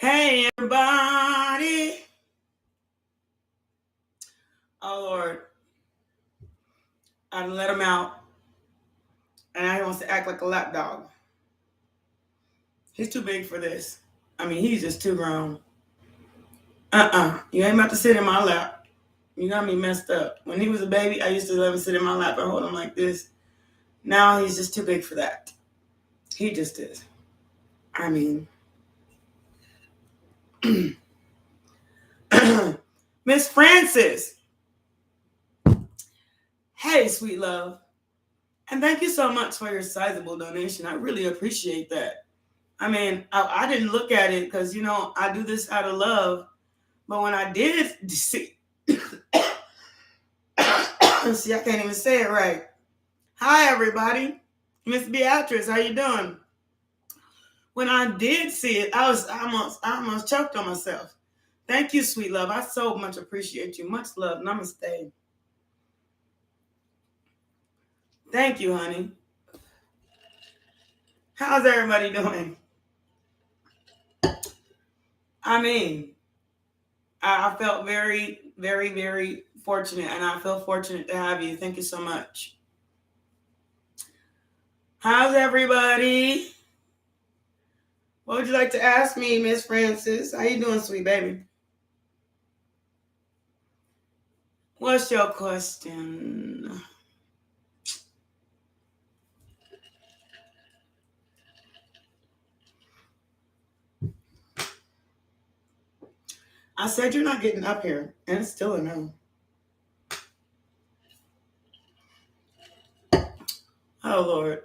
Hey, everybody. Oh, Lord. I let him out. And now he wants to act like a lap dog. He's too big for this. I mean, he's just too grown. You ain't about to sit in my lap. You got me messed up. When he was a baby, I used to let him sit in my lap and hold him like this. Now he's just too big for that. He just is. I mean, Miss Francis. Hey, sweet love. And thank you so much for your sizable donation. I really appreciate that. I mean, I didn't look at it because, I do this out of love. But when I did see, see, I can't even say it right. Hi, everybody. Miss Beatrice, how you doing? When I did see it, I almost choked on myself. Thank you, sweet love. I so much appreciate you. Much love. Namaste. Thank you, honey. How's everybody doing? I mean, I felt very, very, very fortunate, and I feel fortunate to have you. Thank you so much. How's everybody? What would you like to ask me, Miss Francis? How you doing, sweet baby? What's your question? I said you're not getting up here, and it's still a no. Oh, Lord.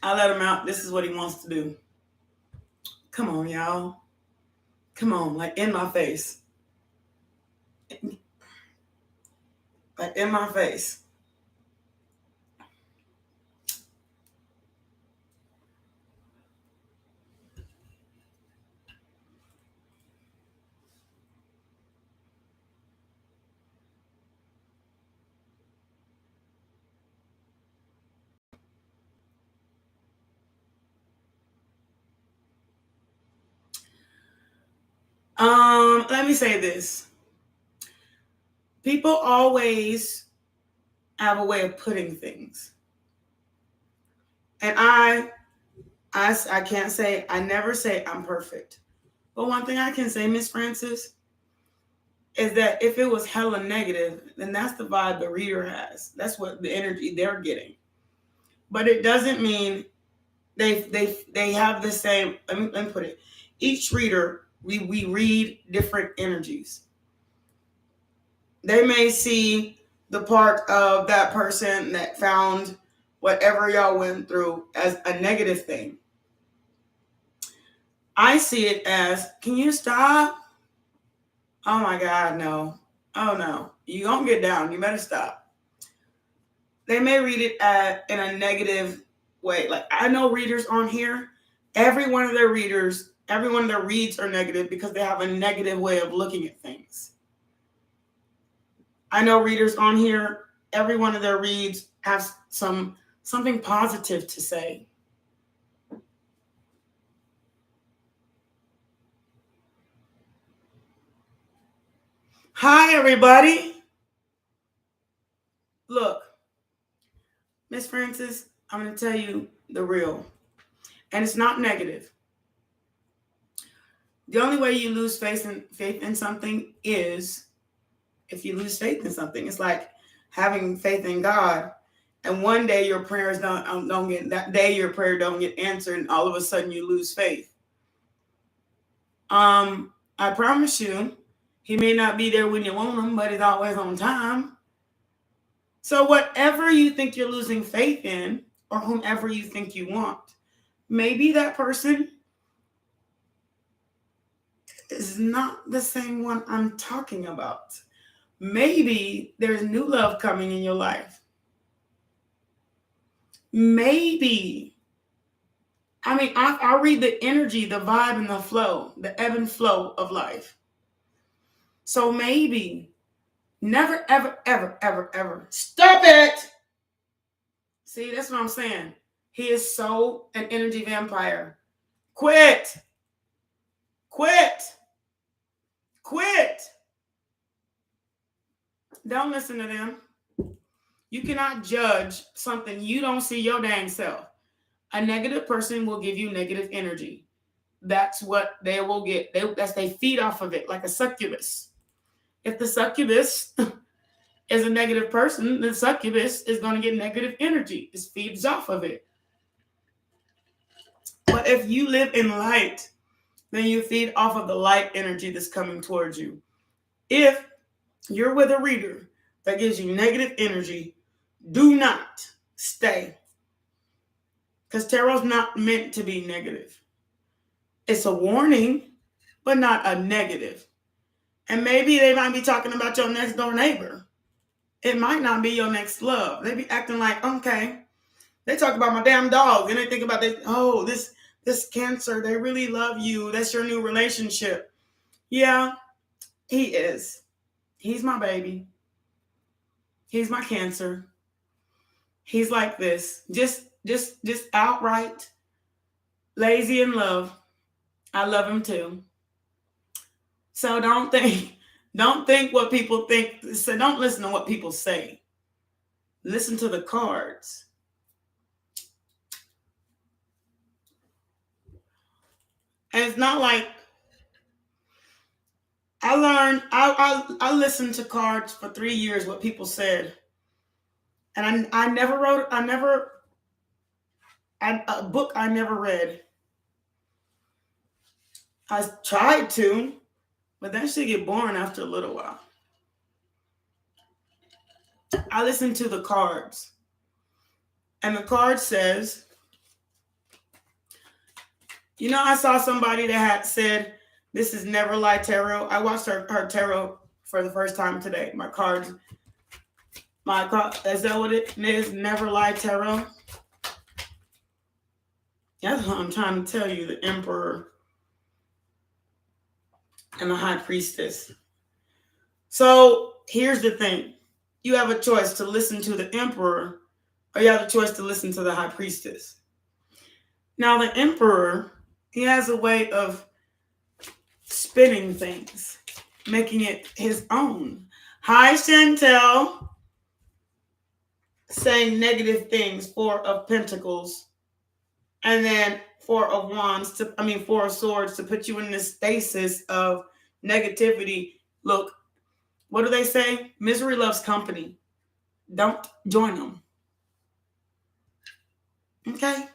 I let him out. This is what he wants to do. Come on, y'all. Come on, like in my face. Like in my face. Let me say this. People always have a way of putting things. And I can't say, I never say I'm perfect. But one thing I can say, Miss Francis, is that if it was hella negative, then that's the vibe the reader has. That's what the energy they're getting. But it doesn't mean they have the same, let me put it. Each reader, we read different energies. They may see the part of that person that found whatever y'all went through as a negative thing. I see it as, can you stop? Oh my God, no. Oh no. You don't get down. You better stop. They may read it in a negative way. Like, I know readers on here, every one of their reads are negative because they have a negative way of looking at things. I know readers on here, every one of their reads has something positive to say. Hi, everybody. Look, Miss Francis, I'm going to tell you the real. And it's not negative. The only way you lose faith in something is if you lose faith in something. It's like having faith in God, and one day your prayers don't get, that day your prayer don't get answered, and all of a sudden you lose faith. I promise you, he may not be there when you want him, but he's always on time. So whatever you think you're losing faith in, or whomever you think you want, maybe that person is not the same one I'm talking about. Maybe there's new love coming in your life. Maybe. I mean, I read the energy, the vibe, and the flow, the ebb and flow of life. So maybe, never, ever, ever, ever, ever. Stop it! See, that's what I'm saying. He is so an energy vampire. Quit. Quit. Don't listen to them. You cannot judge something you don't see your dang self. A negative person will give you negative energy. That's what they will get. They feed off of it like a succubus. If the succubus is a negative person, the succubus is going to get negative energy. It feeds off of it. But if you live in light, then you feed off of the light energy that's coming towards you. If you're with a reader that gives you negative energy, do not stay. Because tarot's not meant to be negative. It's a warning, but not a negative. And maybe they might be talking about your next door neighbor. It might not be your next love. They be acting like, okay, they talk about my damn dog. And they think about this Cancer, they really love you. That's your new relationship. Yeah, he is. He's my baby. He's my Cancer. He's like this. Just outright lazy in love. I love him too. So don't think what people think. So don't listen to what people say. Listen to the cards. And it's not like I learned. I listened to cards for 3 years. What people said, and I never wrote. A book I never read. I tried to, but that should get boring after a little while. I listened to the cards. And the card says, I saw somebody that had said, this is Never Lie Tarot. I watched her tarot for the first time today. My card, is that what it is? Never Lie Tarot? That's what I'm trying to tell you, the Emperor and the High Priestess. So here's the thing. You have a choice to listen to the Emperor, or you have a choice to listen to the High Priestess. Now, the Emperor, he has a way of spinning things, making it his own. Hi, Chantel. Saying negative things, 4 of Pentacles. And then 4 of Wands, 4 of Swords to put you in this stasis of negativity. Look, what do they say? Misery loves company. Don't join them. Okay?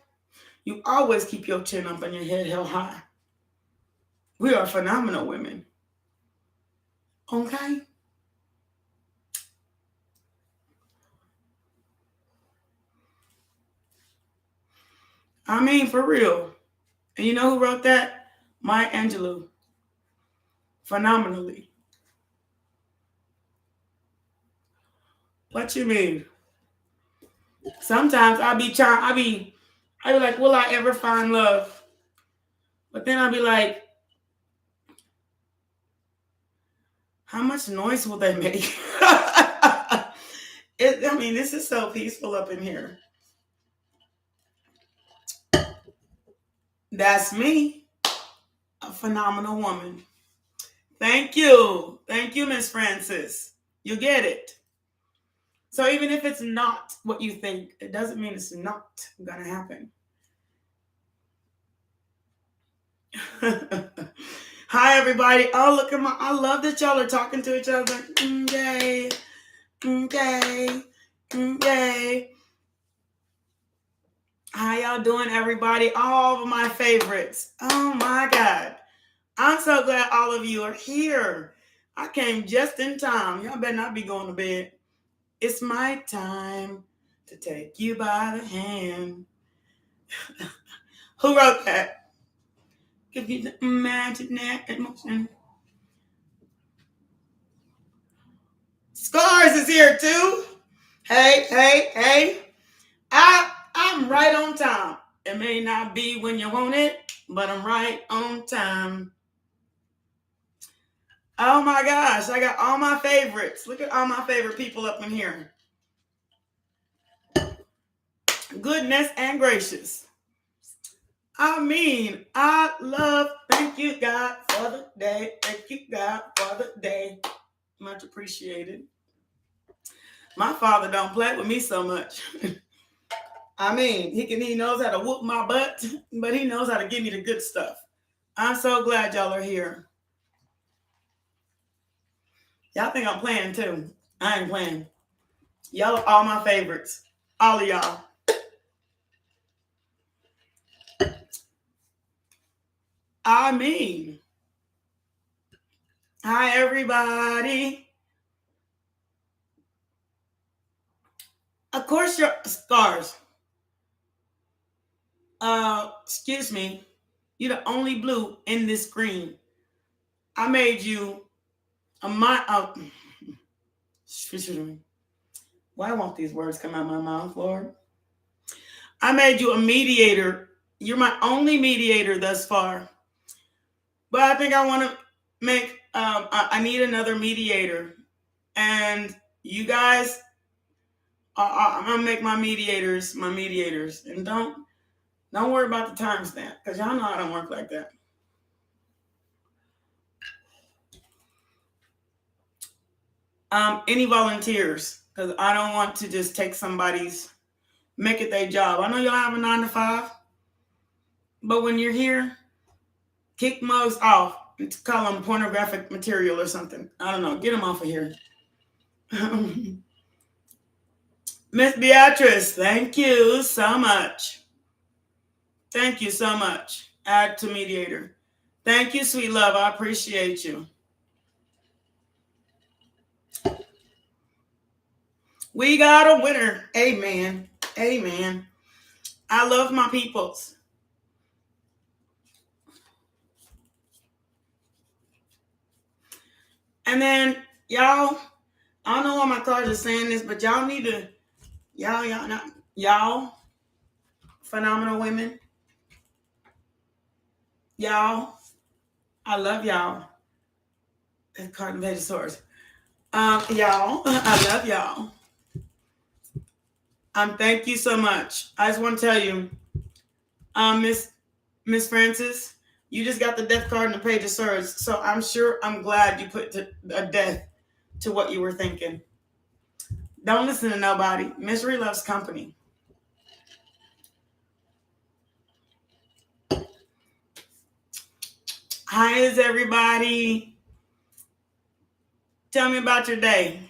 You always keep your chin up and your head held high. We are phenomenal women. Okay? For real. And you know who wrote that? Maya Angelou. Phenomenally. What you mean? Sometimes I be like, will I ever find love? But then I'll be like, how much noise will they make? This is so peaceful up in here. That's me, a phenomenal woman. Thank you. Thank you, Miss Francis. You get it. So even if it's not what you think, it doesn't mean it's not going to happen. Hi, everybody. Oh, look at I love that y'all are talking to each other. Yay. Okay. Yay. How y'all doing, everybody? All of my favorites. Oh, my God. I'm so glad all of you are here. I came just in time. Y'all better not be going to bed. It's my time to take you by the hand. Who wrote that? Give you the imaginary emotion. Scars is here too. Hey. I'm right on time. It may not be when you want it, but I'm right on time. Oh my gosh, I got all my favorites. Look at all my favorite people up in here. Goodness and gracious. Thank you, God, for the day. Thank you, God, for the day. Much appreciated. My father don't play with me so much. He knows how to whoop my butt, but he knows how to give me the good stuff. I'm so glad y'all are here. Y'all think I'm playing too. I ain't playing. Y'all are all my favorites. All of y'all. Hi, everybody. Of course, your stars. Excuse me. You're the only blue in this screen. I made you a why won't these words come out of my mouth, Lord? I made you a mediator. You're my only mediator thus far. But I think I want to make, I need another mediator. And you guys, I'm going to make my mediators. And don't worry about the timestamp, because y'all know I don't work like that. Any volunteers? Because I don't want to just take make it their job. I know y'all have a 9 to 5, but when you're here, kick mugs off and call them pornographic material or something. I don't know. Get them off of here. Miss Beatrice, thank you so much. Thank you so much. Add to mediator. Thank you, sweet love. I appreciate you. We got a winner. Amen. Amen. I love my peoples. And then, y'all, I don't know why my cards are saying this, but y'all need to, y'all, phenomenal women. Y'all, I love y'all. And card and page of swords. Y'all, I love y'all. Thank you so much. I just want to tell you, Miss Francis, you just got the death card and the page of swords. So I'm glad you put a death to what you were thinking. Don't listen to nobody. Misery loves company. Hi, is everybody? Tell me about your day.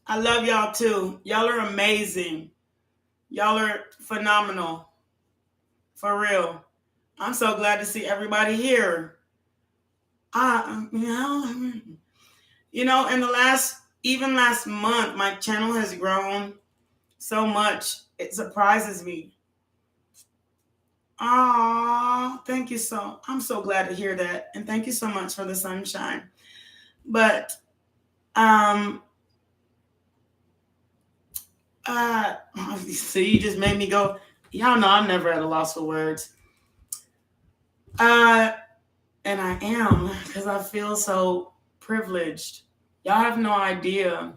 I love y'all too. Y'all are amazing. Y'all are phenomenal. For real. I'm so glad to see everybody here. In the last month, my channel has grown so much. It surprises me. Thank you I'm so glad to hear that. And thank you so much for the sunshine. But, so you just made me go, y'all know I'm never at a loss for words. And I am, because I feel so privileged. Y'all have no idea.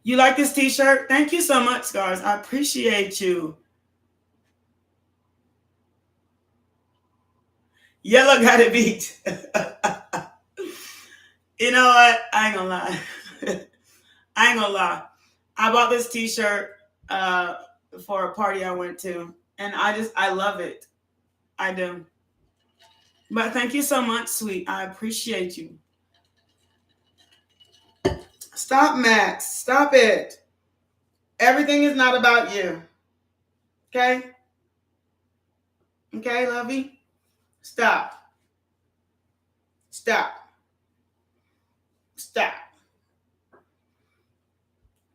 You like this t-shirt? Thank you so much, Scars. I appreciate you. Yellow got it beat. You know what? I ain't gonna lie. I bought this t-shirt for a party I went to, and I love it. I do. But thank you so much, sweet. I appreciate you. Stop, Max. Stop it. Everything is not about you. Okay? Okay, lovey? Stop.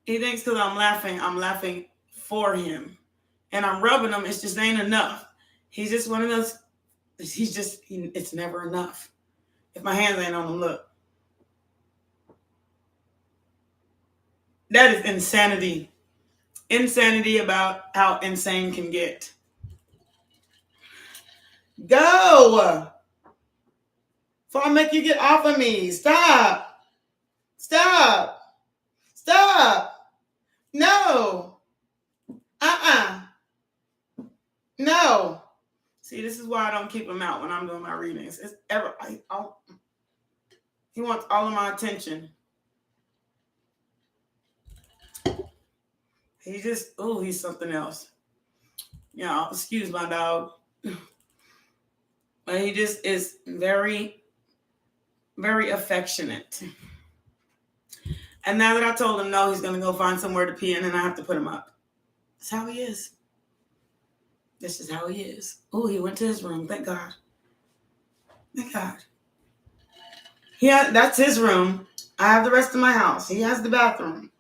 He thinks because I'm laughing for him. And I'm rubbing him, it just ain't enough. He's just one of those, it's never enough. If my hands ain't on him, look. That is insanity. Insanity about how insane can get. Go! Before I make you get off of me. Stop. Stop. Stop. No. No. See, this is why I don't keep him out when I'm doing my readings. It's he wants all of my attention. He's something else. Yeah, excuse my dog. But he just is very, very affectionate. And now that I told him no, he's going to go find somewhere to pee and then I have to put him up. That's how he is. This is how he is. Oh, he went to his room. Thank God. Thank God. That's his room. I have the rest of my house. He has the bathroom.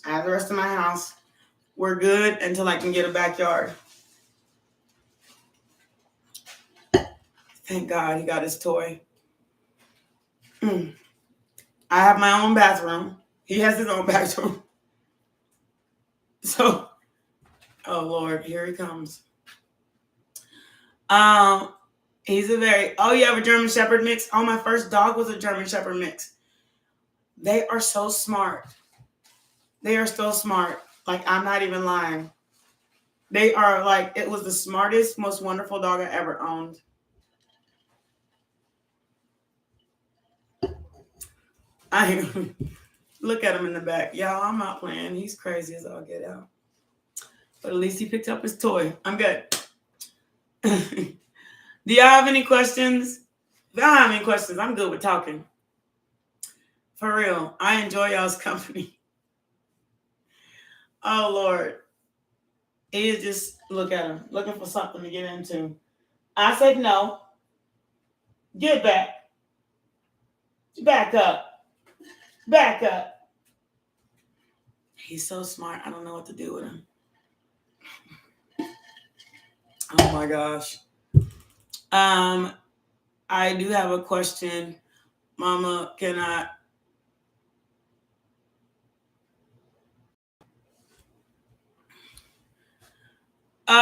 I have the rest of my house. We're good until I can get a backyard. Thank God he got his toy. I have my own bathroom. He has his own bathroom. So, oh Lord, here he comes. He's you have a German Shepherd mix? Oh, my first dog was a German Shepherd mix. They are so smart. They are so smart. Like, I'm not even lying. They are like, it was the smartest, most wonderful dog I ever owned. Look at him in the back. Y'all, I'm not playing. He's crazy as all get out. But at least he picked up his toy. I'm good. Do y'all have any questions? If y'all have any questions, I'm good with talking. For real. I enjoy y'all's company. Oh, Lord. He is just, look at him, looking for something to get into. I said no. Get back. Back up. Back up. He's so smart. I don't know what to do with him. Oh, my gosh. I do have a question. Mama, can I...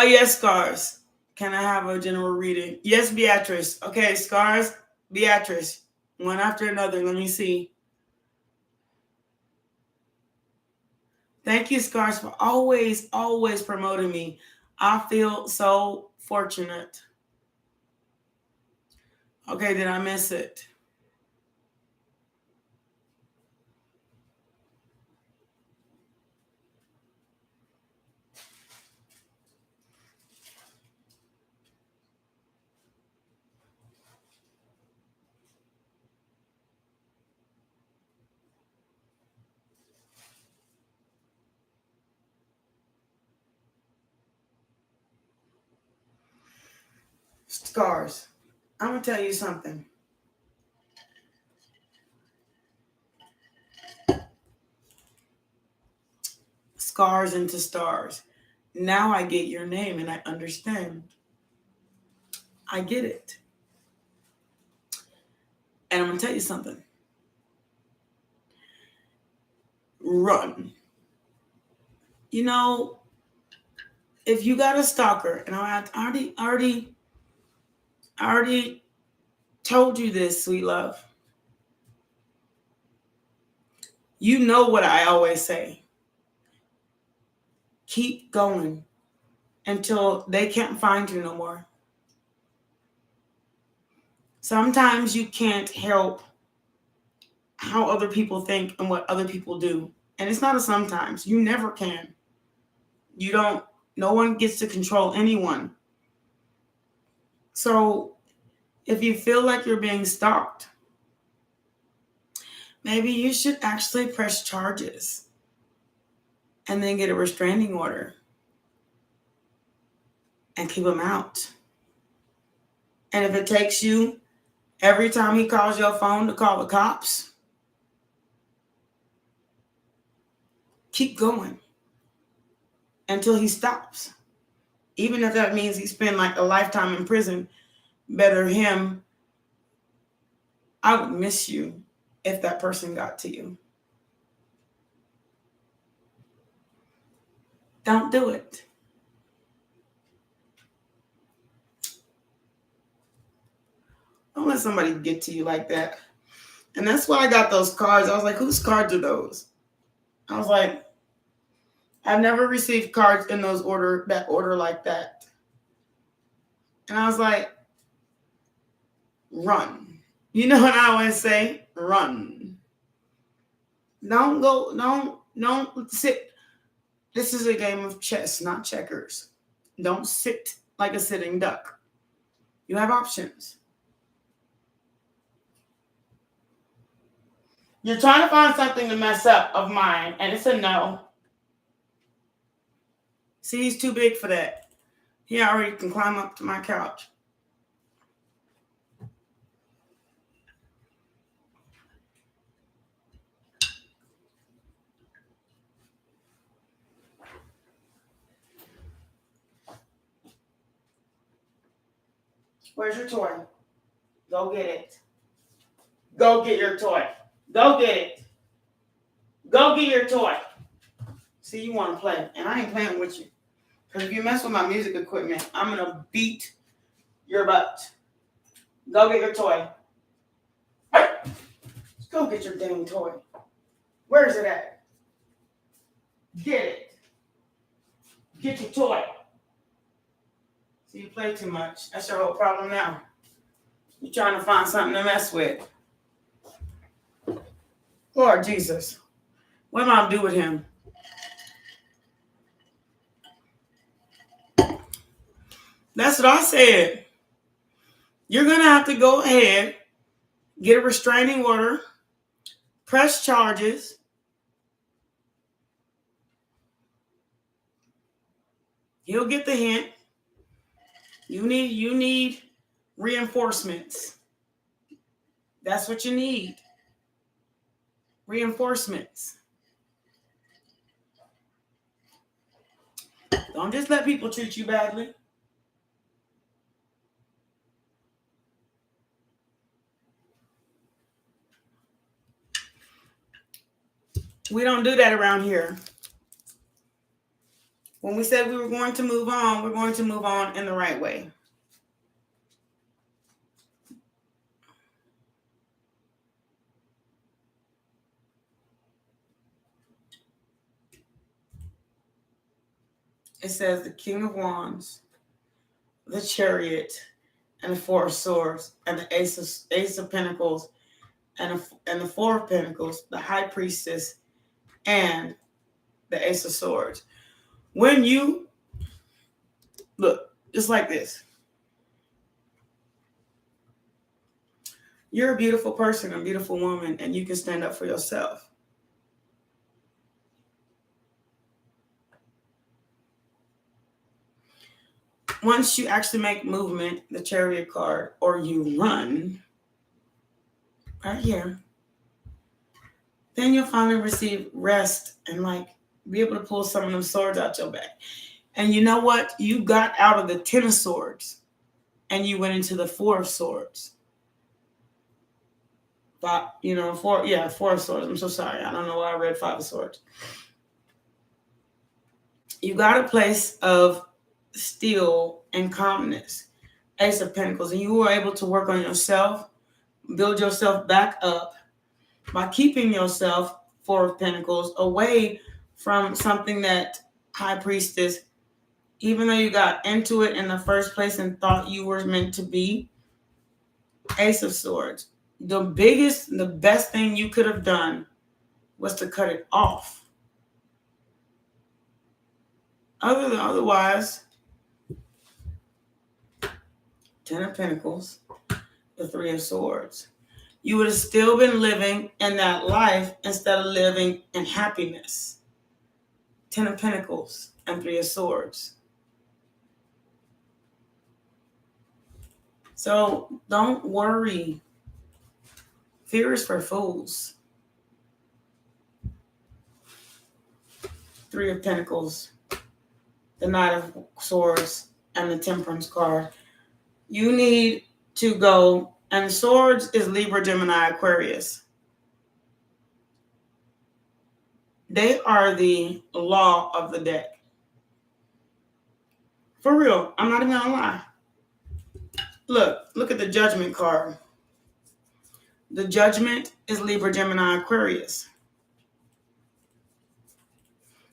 Yes, Scars. Can I have a general reading? Yes, Beatrice. Okay, Scars, Beatrice. One after another. Let me see. Thank you, Scars, for always, always promoting me. I feel so fortunate. Okay, did I miss it? Scars. I'm going to tell you something. Scars into stars. Now I get your name and I understand. I get it. And I'm going to tell you something. Run. You know, if you got a stalker, and I already told you this, sweet love. You know what I always say. Keep going until they can't find you no more. Sometimes you can't help how other people think and what other people do. And it's not a sometimes. You never can. No one gets to control anyone. So if you feel like you're being stalked, maybe you should actually press charges and then get a restraining order and keep him out. And if it takes you every time he calls your phone to call the cops, keep going until he stops. Even if that means he spend like a lifetime in prison, better him. I would miss you if that person got to you. Don't do it. Don't let somebody get to you like that. And that's why I got those cards. I was like, whose cards are those? I was like, I've never received cards in that order like that. And I was like, run. You know what I always say? Run. Don't sit. This is a game of chess, not checkers. Don't sit like a sitting duck. You have options. You're trying to find something to mess up of mine, and it's a no. See, he's too big for that. He already can climb up to my couch. Where's your toy? Go get it. Go get your toy. Go get it. Go get your toy. See, you want to play, and I ain't playing with you. Because if you mess with my music equipment, I'm going to beat your butt. Go get your toy. Go get your dang toy. Where is it at? Get it. Get your toy. See, you play too much. That's your whole problem now. You're trying to find something to mess with. Lord Jesus. What am I going to do with him? That's what I said. You're going to have to go ahead, get a restraining order, press charges. He'll get the hint. You need reinforcements. That's what you need. Reinforcements. Don't just let people treat you badly. We don't do that around here. When we said we were going to move on, we're going to move on in the right way. It says the King of Wands, the Chariot, and the Four of Swords, and the Ace of Pentacles, and the Four of Pentacles, the High Priestess, and the Ace of Swords. When you look, just like this, you're a beautiful person, a beautiful woman, and you can stand up for yourself. Once you actually make movement, the Chariot card, or you run, right here, then you'll finally receive rest and be able to pull some of them swords out your back. And you know what? You got out of the 10 of Swords and you went into the 4 of Swords. But, 4 of Swords. I'm so sorry. I don't know why I read 5 of Swords. You got a place of still and calmness. Ace of Pentacles. And you were able to work on yourself, build yourself back up by keeping yourself, 4 of Pentacles, away from something that High Priestess, even though you got into it in the first place and thought you were meant to be, Ace of Swords. The best thing you could have done was to cut it off. Otherwise, 10 of Pentacles, the 3 of Swords. You would have still been living in that life instead of living in happiness. 10 of Pentacles and 3 of Swords. So don't worry. Fear is for fools. 3 of Pentacles, the Knight of Swords, and the Temperance card. You need to go, and Swords is Libra, Gemini, Aquarius. They are the law of the deck. For real, I'm not even gonna lie. Look at the Judgment card. The Judgment is Libra, Gemini, Aquarius.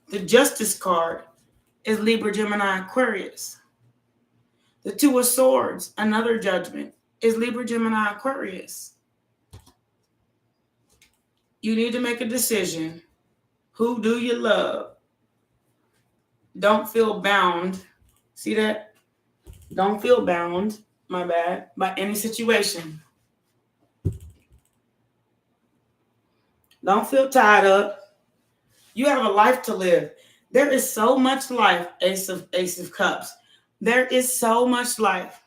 The Justice card is Libra, Gemini, Aquarius. The Two of Swords, another Judgment, is Libra, Gemini, Aquarius. You need to make a decision. Who do you love? Don't feel bound. See that? Don't feel bound, my bad, by any situation. Don't feel tied up. You have a life to live. There is so much life, Ace of Cups. There is so much life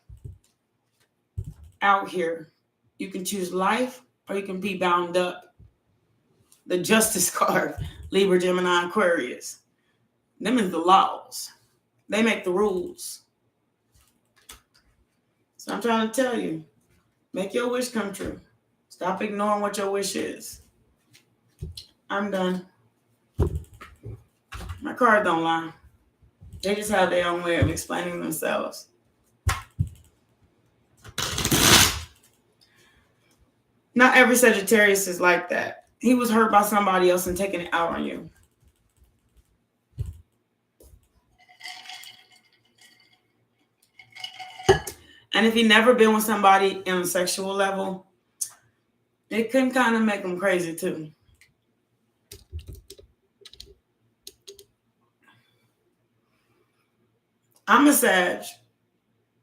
out here. You can choose life or you can be bound up. The Justice card, Libra, Gemini, Aquarius. Them is the laws. They make the rules. So I'm trying to tell you, make your wish come true. Stop ignoring what your wish is. I'm done. My cards don't lie. They just have their own way of explaining themselves. Not every Sagittarius is like that. He was hurt by somebody else and taking it out on you. And if he never been with somebody on a sexual level, it can kind of make him crazy too. I'm a Sag.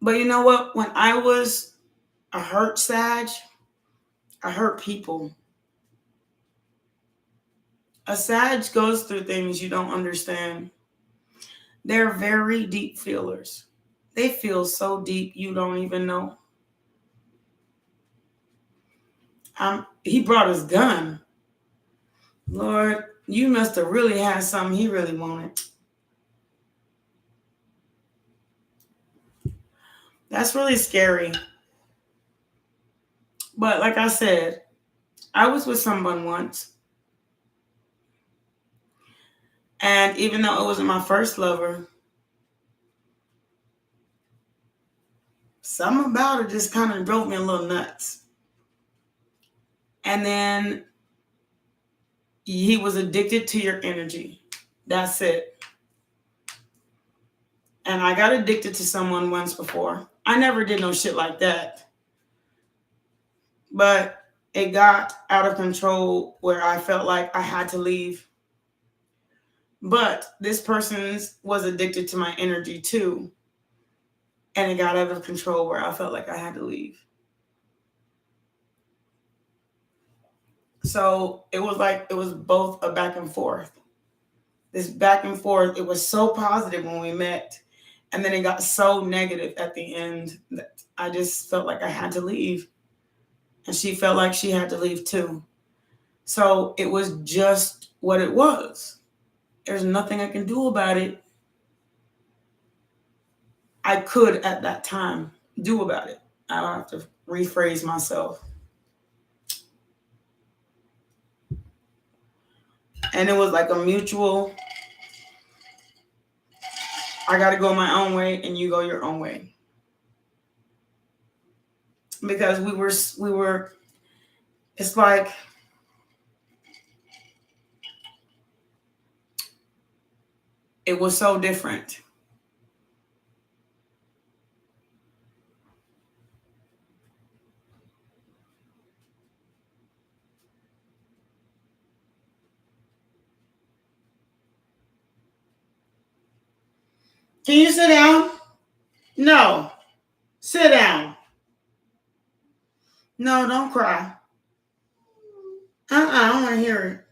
But you know what? When I was a hurt Sag, I hurt people. A Sag goes through things you don't understand. They're very deep feelers. They feel so deep you don't even know. He brought his gun. Lord, you must have really had something he really wanted. That's really scary. But like I said, I was with someone once. And even though it wasn't my first lover, something about it just kind of drove me a little nuts. And then he was addicted to your energy. That's it. And I got addicted to someone once before. I never did no shit like that. But it got out of control where I felt like I had to leave. But this person was addicted to my energy too. And it got out of control where I felt like I had to leave. So it was both a back and forth. This back and forth, it was so positive when we met. And then it got so negative at the end that I just felt like I had to leave. And she felt like she had to leave too. So it was just what it was. There's nothing I can do about it. I could at that time do about it. I don't have to rephrase myself. And it was like a mutual, I got to go my own way and you go your own way. Because we were, it's like, it was so different. Can you sit down? No. Sit down. No, don't cry. I don't want to hear it.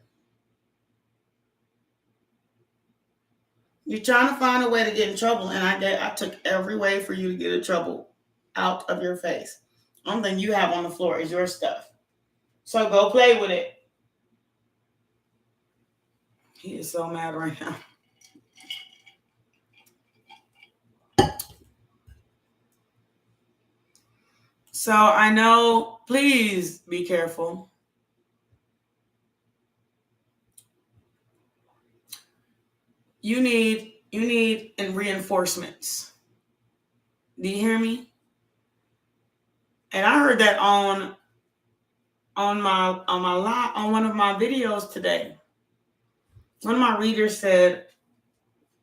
You're trying to find a way to get in trouble, and I took every way for you to get in trouble out of your face. Only thing you have on the floor is your stuff. So go play with it. He is so mad right now. So I know, please be careful. You need reinforcements. Do you hear me? And I heard that on on one of my videos today. One of my readers said,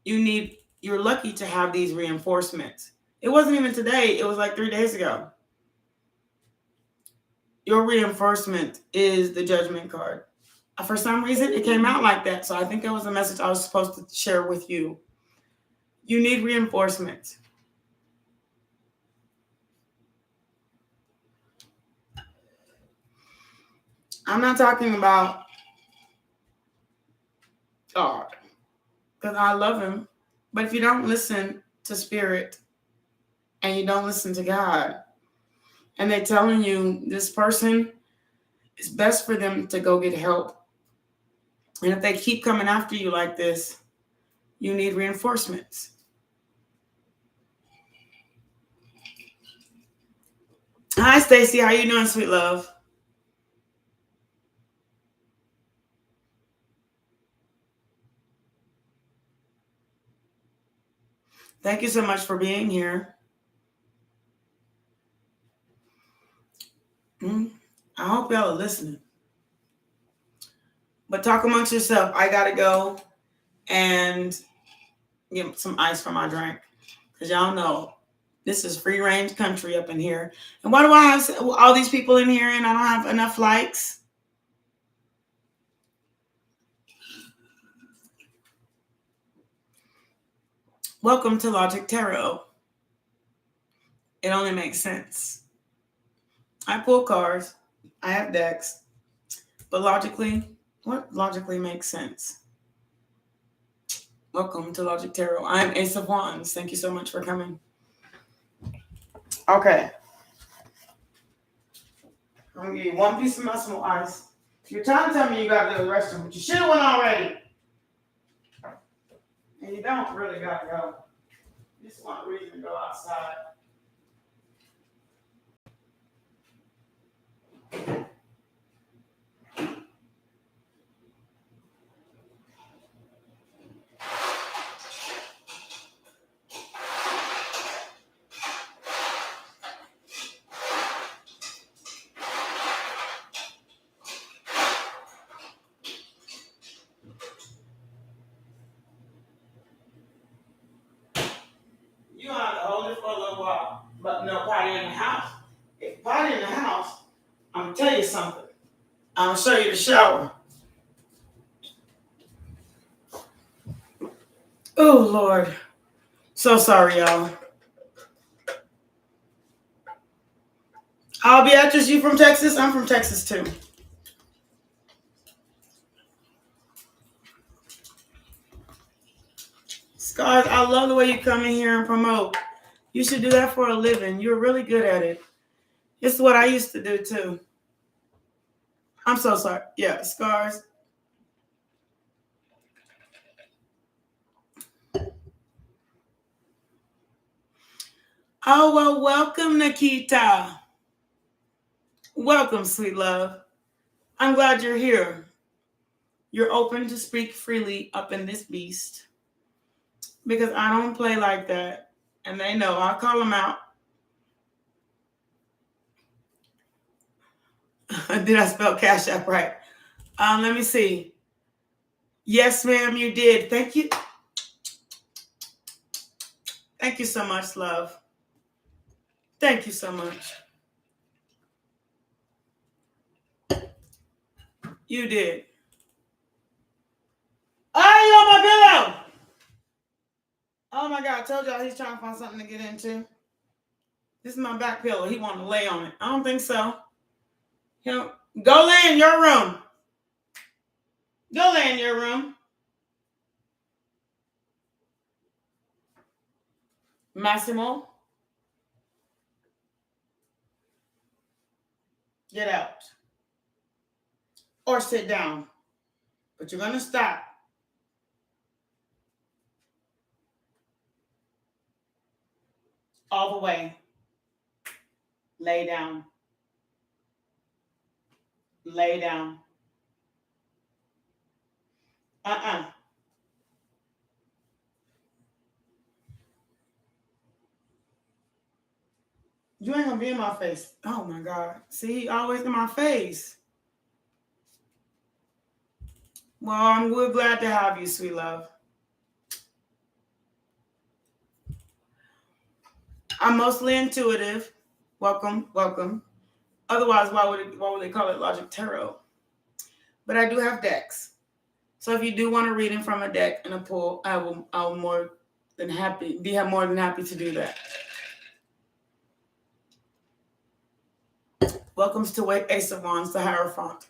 you're lucky to have these reinforcements. It wasn't even today. It was like 3 days ago. Your reinforcement is the Judgment card. For some reason, it came out like that. So I think it was a message I was supposed to share with you. You need reinforcement. I'm not talking about God, because I love him. But if you don't listen to Spirit and you don't listen to God, and they're telling you this person, it's best for them to go get help. And if they keep coming after you like this, you need reinforcements. Hi, Stacy. How you doing, sweet love? Thank you so much for being here. I hope y'all are listening. But talk amongst yourself. I got to go and get some ice for my drink. Because y'all know this is free range country up in here. And why do I have all these people in here and I don't have enough likes? Welcome to Logic Tarot. It only makes sense. I pull cards. I have decks. But logically, what logically makes sense? Welcome to Logic Tarot. I'm Ace of Wands. Thank you so much for coming. Okay. I'm going to give you one piece of my small ice. You're trying to tell me you got to go to the restroom, but you should have went already. And you don't really got to go. You just want a reason to go outside. You have to hold it for a little while, but no potty in the house. If potty in the house, I'm going to tell you something. I'm going to show you the shower. Oh, Lord. So sorry, y'all. Beatrice, you from Texas? I'm from Texas, too. Scars, I love the way you come in here and promote. You should do that for a living. You're really good at it. It's what I used to do, too. I'm so sorry. Yeah, Scars. Oh, well, welcome, Nikita. Welcome, sweet love. I'm glad you're here. You're open to speak freely up in this beast. Because I don't play like that. And they know. I'll call them out. Did I spell Cash App right? Let me see. Yes, ma'am, you did. Thank you. Thank you so much, love. Thank you so much. You did. Oh, you on my pillow. Oh my God, I told y'all he's trying to find something to get into. This is my back pillow. He want to lay on it. I don't think so. Go lay in your room. Go lay in your room. Massimo. Get out. Or sit down. But you're going to stop. All the way. Lay down. Lay down. You ain't gonna be in my face. Oh my God. See, always in my face. Well, we're glad to have you, sweet love. I'm mostly intuitive. Welcome, welcome. Otherwise, why would they call it Logic Tarot? But I do have decks. So if you do want a reading from a deck and a pull, I will be more than happy to do that. Welcome to Ace of Wands, the Hierophant.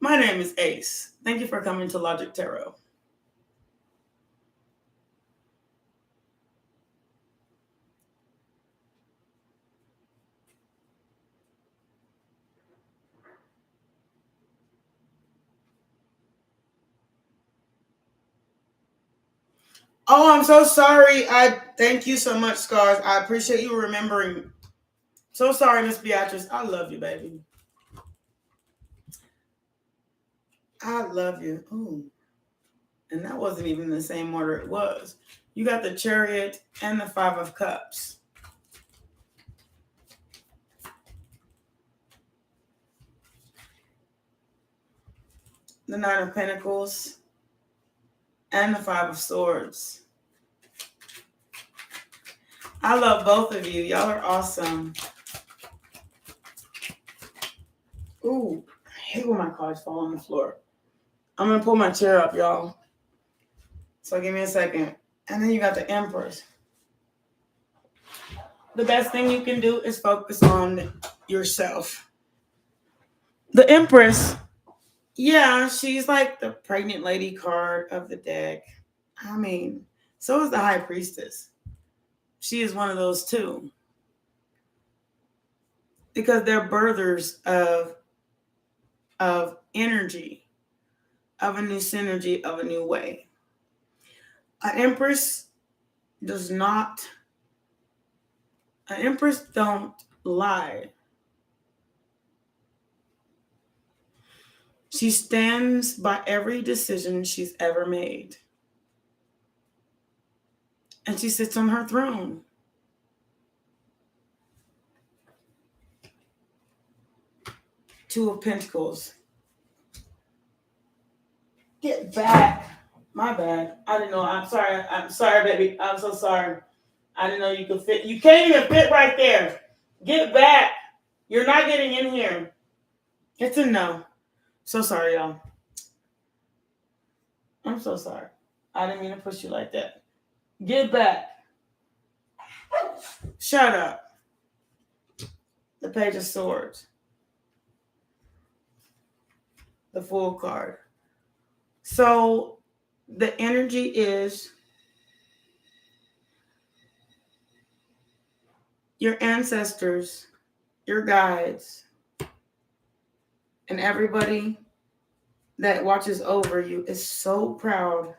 My name is Ace. Thank you for coming to Logic Tarot. Oh, I'm so sorry. I thank you so much, Scars. I appreciate you remembering. So sorry, Miss Beatrice. I love you, baby. I love you. Ooh. And that wasn't even the same order it was. You got the Chariot and the Five of Cups. The Nine of Pentacles and the Five of Swords. I love both of you. Y'all are awesome. Ooh, I hate when my cards fall on the floor. I'm going to pull my chair up, y'all. So give me a second. And then you got the Empress. The best thing you can do is focus on yourself. The Empress, yeah, she's like the pregnant lady card of the deck. I mean, so is the High Priestess. She is one of those too. Because they're birthers of energy, of a new synergy, of a new way. An Empress don't lie. She stands by every decision she's ever made. And she sits on her throne. Two of Pentacles. Get back. My bad. I didn't know. I'm sorry. I'm sorry, baby. I'm so sorry. I didn't know you could fit. You can't even fit right there. Get back. You're not getting in here. It's a no. So sorry, y'all. I'm so sorry. I didn't mean to push you like that. Get back. Shut up. The Page of Swords. The Fool card. So the energy is your ancestors, your guides, and everybody that watches over you is so proud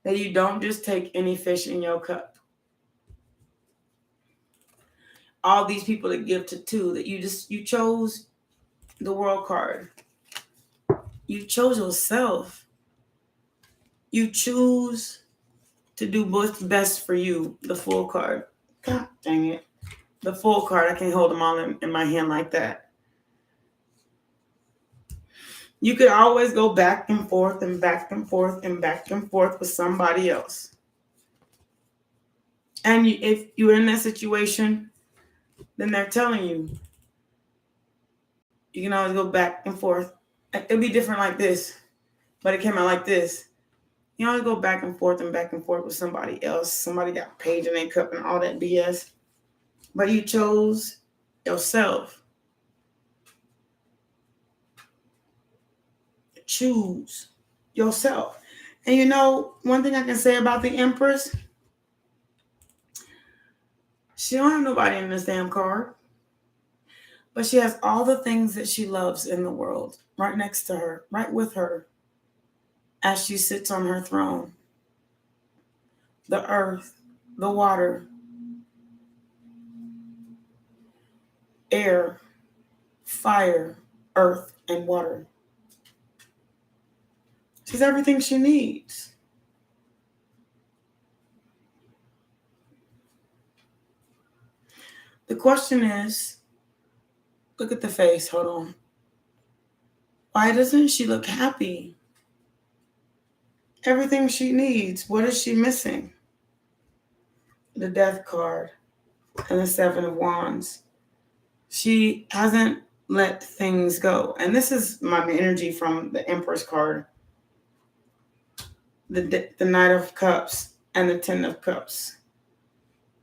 that you don't just take any fish in your cup. All these people that give to two, that you chose the World card. You chose yourself. You choose to do what's best for you, the Fool card. God dang it. The Fool card, I can't hold them all in my hand like that. You could always go back and forth and back and forth and back and forth with somebody else. And if you're in that situation, then they're telling you, you can always go back and forth. It'll be different like this, but it came out like this. You always go back and forth with somebody else. Somebody got page in their cup and all that BS. But you chose yourself. Choose yourself. And you know, one thing I can say about the Empress, she don't have nobody in this damn card. But she has all the things that she loves in the world right next to her, right with her, as she sits on her throne. The earth, the water, air, fire, earth, and water. She's everything she needs. The question is, look at the face, hold on. Why doesn't she look happy? everything she needs. What is she missing? The Death card and the Seven of Wands. She hasn't let things go. And this is my energy from the Empress card, the Knight of Cups and the Ten of Cups.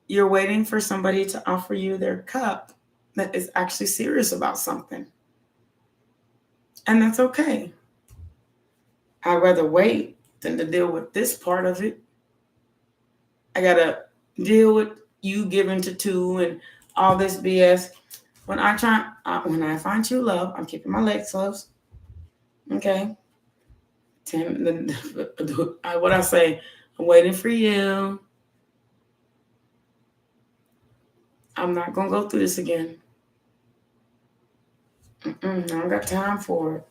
You're waiting for somebody to offer you their cup that is actually serious about something. And that's okay. I'd rather wait than to deal with this part of it. I got to deal with you giving to two and all this BS. When I find true love, I'm keeping my legs closed. Okay. What I say, I'm waiting for you. I'm not going to go through this again. I don't got time for it.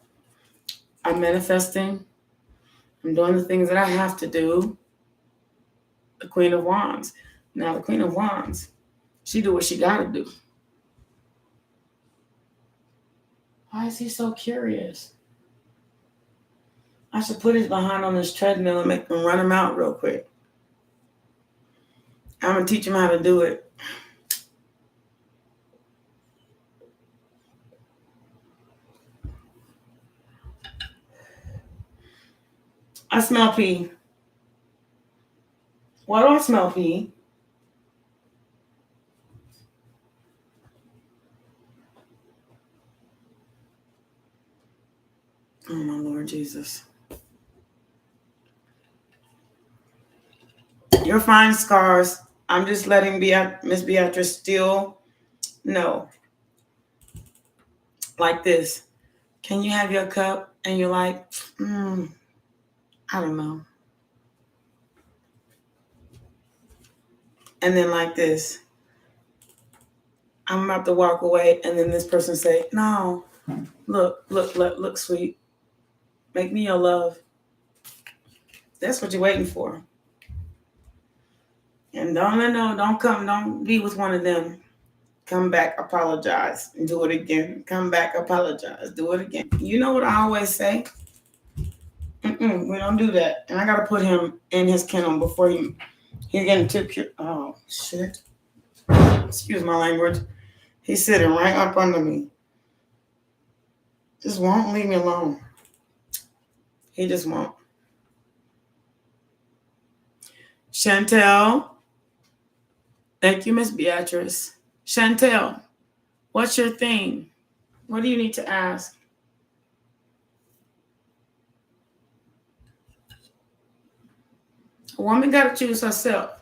I'm manifesting. I'm doing the things that I have to do. The Queen of Wands. Now, the Queen of Wands, she do what she got to do. Why is he so curious? I should put his behind on this treadmill and make him run him out real quick. I'm going to teach him how to do it. I smell pee. Why do I smell pee? Oh, my Lord Jesus. You're fine, scars. I'm just letting Miss Beatrice still know. Like this. Can you have your cup? And you're like, I don't know. And then like this. I'm about to walk away. And then this person say, no, look, sweet. Make me your love. That's what you're waiting for. And don't be with one of them. Come back, apologize, and do it again. Come back, apologize, do it again. You know what I always say? We don't do that. And I got to put him in his kennel before he's getting too cute. Oh, shit. Excuse my language. He's sitting right up under me. Just won't leave me alone. He just won't. Chantel. Thank you, Miss Beatrice. Chantel, what's your thing? What do you need to ask? A woman got to choose herself.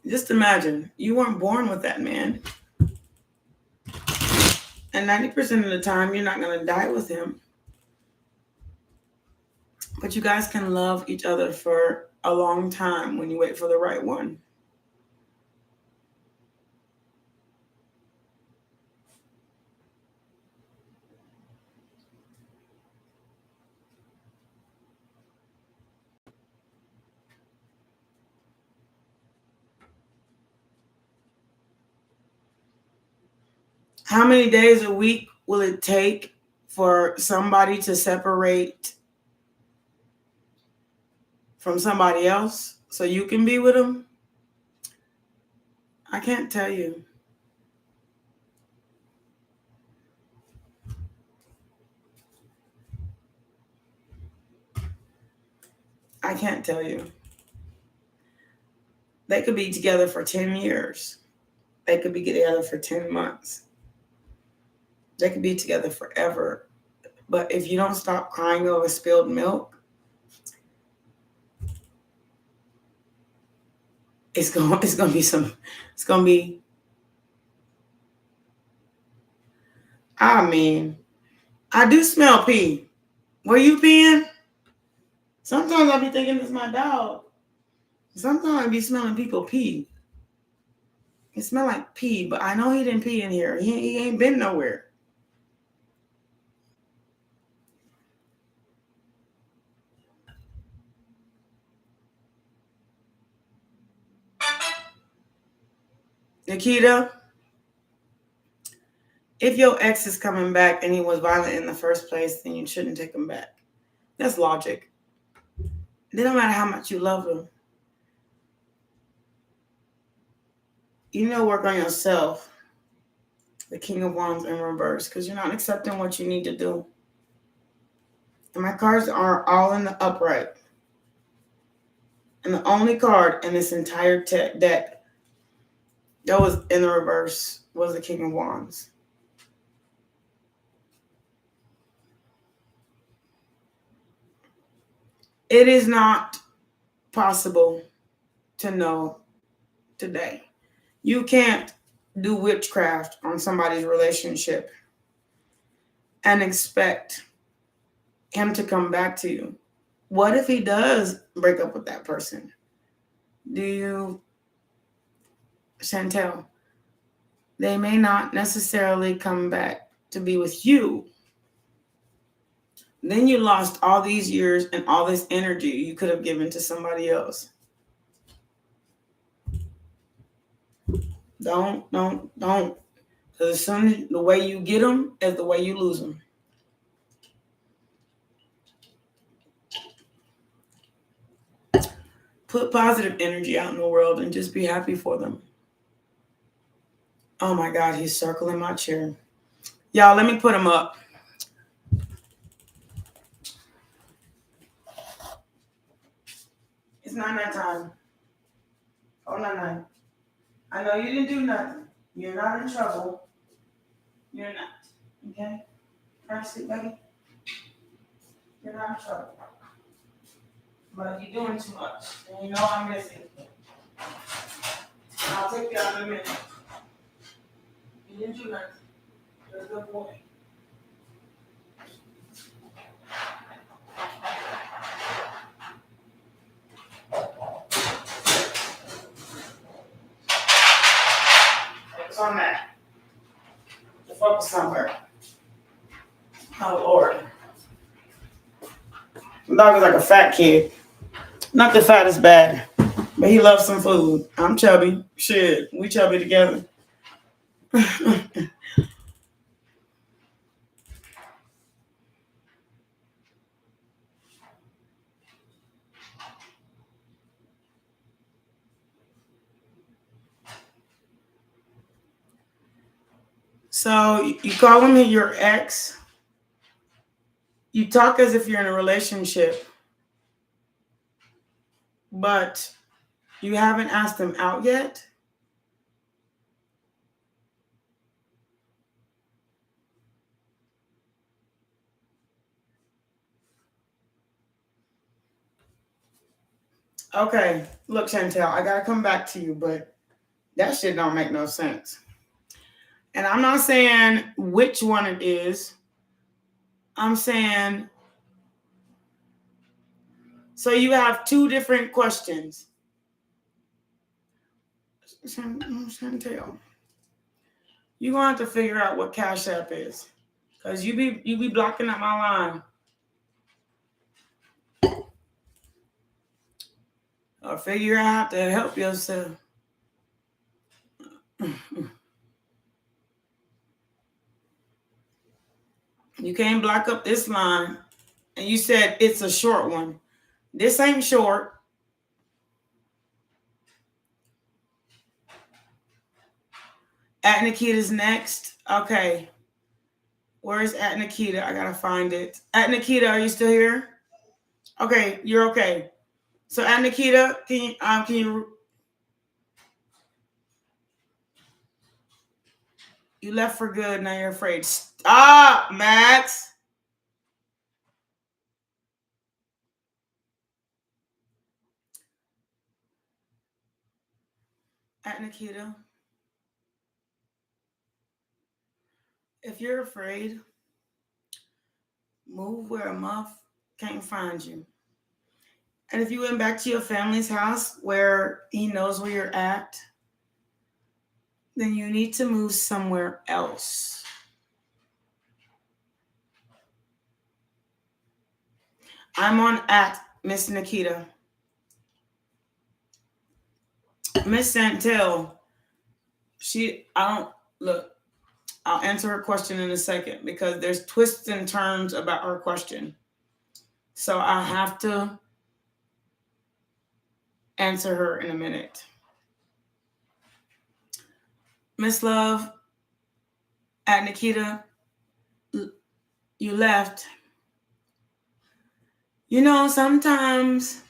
Just imagine, you weren't born with that man. And 90% of the time, you're not going to die with him. But you guys can love each other for a long time when you wait for the right one. How many days a week will it take for somebody to separate from somebody else so you can be with them? I can't tell you. I can't tell you. They could be together for 10 years. They could be together for 10 months. They could be together forever. But if you don't stop crying over spilled milk, it's gonna be I mean, I do smell pee. Were you peeing? Sometimes I be thinking it's my dog. Sometimes I be smelling people pee. It smell like pee, but I know he didn't pee in here. He ain't been nowhere. Nikita, If your ex is coming back and he was violent in the first place, then you shouldn't take him back. That's logic. It doesn't matter how much you love him. You know, work on yourself. The King of Wands in reverse, because you're not accepting what you need to do. And my cards are all in the upright. And the only card in this entire deck that was in the reverse was the King of Wands. It is not possible to know today. You can't do witchcraft on somebody's relationship and expect him to come back to you. What if he does break up with that person? Do you, Chantel? They may not necessarily come back to be with you. Then you lost all these years and all this energy you could have given to somebody else. Don't. Because as soon as the way you get them is the way you lose them. Put positive energy out in the world and just be happy for them. Oh my God, he's circling my chair. Y'all, let me put him up. It's not that time. Oh, no. I know you didn't do nothing. You're not in trouble. You're not. Okay? Try to sleep, baby. You're not in trouble. But you're doing too much. And you know I'm missing. I'll take you out in a minute. You didn't do nothing. You're a good boy. Focus on that. Focus somewhere. Oh, Lord. The dog is like a fat kid. Not the fat is bad, but he loves some food. I'm chubby. Shit, we chubby together. So you call him your ex. You talk as if you're in a relationship, but you haven't asked him out yet. Okay, look, Chantel, I gotta come back to you, but that shit don't make no sense. And I'm not saying which one it is. I'm saying, so you have two different questions. Chantel, you're gonna have to figure out what Cash App is, because you be blocking out my line. Or figure out to help yourself. You can't block up this line. And you said it's a short one. This ain't short. At Nikita's next. Okay. Where's At Nikita? I gotta find it. At Nikita, are you still here? Okay, you're okay. So At Nikita, can you you left for good, now you're afraid. Stop, Max. At Nikita. If you're afraid, move where a muff can't find you. And if you went back to your family's house where he knows where you're at, then you need to move somewhere else. I'm on at Miss Nikita. Miss Chantel, look, I'll answer her question in a second because there's twists and turns about her question. So I have to answer her in a minute. Miss Love, at Nikita, you left. You know, sometimes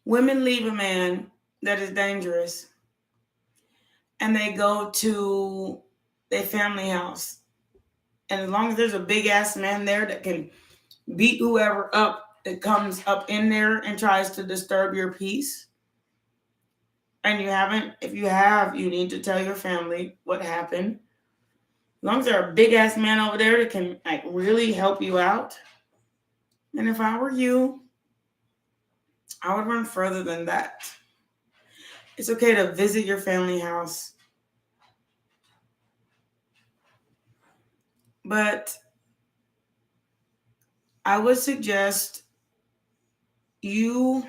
women leave a man that is dangerous and they go to their family house. And as long as there's a big ass man there that can beat whoever up that comes up in there and tries to disturb your peace, and you haven't, if you have, you need to tell your family what happened. As long as there's a big ass man over there that can like really help you out. And if I were you, I would run further than that. It's okay to visit your family house. But I would suggest you,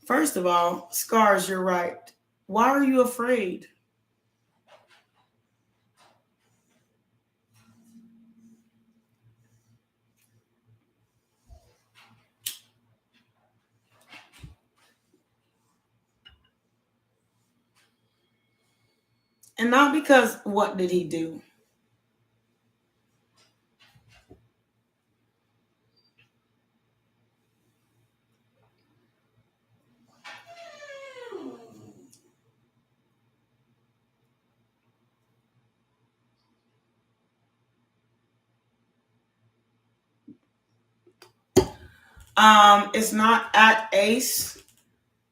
first of all, scars, you're right. Why are you afraid? And not because what did he do? It's not at Ace.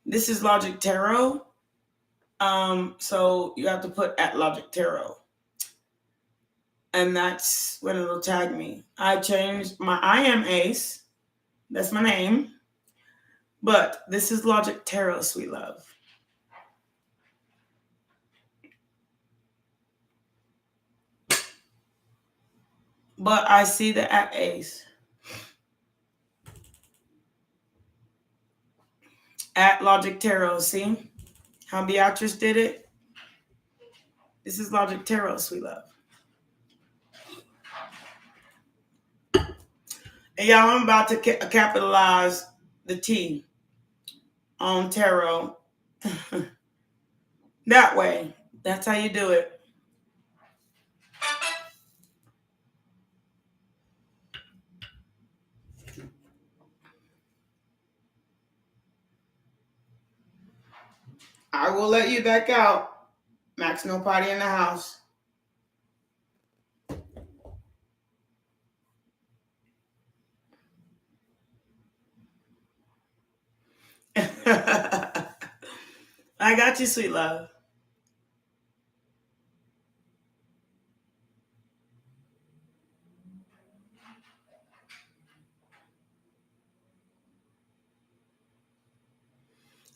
This is Logic Tarot. So you have to put at Logic Tarot. And that's when it'll tag me. I changed I am Ace. That's my name. But this is Logic Tarot, sweet love. But I see the at Ace. At Logic Tarot, see how Beatrice did it? This is Logic Tarot, sweet love. And y'all, I'm about to capitalize the T on tarot. That way. That's how you do it. I will let you back out. Max, no party in the house. I got you, sweet love.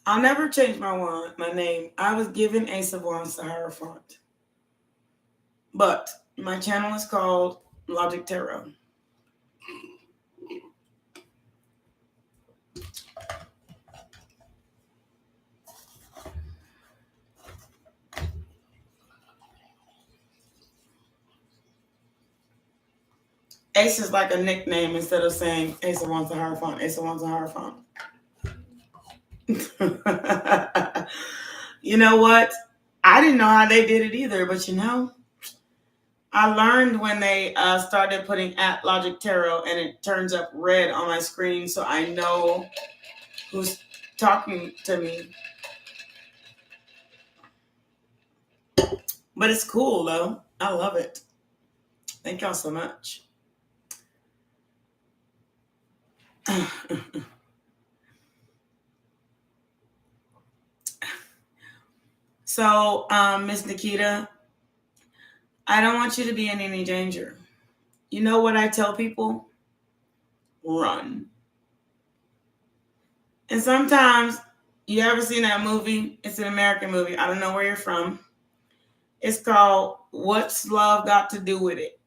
I'll never change my name. I was given Ace of Wands to Hierophant. But my channel is called Logic Tarot. Ace is like a nickname instead of saying Ace of Wands to Hierophant, Ace of Wands to Hierophant. You know what? I didn't know how they did it either, but you know, I learned when they started putting at Logic Tarot and it turns up red on my screen so I know who's talking to me. But it's cool though. I love it. Thank y'all so much. So, Miss Nikita, I don't want you to be in any danger. You know what I tell people? Run. And sometimes, you ever seen that movie? It's an American movie. I don't know where you're from. It's called What's Love Got to Do with It?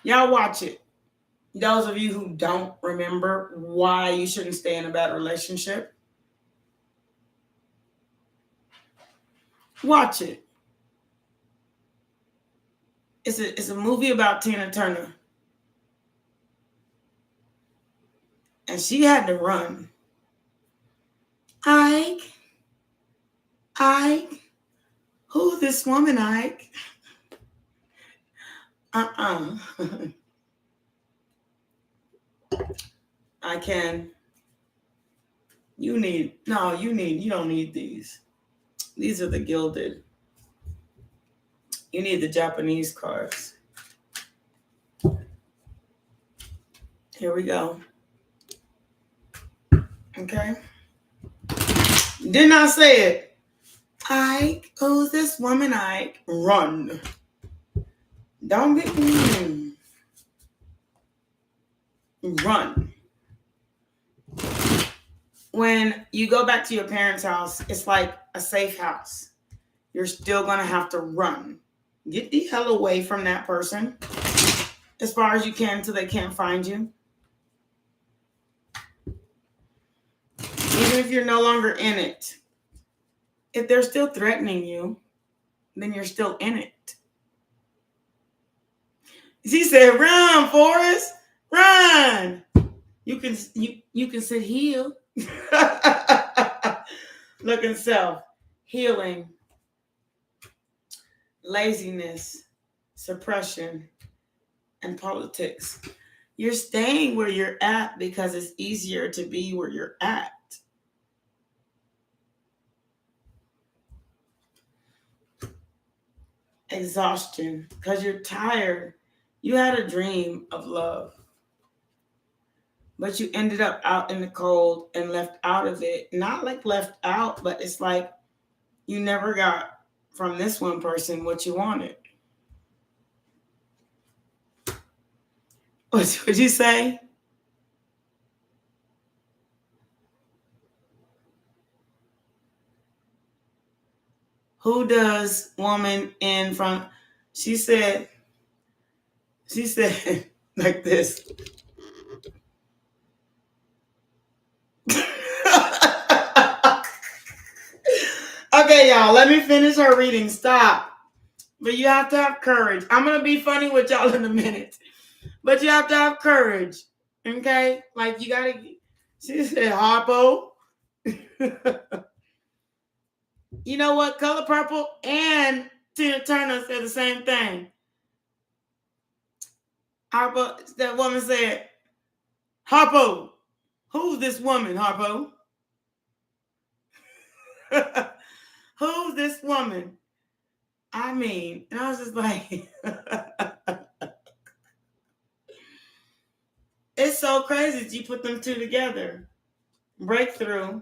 Y'all watch it. Those of you who don't remember why you shouldn't stay in a bad relationship, watch it. it's a movie about Tina Turner. And she had to run. Ike, who's this woman, Ike? I can. You don't need these. These are the gilded. You need the Japanese cards. Here we go. Okay. Didn't I say it? Ike, who's this woman, Ike? Run. Don't be... Run. When you go back to your parents' house, it's like a safe house. You're still going to have to run. Get the hell away from that person as far as you can until they can't find you. Even if you're no longer in it. If they're still threatening you, then you're still in it. She said, run, Forrest, run. You can sit heal. Look at self. Healing. Laziness. Suppression. And politics. You're staying where you're at because it's easier to be where you're at. Exhaustion. Because you're tired. You had a dream of love. But you ended up out in the cold and left out of it. Not like left out, but it's like you never got from this one person what you wanted. What would you say? Who does woman in front? She said like this. Okay, y'all, let me finish her reading. Stop. But you have to have courage. I'm going to be funny with y'all in a minute. But you have to have courage. Okay? Like, you got to... She said, Harpo. You know what? Color Purple and Tina Turner said the same thing. Harpo, that woman said, Harpo, who's this woman, Harpo? Who's this woman? I mean, and I was just like, it's so crazy that you put them two together. Breakthrough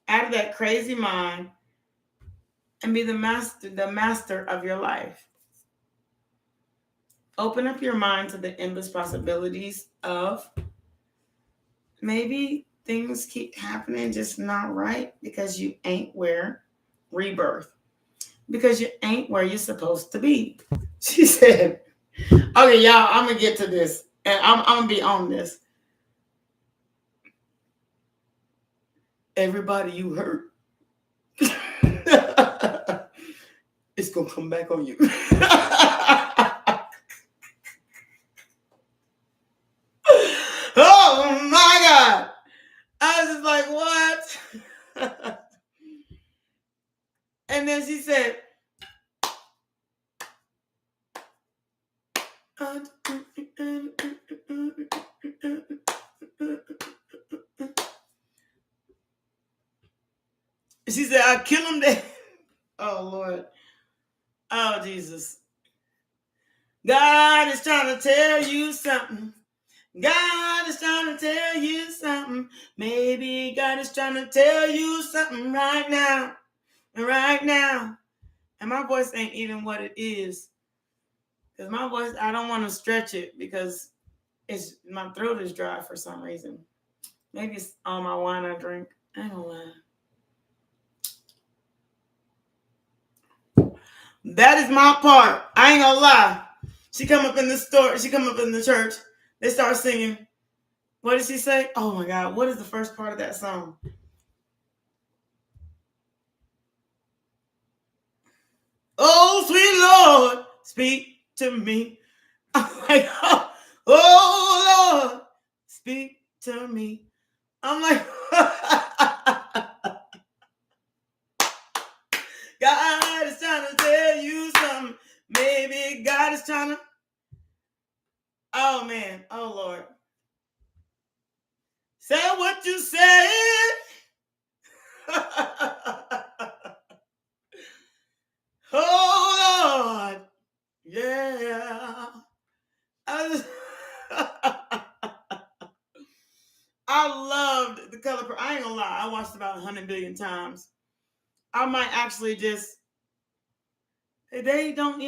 out of that crazy mind and be the master of your life. Open up your mind to the endless possibilities of maybe things keep happening just not right because you ain't where rebirth. Because you ain't where you're supposed to be. She said, okay, y'all, I'm going to get to this. And I'm going to be on this. Everybody you hurt, it's going to come back on you. Oh, my God. I was just like, what? And then she said, she said, I kill him dead. Oh, Lord. Oh, Jesus. God is trying to tell you something. God is trying to tell you something. Maybe God is trying to tell you something right now. Right now. And my voice ain't even what it is. Because my voice, I don't want to stretch it because my throat is dry for some reason. Maybe it's all my wine I drink. I don't know. That is my part. I ain't gonna lie. She come up in the store. She come up in the church. They start singing. What did she say? Oh my God. What is the first part of that song? Oh, sweet Lord. Speak to me. I'm like, oh Lord, speak to me. I'm like, God is trying to tell you something. Maybe God is trying to. Oh man, oh Lord. Say what you said. Oh Lord. Yeah. I loved the color. I ain't gonna lie. I watched it about 100 billion times. I might actually just. They don't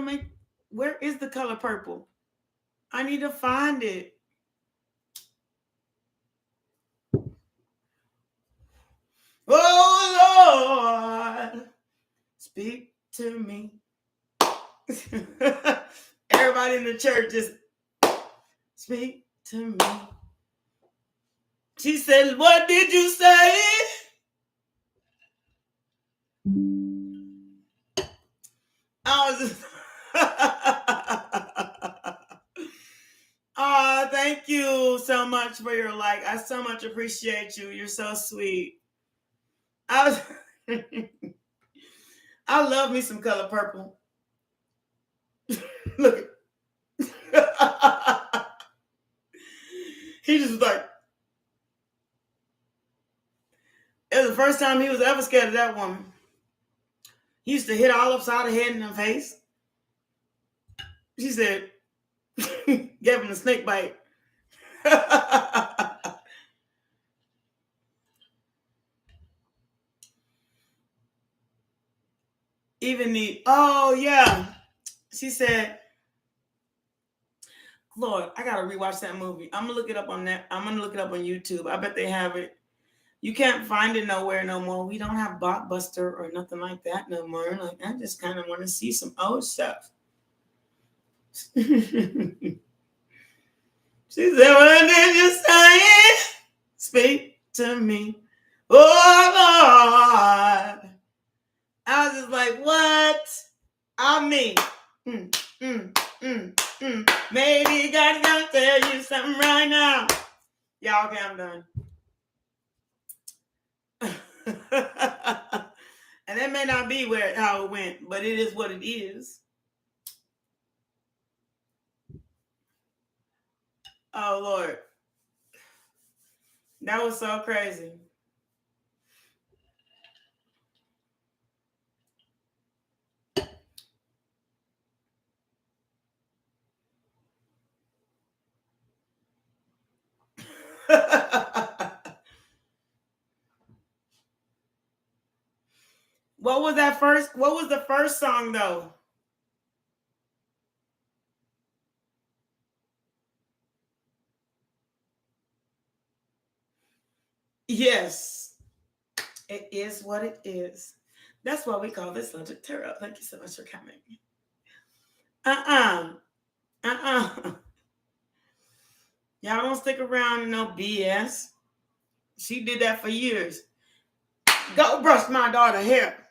make. Where is the color purple? I need to find it. Oh Lord, speak to me. Everybody in the church just speak to me. She said, "What did you say?" I was just. Oh, thank you so much for your like. I so much appreciate you. You're so sweet. I was. I love me some color purple. Look. He just was like. It was the first time he was ever scared of that woman. He used to hit her all upside the head in the face. She said, gave him a snake bite. Even oh yeah. She said, Lord, I gotta rewatch that movie. I'm gonna look it up on YouTube. I bet they have it. You can't find it nowhere no more. We don't have Blockbuster or nothing like that no more. Like, I just kind of want to see some old stuff. She said, what did you say? Speak to me. Oh, Lord. I was just like, what? I mean, maybe God's going to tell you something right now. Yeah, okay, I'm done. And that may not be how it went, but it is what it is. Oh, Lord. That was so crazy. What was the first song though? Yes. It is what it is. That's why we call this subject tarot. Thank you so much for coming. Y'all don't stick around in no BS. She did that for years. Go brush my daughter's hair.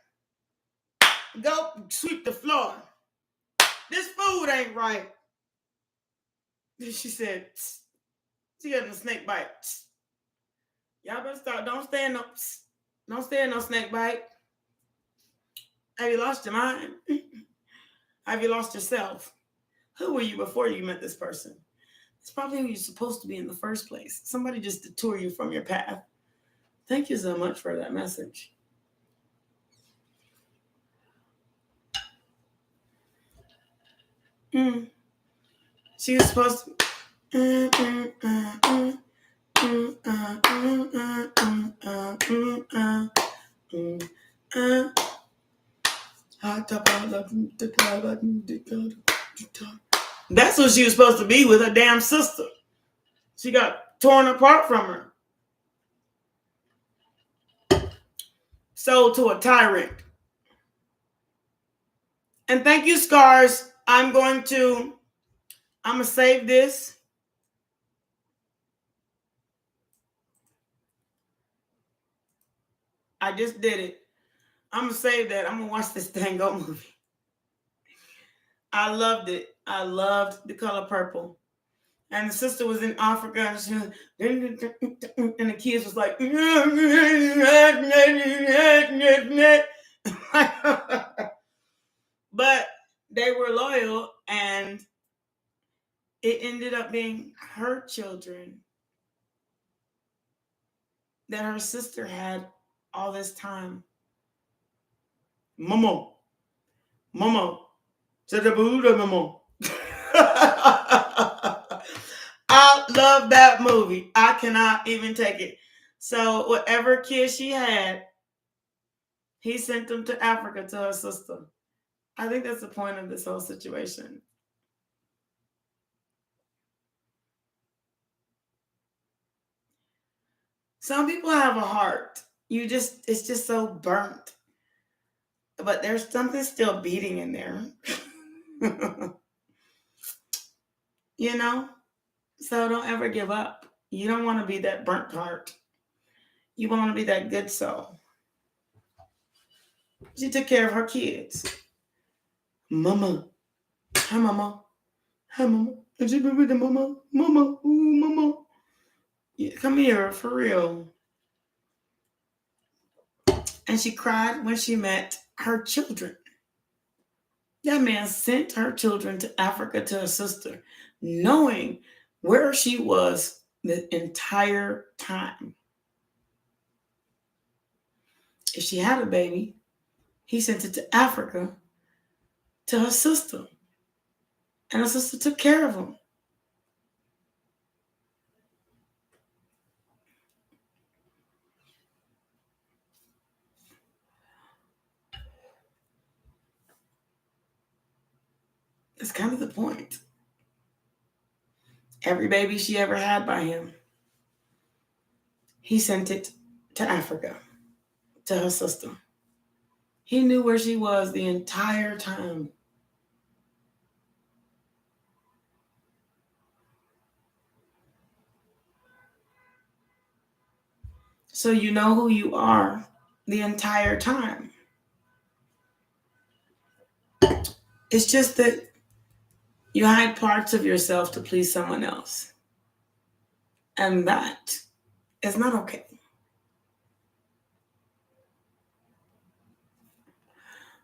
Go sweep the floor. This food ain't right. She said, she got a snake bite. Y'all better stop. Don't stay in no snake bite. Have you lost your mind? Have you lost yourself? Who were you before you met this person? It's probably who you're supposed to be in the first place. Somebody just detoured you from your path. Thank you so much for that message. She was supposed to. That's what she was supposed to be with her damn sister. She got torn apart from her. Sold to a tyrant. And thank you, Scars. I'm going to save this. I just did it. I'm going to save that. I'm going to watch this Tango movie. I loved it. I loved the color purple. And the sister was in Africa, and she was, and the kids was like, but they were loyal, and it ended up being her children that her sister had all this time. Momo, Momo, Momo. I love that movie. I cannot even take it. So whatever kids she had, he sent them to Africa to her sister. I think that's the point of this whole situation. Some people have a heart. It's just so burnt. But there's something still beating in there. You know? So don't ever give up. You don't want to be that burnt heart. You want to be that good soul. She took care of her kids. Mama. Hi, mama. Hi, mama. Did you be with the mama? Mama. Ooh, mama. Yeah, come here, for real. And she cried when she met her children. That man sent her children to Africa to her sister, knowing where she was the entire time. If she had a baby, he sent it to Africa to her sister. And her sister took care of him. That's kind of the point. Every baby she ever had by him, he sent it to Africa, to her sister. He knew where she was the entire time. So you know who you are the entire time. It's just that you hide parts of yourself to please someone else. And that is not okay.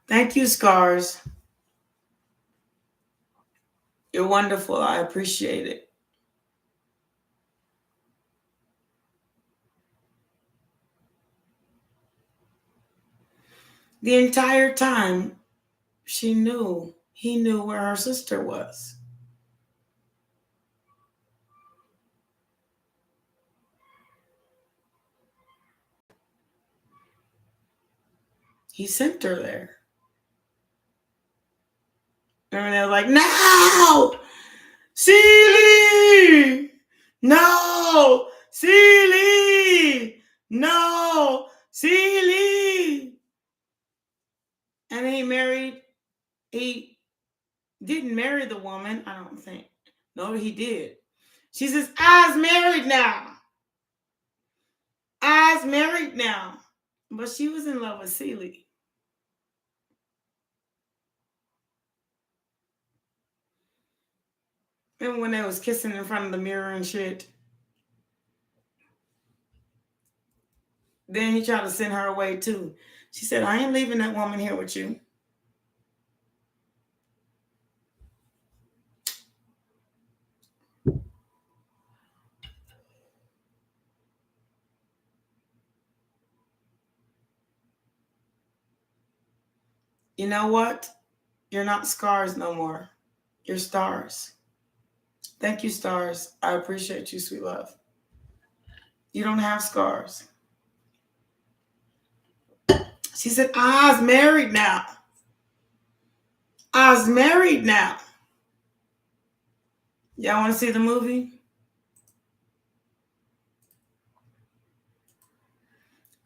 Thank you, Scars. You're wonderful. I appreciate it. The entire time, he knew where her sister was. He sent her there. And they're like, no! Seely! No! Seely! No! Seely! And he didn't marry the woman, I don't think. No, he did. She says, I's married now. I's married now. But she was in love with Seely. Remember when they was kissing in front of the mirror and shit? Then he tried to send her away too. She said, I ain't leaving that woman here with you. You know what? You're not scars no more. You're stars. Thank you, stars. I appreciate you, sweet love. You don't have scars. She said, I's married now. I's married now. Y'all want to see the movie?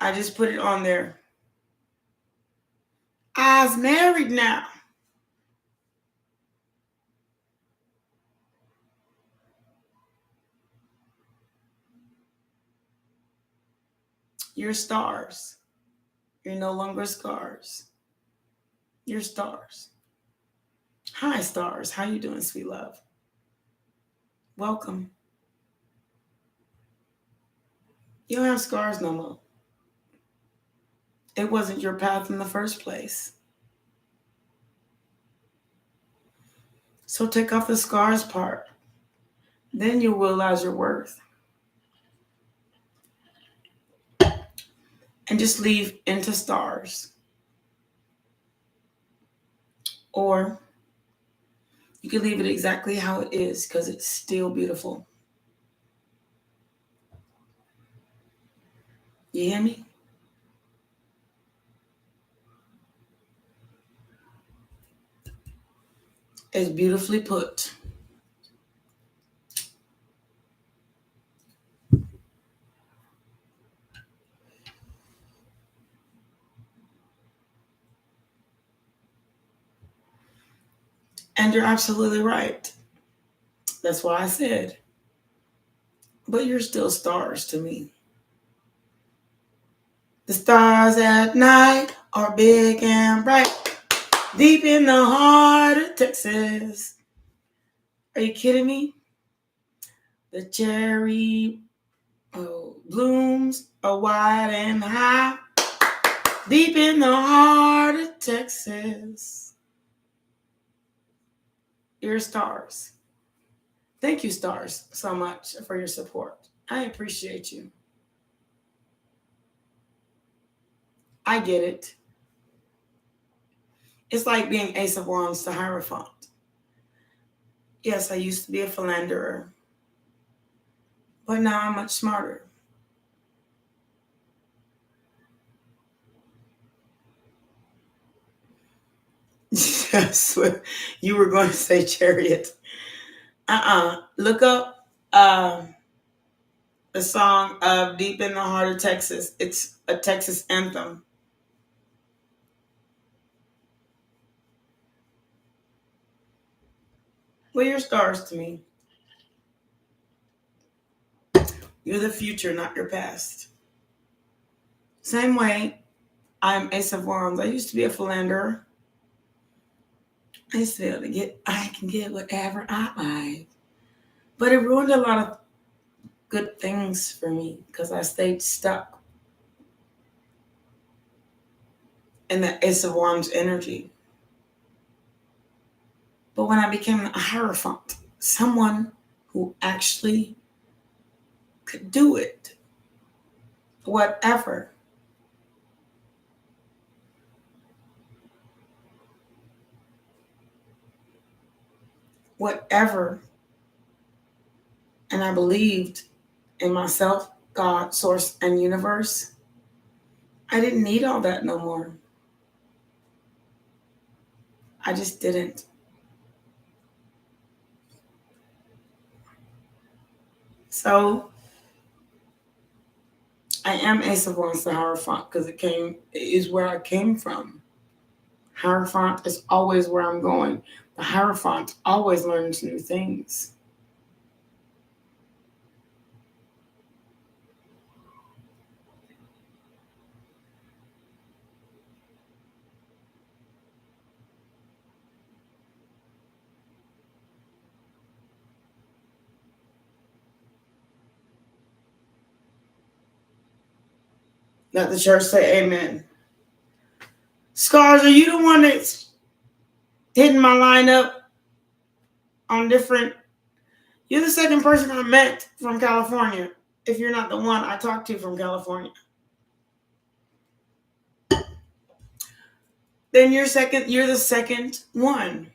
I just put it on there. I's married now. You're stars. You're no longer scars. You're stars. Hi, stars. How you doing, sweet love? Welcome. You don't have scars no more. It wasn't your path in the first place. So take off the scars part. Then you'll realize your worth. And just leave into stars. Or you can leave it exactly how it is because it's still beautiful. You hear me? It's beautifully put. And you're absolutely right. That's why I said, but you're still stars to me. The stars at night are big and bright, deep in the heart of Texas. Are you kidding me? The cherry blooms are wide and high, deep in the heart of Texas. You're stars. Thank you, stars, so much for your support. I appreciate you. I get it. It's like being Ace of Wands to Hierophant. Yes, I used to be a philanderer, but now I'm much smarter. Yes, you were going to say Chariot. Look up the song of Deep in the Heart of Texas. It's a Texas anthem. Well, you're stars to me. You're the future, not your past. Same way, I'm Ace of Wands. I used to be a philanderer. I used to be able to I can get whatever I like. But it ruined a lot of good things for me because I stayed stuck in the Ace of Wands energy. But when I became a Hierophant, someone who actually could do it, whatever, whatever, and I believed in myself, God, source, and universe, I didn't need all that no more. I just didn't. So I am Ace of Wands to Hierophant because it is where I came from. Hierophant is always where I'm going. The Hierophant always learns new things. Let the church say amen. Scars, are you the one that's hitting my lineup on different? You're the second person I met from California. If you're not the one I talked to from California, then you're second. You're the second one.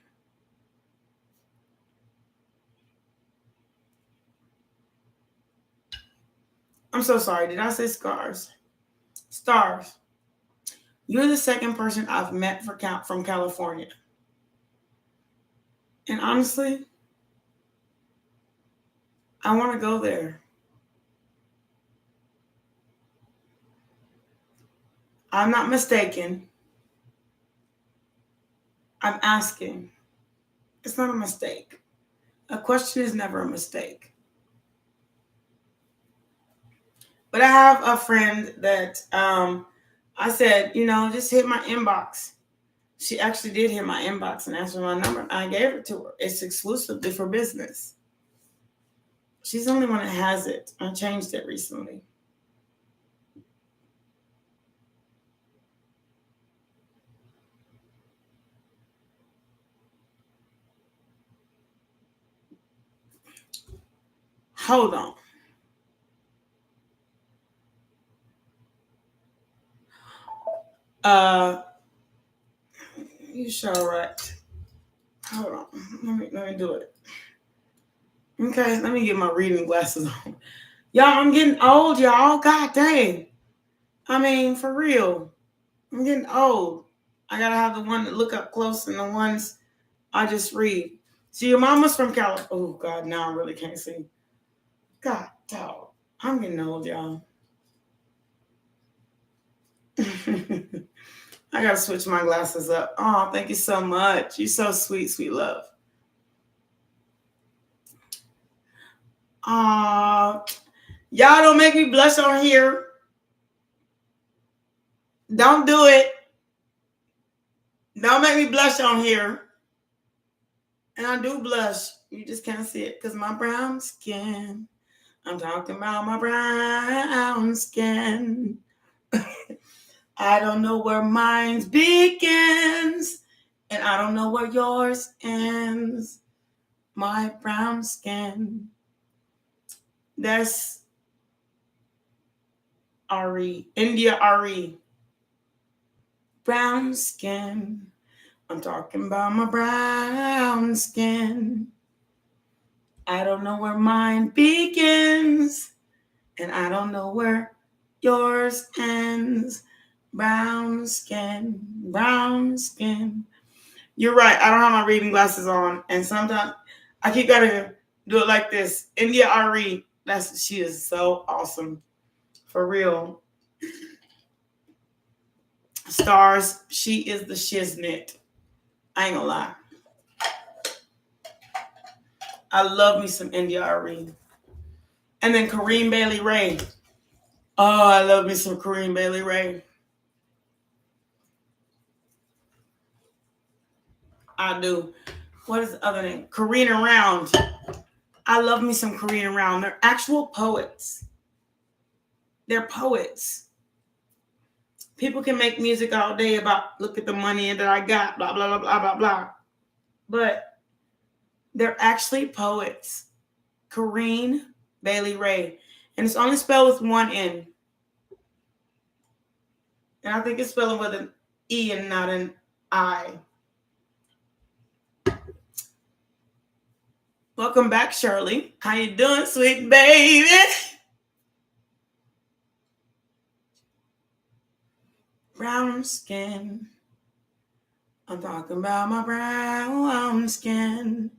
I'm so sorry. Did I say scars? Stars. You're the second person I've met from California. And honestly, I want to go there. I'm not mistaken. I'm asking. It's not a mistake. A question is never a mistake. But I have a friend that I said, just hit my inbox. She actually did hit my inbox and asked for my number. I gave it to her. It's exclusively for business. She's the only one that has it. I changed it recently. Hold on. You sure right. Hold on. Let me do it. Okay, let me get my reading glasses on. Y'all, I'm getting old, y'all. God dang. I mean, for real. I'm getting old. I gotta have the one that look up close and the ones I just read. So your mama's from California. Oh God, now I really can't see. God, dog. I'm getting old, y'all. I gotta switch my glasses up. Oh, thank you so much. You're so sweet, sweet love. Y'all don't make me blush on here. Don't do it. Don't make me blush on here. And I do blush. You just can't see it because my brown skin. I'm talking about my brown skin. I don't know where mine begins, and I don't know where yours ends. My brown skin. That's Aries, India Aries. Brown skin. I'm talking about my brown skin. I don't know where mine begins, and I don't know where yours ends. Brown skin, brown skin. You're right. I don't have my reading glasses on, and sometimes I keep gotta do it like this. India Ari, she is so awesome, for real. Stars, she is the shiznit. I ain't gonna lie. I love me some India Ari. And then Kareem Bailey Ray. Oh, I love me some Kareem Bailey Ray. I do. What is the other name? Karina Round. I love me some Karina Round. They're actual poets. They're poets. People can make music all day about look at the money that I got, blah, blah, blah, blah, blah, blah. But they're actually poets. Kareen Bailey Ray. And it's only spelled with one N. And I think it's spelled with an E and not an I. Welcome back, Shirley. How you doing, sweet baby? Brown skin. I'm talking about my brown skin.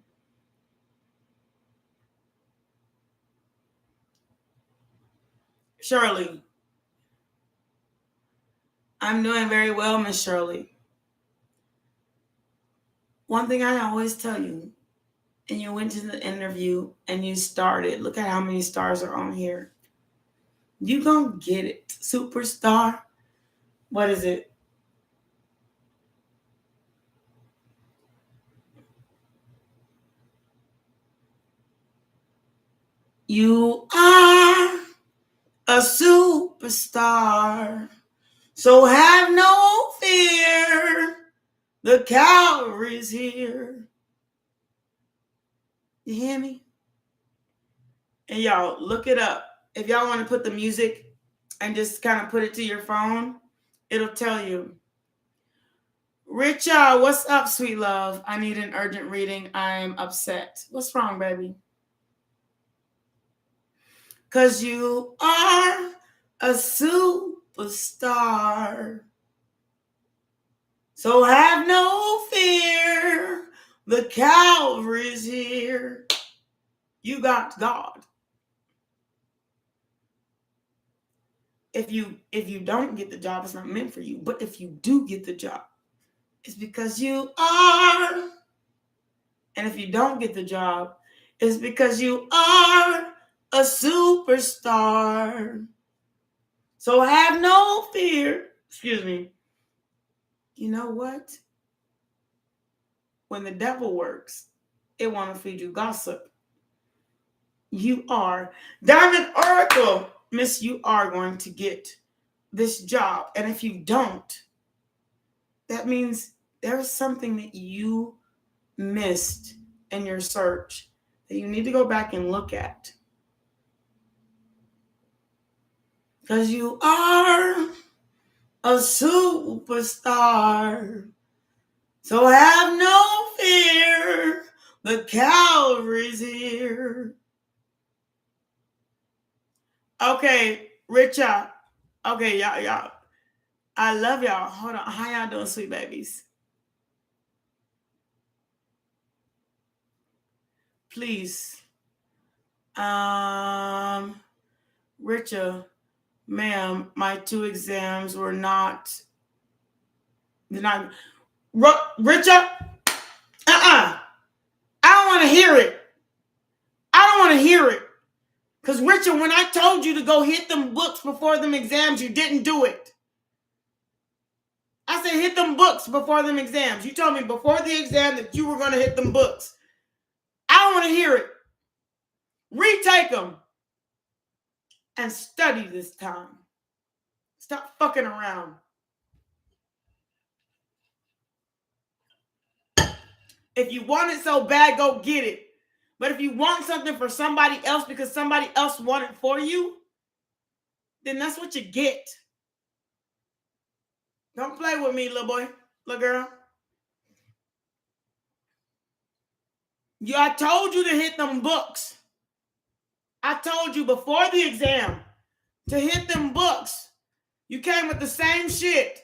Shirley. I'm doing very well, Miss Shirley. One thing I always tell you, and you went to the interview and you started, look at how many stars are on here. You gonna get it. Superstar. What is it? You are a superstar. So have no fear. The cavalry's here. You hear me? And y'all, look it up. If y'all want to put the music and just kind of put it to your phone, it'll tell you. Richard, what's up, sweet love? I need an urgent reading. I'm upset. What's wrong, baby? Because you are a superstar. So have no fear. The cavalry's here. You got God. If you don't get the job, it's not meant for you. But if you do get the job, it's because you are. And if you don't get the job, it's because you are a superstar. So have no fear. Excuse me. You know what? when the devil works, it want to feed you gossip. You are Diamond Oracle, Miss. You are going to get this job, and if you don't, that means there's something that you missed in your search that you need to go back and look at. Because you are a superstar. So have no fear. The cavalry's here. Okay, Richard. Okay, y'all. I love y'all. Hold on. How y'all doing, sweet babies? Please. Richard, ma'am, my 2 exams were not. They're not. Richard? I don't want to hear it. I don't want to hear it. Because, Richard, when I told you to go hit them books before them exams, you didn't do it. I said hit them books before them exams. You told me before the exam that you were going to hit them books. I don't want to hear it. Retake them. And study this time. Stop fucking around. If you want it so bad, go get it. But if you want something for somebody else because somebody else want it for you, then that's what you get. Don't play with me, little boy, little girl. I told you to hit them books. I told you before the exam to hit them books. You came with the same shit.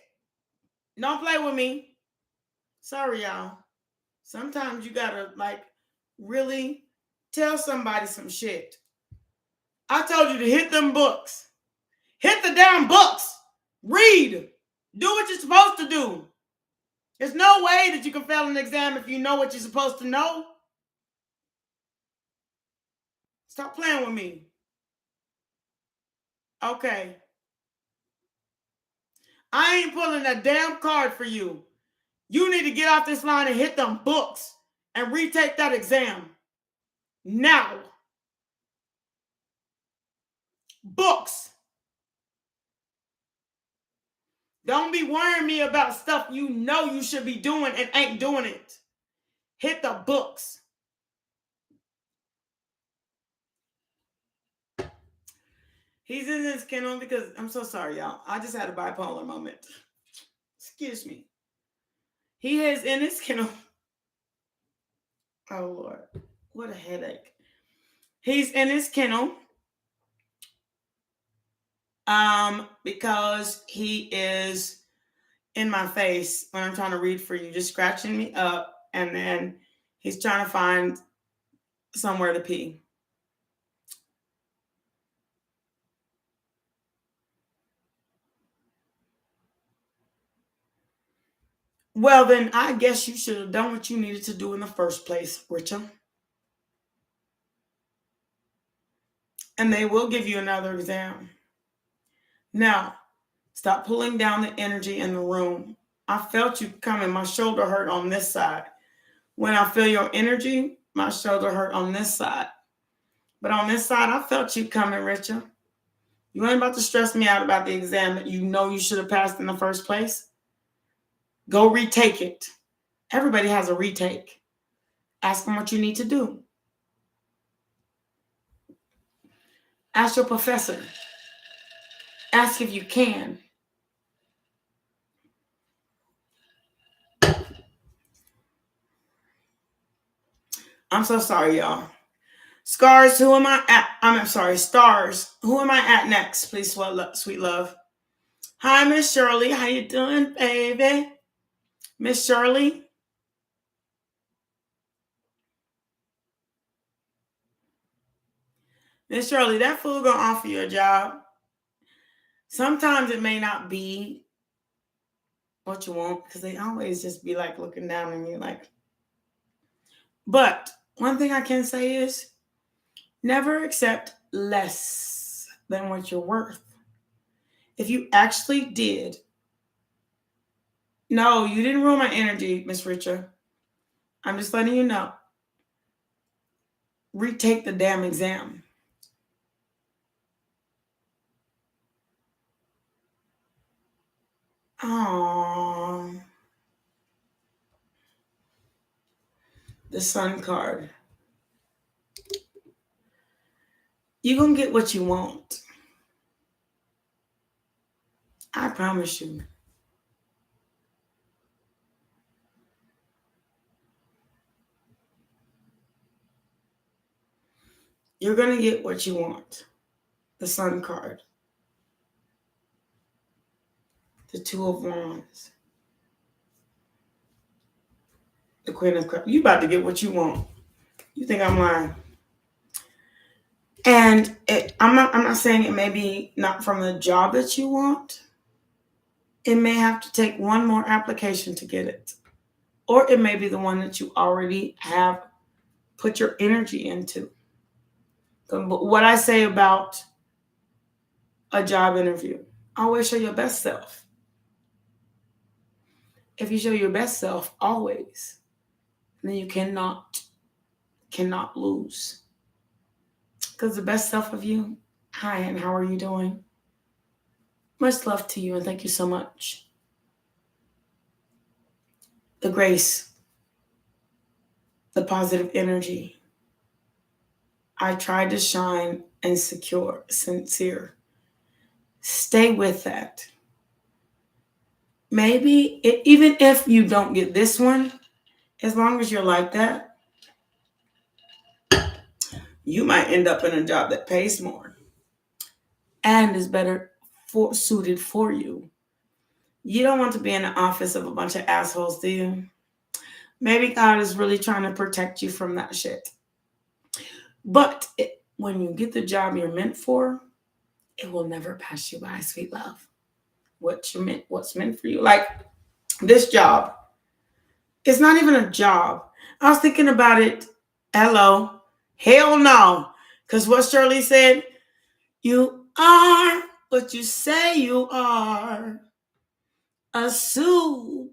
Don't play with me. Sorry, y'all. Sometimes you gotta, really tell somebody some shit. I told you to hit them books. Hit the damn books. Read. Do what you're supposed to do. There's no way that you can fail an exam if you know what you're supposed to know. Stop playing with me. Okay. I ain't pulling a damn card for you. You need to get off this line and hit them books and retake that exam. Now. Books. Don't be worrying me about stuff you know you should be doing and ain't doing it. Hit the books. He's in his kennel because, I'm so sorry, y'all. I just had a bipolar moment. Excuse me. He is in his kennel. Oh, Lord. What a headache. He's in his kennel. Because he is in my face when I'm trying to read for you, just scratching me up, and then he's trying to find somewhere to pee. Well, then I guess you should have done what you needed to do in the first place, Richard. And they will give you another exam. Now, stop pulling down the energy in the room. I felt you coming. My shoulder hurt on this side. When I feel your energy, my shoulder hurt on this side. But on this side, I felt you coming, Richard. You ain't about to stress me out about the exam that you know you should have passed in the first place. Go retake it. Everybody has a retake. Ask them what you need to do. Ask your professor. Ask if you can. I'm so sorry, y'all. Stars, who am I at next? Please, sweet love. Hi, Miss Shirley. How you doing, baby? Miss Shirley? Miss Shirley, that fool gonna offer you a job. Sometimes it may not be what you want because they always just be looking down on you But one thing I can say is never accept less than what you're worth. If you actually did, no, you didn't ruin my energy, Miss Richard. I'm just letting you know. Retake the damn exam. Oh, the Sun card. You're going to get what you want. I promise you. You're going to get what you want. The Sun card. The Two of Wands. The Queen of Cups. You about to get what you want. You think I'm lying? And I'm not saying it may be not from the job that you want. It may have to take one more application to get it. Or it may be the one that you already have put your energy into. But what I say about a job interview, always show your best self. If you show your best self always, then you cannot lose. Because the best self of you, hi, and how are you doing? Much love to you, and thank you so much. The grace, the positive energy. I tried to shine and secure, sincere. Stay with that. Maybe, even if you don't get this one, as long as you're like that, you might end up in a job that pays more and is better suited for you. You don't want to be in the office of a bunch of assholes, do you? Maybe God is really trying to protect you from that shit. But when you get the job you're meant for, it will never pass you by, sweet love. What's meant for you. Like this job. It's not even a job. I was thinking about it. Hello. Hell no. Because what Shirley said, you are what you say you are. A superstar.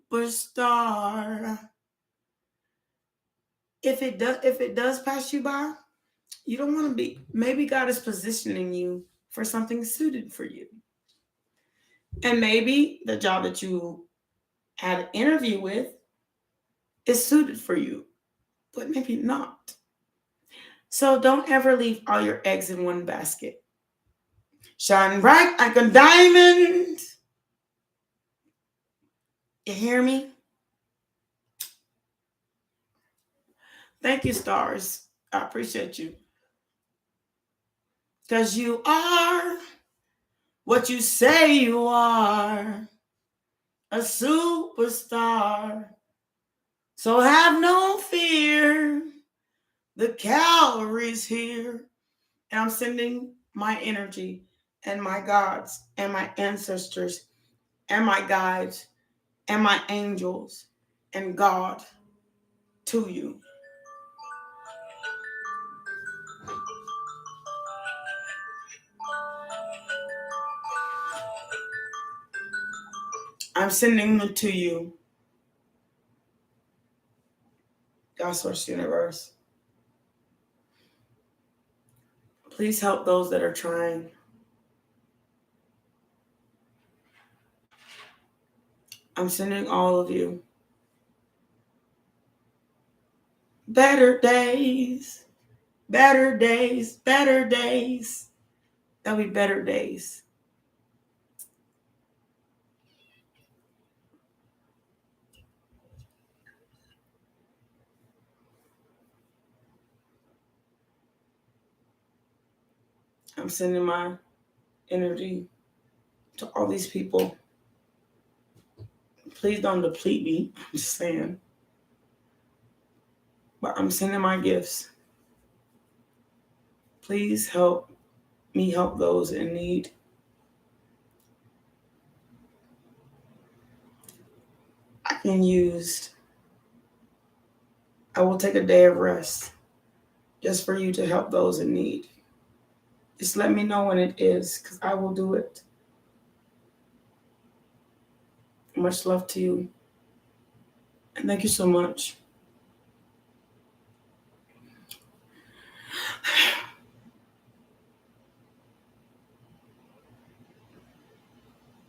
If it does pass you by, you don't want to be. Maybe God is positioning you for something suited for you. And maybe the job that you had an interview with is suited for you, but maybe not. So don't ever leave all your eggs in one basket. Shine bright like a diamond. You hear me? Thank you, stars. I appreciate you. Because you are what you say you are. A superstar. So have no fear. The Calvary's here. And I'm sending my energy and my gods and my ancestors and my guides and my angels and God to you. I'm sending them to you. God, Source, Universe. Please help those that are trying. I'm sending all of you better days, better days, better days. There'll be better days. I'm sending my energy to all these people. Please don't deplete me. I'm just saying. But I'm sending my gifts. Please help me help those in need. I will take a day of rest just for you to help those in need. Just let me know when it is, because I will do it. Much love to you. And thank you so much.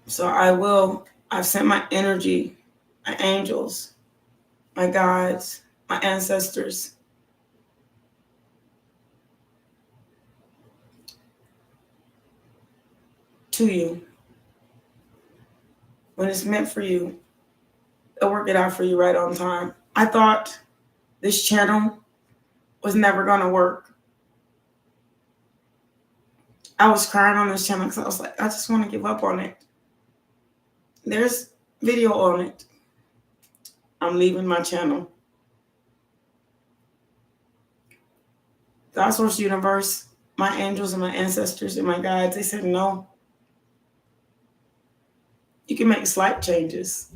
So I've sent my energy, my angels, my guides, my ancestors to you. When it's meant for you, they'll work it out for you right on time. I thought this channel was never going to work. I was crying on this channel because I was like, I just want to give up on it. There's video on it. I'm leaving my channel. God, source, universe, my angels and my ancestors and my guides, they said no. You can make slight changes,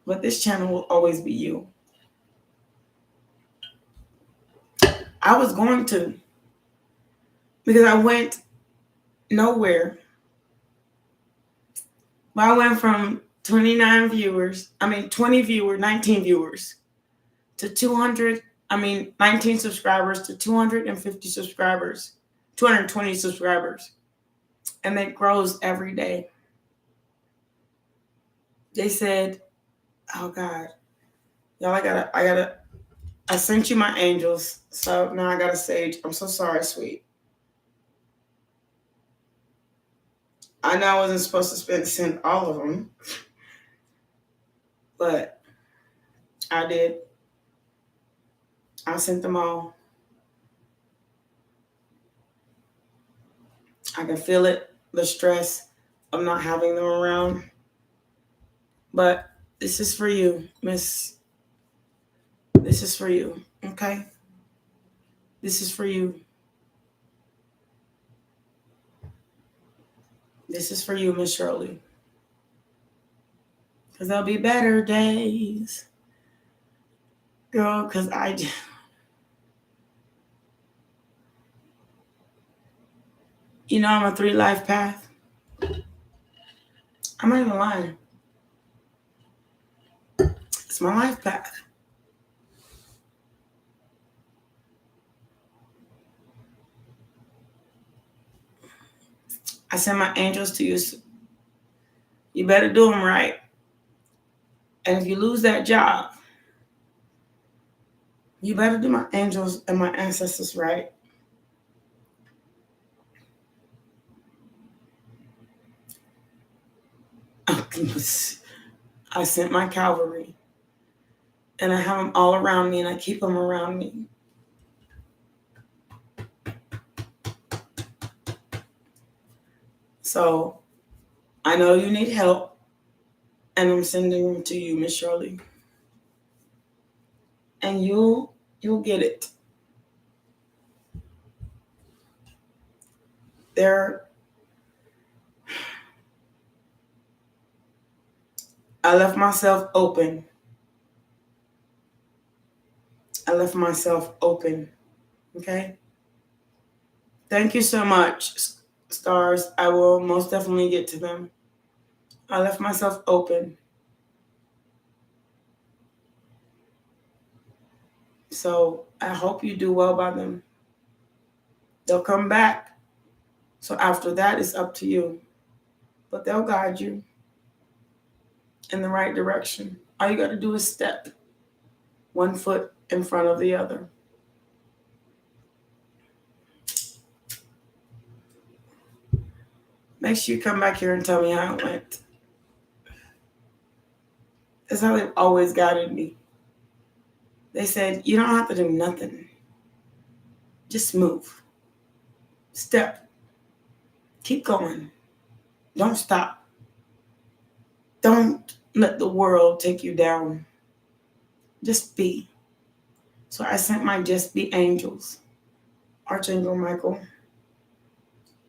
but this channel will always be you. I was going to, because I went nowhere. But I went from 19 viewers to 19 subscribers to 250 subscribers, 220 subscribers. And it grows every day. They said, oh God, y'all, I sent you my angels. So now I got a sage. I'm so sorry, sweet. I know I wasn't supposed to send all of them, but I did. I sent them all. I can feel it, the stress of not having them around. But this is for you, Miss. This is for you, okay? This is for you. This is for you, Miss Shirley. Because there'll be better days. Girl, because you know I'm a 3-life path. I'm not even lying. It's my life path. I send my angels to you. You better do them right. And if you lose that job, you better do my angels and my ancestors right. I sent my cavalry. And I have them all around me, and I keep them around me. So I know you need help, and I'm sending them to you, Miss Shirley. And you'll get it. I left myself open. Okay? Thank you so much, stars. I will most definitely get to them. I left myself open. So I hope you do well by them. They'll come back. So after that, it's up to you. But they'll guide you in the right direction. All you got to do is step one foot in front of the other. Make sure you come back here and tell me how it went. That's how they've always guided me. They said, you don't have to do nothing. Just move. Step. Keep going. Don't stop. Don't let the world take you down. Just be. So I sent my just be angels. Archangel Michael.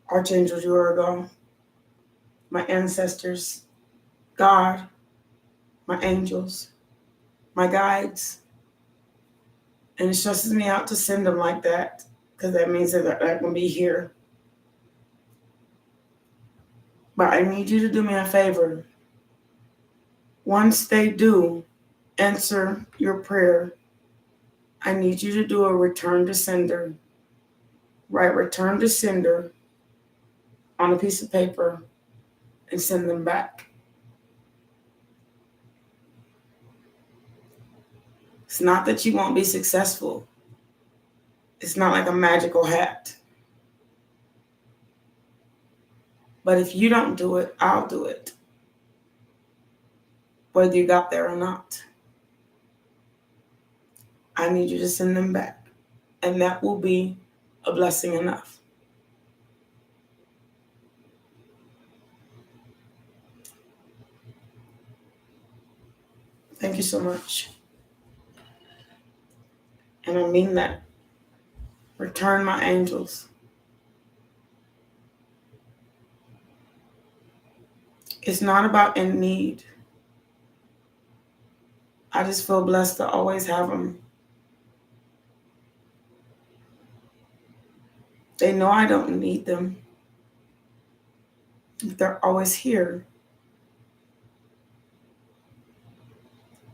Archangel Virgo. My ancestors. God. My angels. My guides. And it stresses me out to send them like that, because that means that they're not going to be here. But I need you to do me a favor. Once they do answer your prayer, I need you to do a return to sender. write return to sender on a piece of paper and send them back. It's not that you won't be successful. It's not like a magical hat. But if you don't do it, I'll do it. Whether you got there or not. I need you to send them back. And that will be a blessing enough. Thank you so much. And I mean that. Return my angels. It's not about in need. I just feel blessed to always have them. They know I don't need them. They're always here.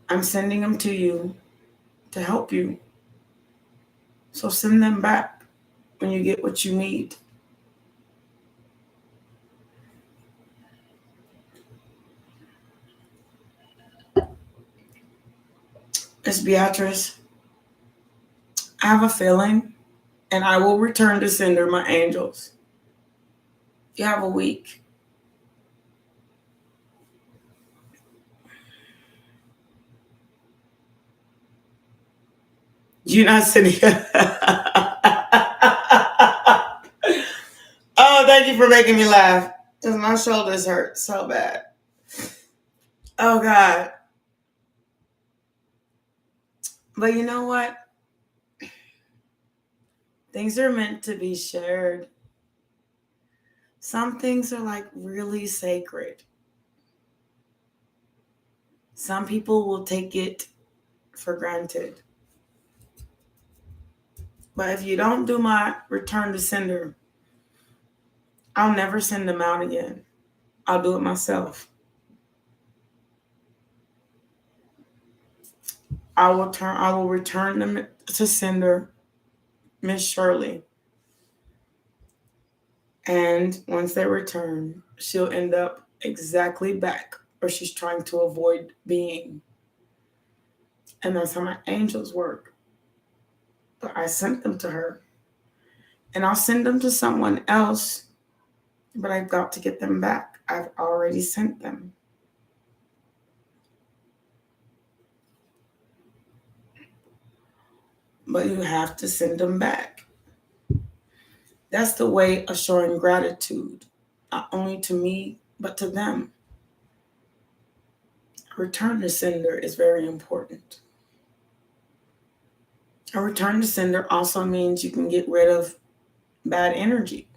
I'm sending them to you to help you. So send them back when you get what you need. Miss Beatrice, I have a feeling, and I will return to sender my angels. You have a week. You're not sitting. Oh, thank you for making me laugh. Because my shoulders hurt so bad. Oh, God. But you know what? Things are meant to be shared. Some things are like really sacred. Some people will take it for granted. But if you don't do my return to sender, I'll never send them out again. I'll do it myself. I will return them to sender, Miss Shirley. And once they return, she'll end up exactly back where she's trying to avoid being. And that's how my angels work. But I sent them to her. And I'll send them to someone else, but I've got to get them back. I've already sent them. But you have to send them back. That's the way of showing gratitude, not only to me, but to them. Return to sender is very important. A return to sender also means you can get rid of bad energy.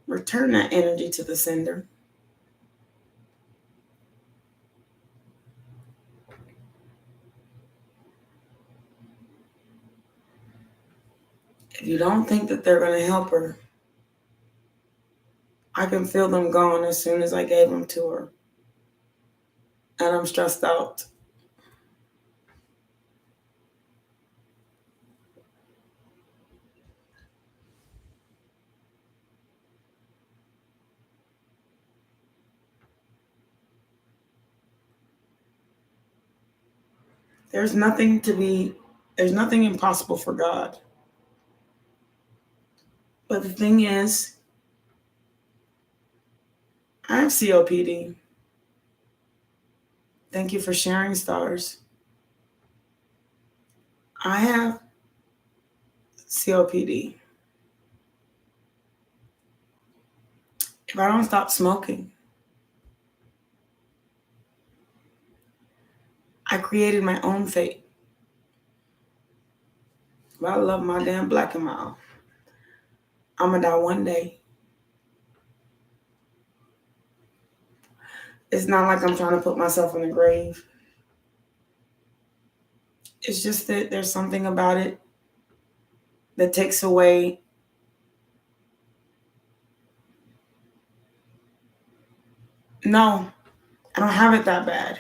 Return that energy to the sender. If you don't think that they're going to help her, I can feel them gone as soon as I gave them to her. And I'm stressed out. There's nothing impossible for God. But the thing is, I have COPD. Thank you for sharing, stars. I have COPD. If I don't stop smoking, I created my own fate. But I love my damn black and mild. I'm going to die one day. It's not like I'm trying to put myself in the grave. It's just that there's something about it that takes away No, I don't have it that bad.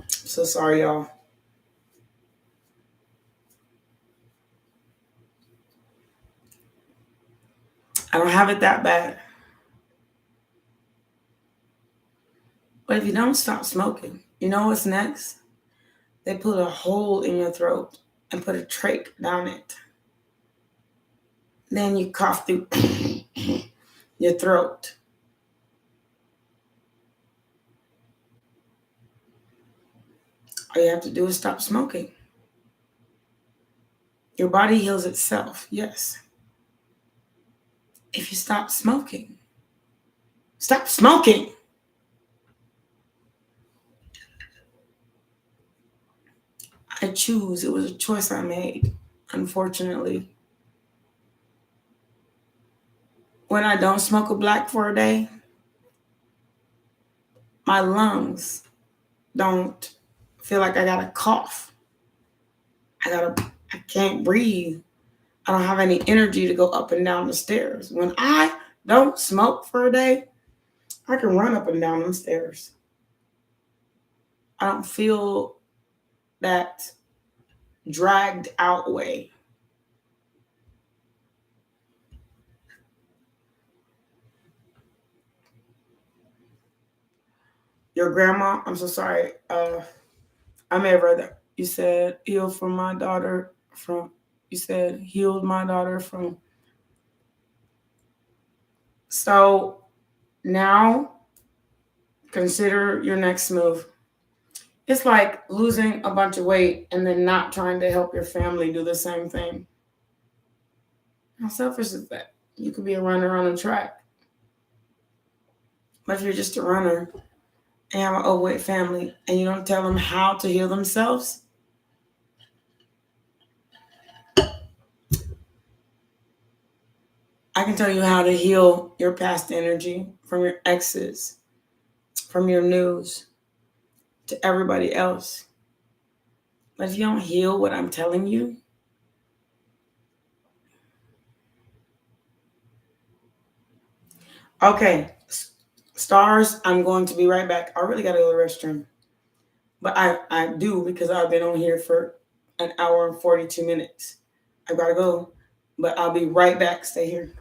So sorry, y'all. have it that bad. But if you don't stop smoking, you know what's next? They put a hole in your throat and put a trach down it. Then you cough through your throat. All you have to do is stop smoking. Your body heals itself, yes. If you stop smoking. Stop smoking. I choose. It was a choice I made, unfortunately. When I don't smoke a black for a day, my lungs don't feel like I gotta cough. I can't breathe. I don't have any energy to go up and down the stairs. When I don't smoke for a day, I can run up and down them stairs. I don't feel that dragged out way. Your grandma, I'm so sorry. I may have read that. You said healed from my daughter from, you said healed my daughter from. So now consider your next move. It's like losing a bunch of weight and then not trying to help your family do the same thing. How selfish is that? You could be a runner on a track. But if you're just a runner and have an overweight family and you don't tell them how to heal themselves, I can tell you how to heal your past energy from your exes, from your news, to everybody else. But if you don't heal what I'm telling you, okay, stars, I'm going to be right back. I really got to go to the restroom. But I do because I've been on here for an hour and 42 minutes. I got to go, but I'll be right back. Stay here.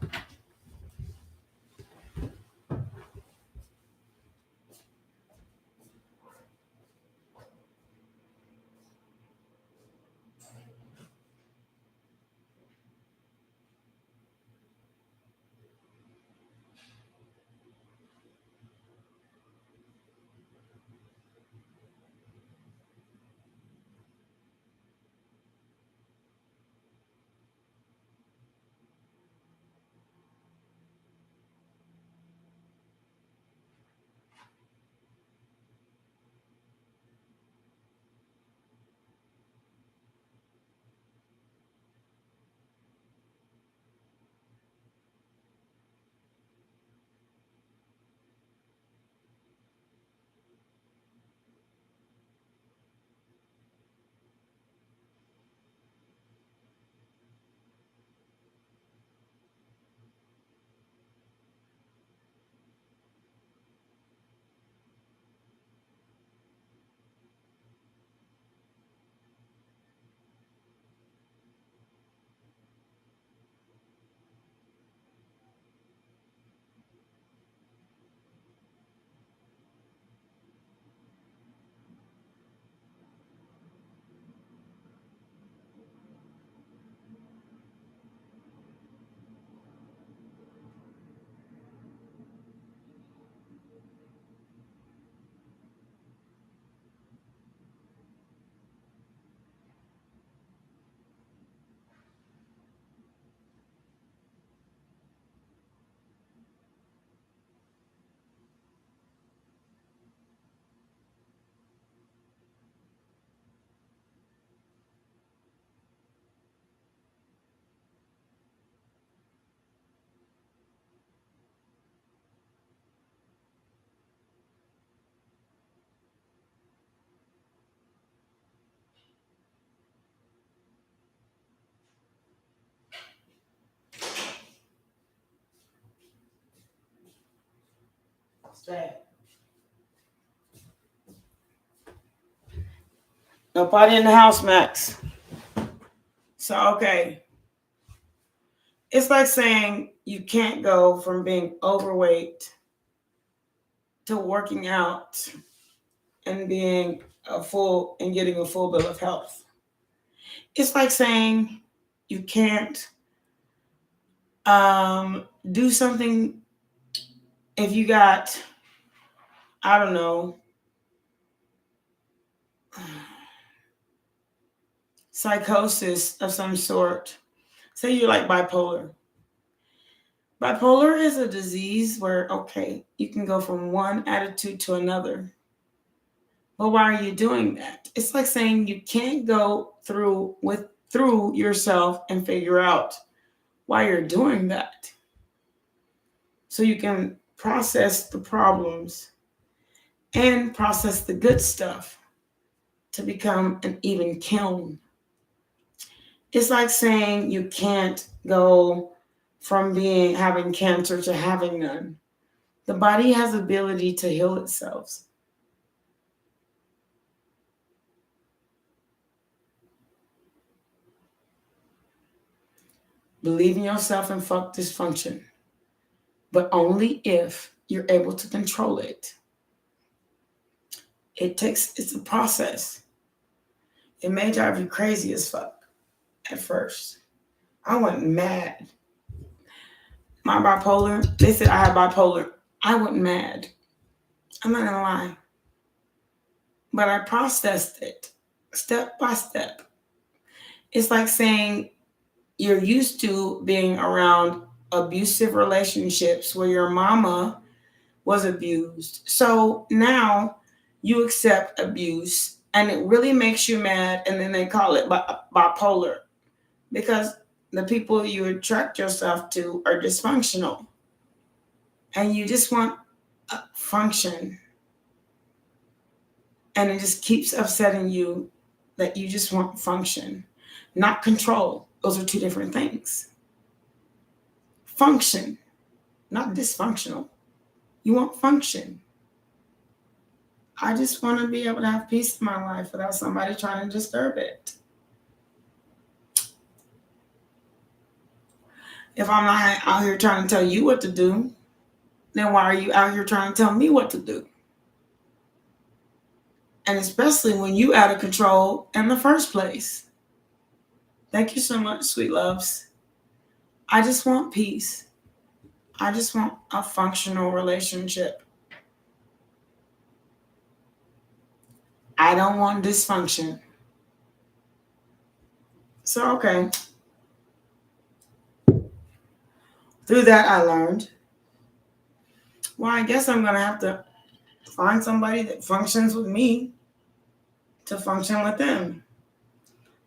Stay. Nobody in the house, Max. So, okay. It's like saying you can't go from being overweight to working out and being getting a full bill of health. It's like saying you can't do something if you got, I don't know, psychosis of some sort. Say you're like bipolar. Bipolar is a disease where, okay, you can go from one attitude to another. But why are you doing that? It's like saying you can't go through yourself and figure out why you're doing that. So you can process the problems and process the good stuff to become an even kiln. It's like saying you can't go from having cancer to having none. The body has the ability to heal itself. Believe in yourself and fuck dysfunction, but only if you're able to control it. It's a process. It may drive you crazy as fuck at first. I went mad. My bipolar, they said I had bipolar. I went mad. I'm not gonna lie. But I processed it step by step. It's like saying you're used to being around abusive relationships where your mama was abused. So now you accept abuse and it really makes you mad, and then they call it bipolar because the people you attract yourself to are dysfunctional and you just want function, and it just keeps upsetting you that you just want function, not control. Those are two different things. Function, not dysfunctional. You want function. I just want to be able to have peace in my life without somebody trying to disturb it. If I'm not out here trying to tell you what to do, then why are you out here trying to tell me what to do? And especially when you out of control in the first place. Thank you so much, sweet loves. I just want peace. I just want a functional relationship. I don't want dysfunction. So, okay. Through that, I learned, well, I guess I'm going to have to find somebody that functions with me to function with them.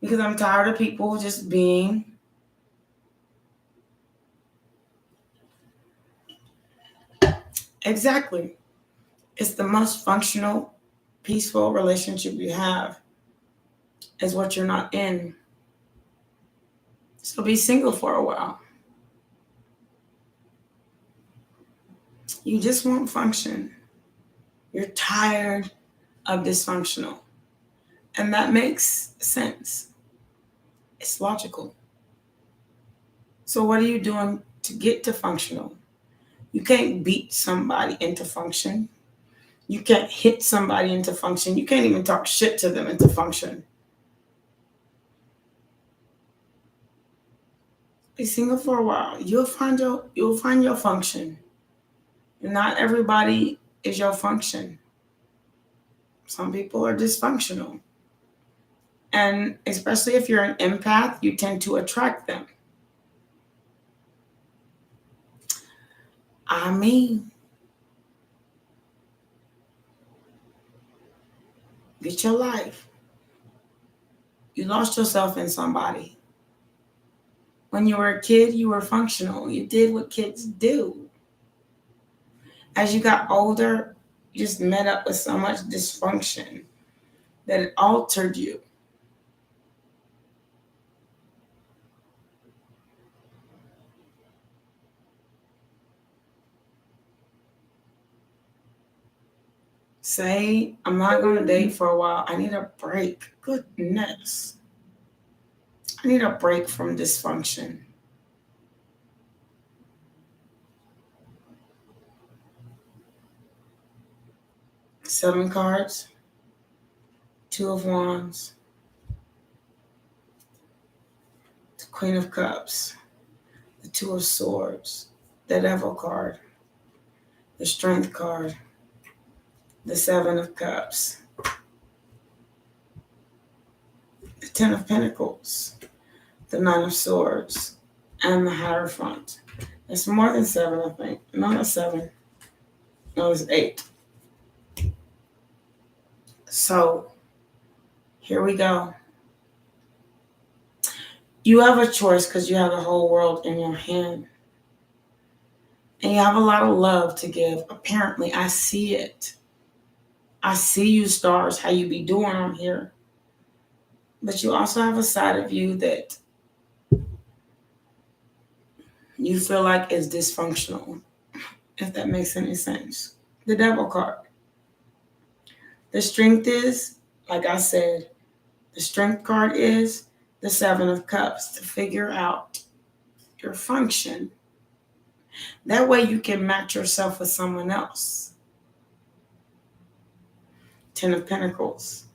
Because I'm tired of people just being exactly. It's the most functional, peaceful relationship you have is what you're not in. So be single for a while. You just want function. You're tired of dysfunctional. And that makes sense. It's logical. So what are you doing to get to functional? You can't beat somebody into function. You can't hit somebody into function. You can't even talk shit to them into function. Be single for a while. You'll find your function. Not everybody is your function. Some people are dysfunctional. And especially if you're an empath, you tend to attract them. I mean, get your life. You lost yourself in somebody. When you were a kid, you were functional. You did what kids do. As you got older, you just met up with so much dysfunction that it altered you. Say, I'm not going to date for a while. I need a break. Goodness. I need a break from dysfunction. 7 cards, 2 of Wands, the Queen of Cups, the 2 of Swords, the Devil card, the Strength card, the 7 of Cups, the 10 of Pentacles, the 9 of Swords, and the Hierophant. It's more than 7, I think. No, it's 7. No, it's 8. So, here we go. You have a choice because you have the whole world in your hand. And you have a lot of love to give. Apparently, I see it. I see you, stars, how you be doing on here. But you also have a side of you that you feel like is dysfunctional, if that makes any sense. The Devil card. The Strength is, like I said, the Strength card is the 7 of Cups to figure out your function. That way you can match yourself with someone else. 10 of Pentacles.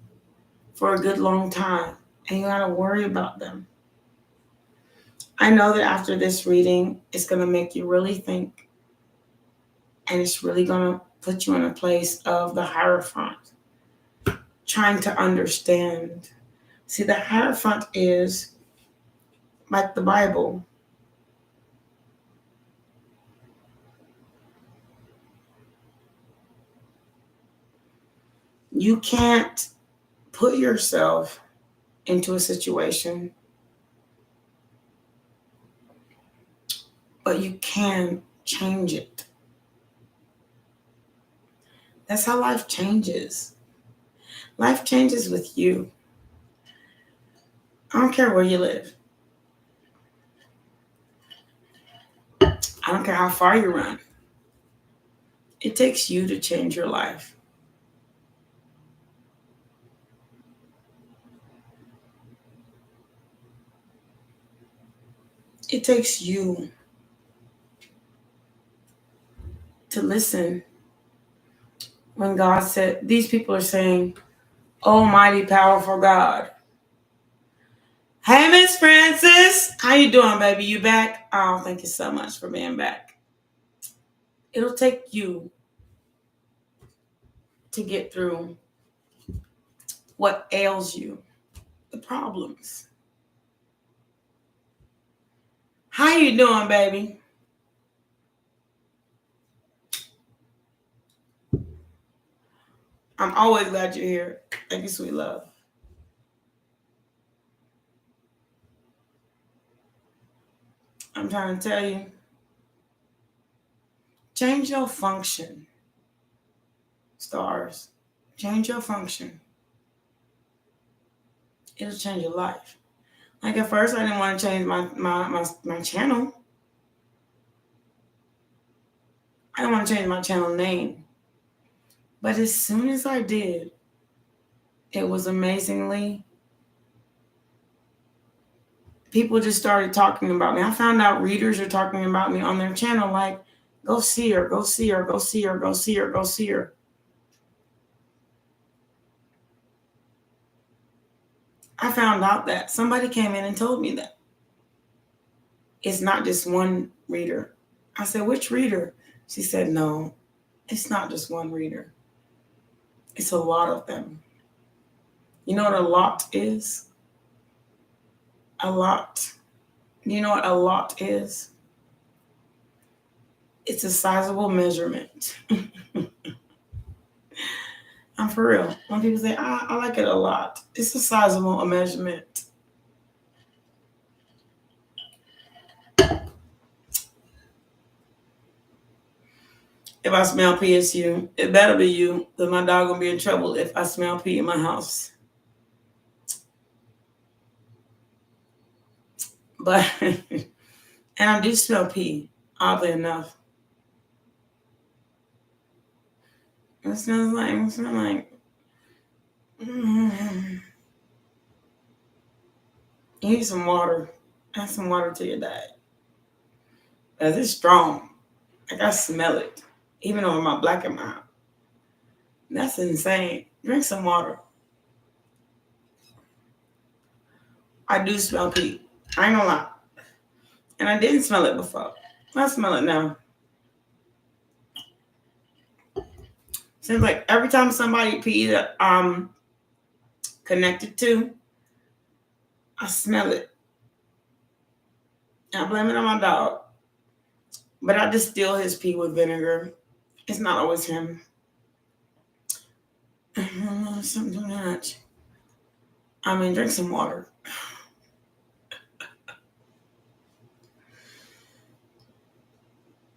For a good long time. And you got to worry about them. I know that after this reading, it's going to make you really think. And it's really going to put you in a place of the Hierophant. Trying to understand. See, the Hierophant is like the Bible. You can't put yourself into a situation, but you can change it. That's how life changes. Life changes with you. I don't care where you live. I don't care how far you run. It takes you to change your life. It takes you to listen when God said, these people are saying, Almighty powerful God. Hey, Miss Francis. How you doing, baby? You back? Oh, thank you so much for being back. It'll take you to get through what ails you, the problems. How you doing, baby? I'm always glad you're here. Thank you, sweet love. I'm trying to tell you, change your function, stars. Change your function. It'll change your life. Like at first, I didn't want to change my channel. I didn't want to change my channel name. But as soon as I did, it was amazingly, people just started talking about me. I found out readers are talking about me on their channel, like, go see her, go see her, go see her, go see her, go see her. I found out that somebody came in and told me that. It's not just one reader. I said, which reader? She said, no, it's not just one reader. It's a lot of them. You know what a lot is? A lot. You know what a lot is? It's a sizable measurement. I'm for real. When people say, I like it a lot, it's a sizable measurement. If I smell pee, it's you. It better be you, because my dog gonna be in trouble if I smell pee in my house. But, and I do smell pee, oddly enough. It smells like, you need some water. Add some water to your diet. Because it's strong. Like I smell it. Even though I'm not black in my eye. That's insane. Drink some water. I do smell pee. I ain't gonna lie. And I didn't smell it before. I smell it now. Seems like every time somebody pee that I'm connected to, I smell it. I blame it on my dog. But I distill his pee with vinegar. It's not always him. Something too much. I mean, drink some water.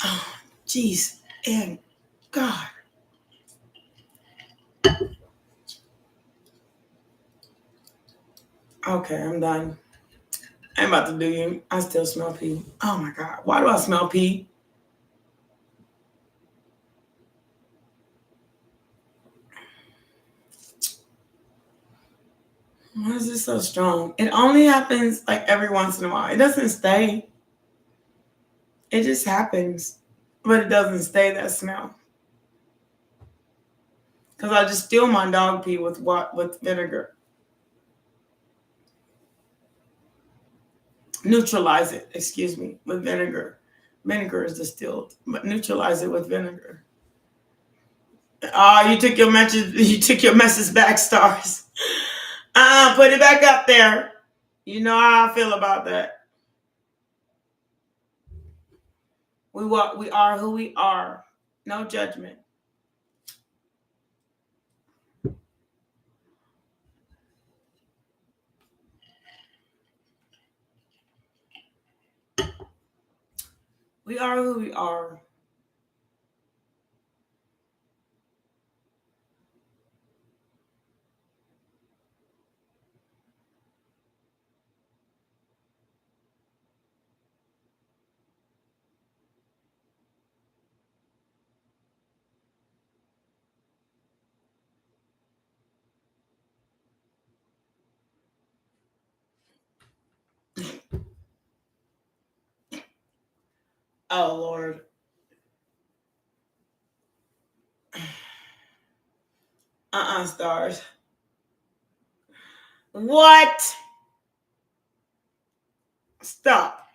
Oh, jeez. And God. Okay, I'm done. I ain't about to do you. I still smell pee. Oh my God. Why do I smell pee? Why is this so strong? It only happens like every once in a while. It doesn't stay. It just happens. But it doesn't stay, that smell. Because I just steal my dog pee with vinegar. Neutralize it, excuse me, with vinegar. Vinegar is distilled, but neutralize it with vinegar. Oh, you took your message back, stars. Put it back up there. You know how I feel about that. We are who we are. No judgment. We are who we are. Oh, Lord. Stars. What? Stop.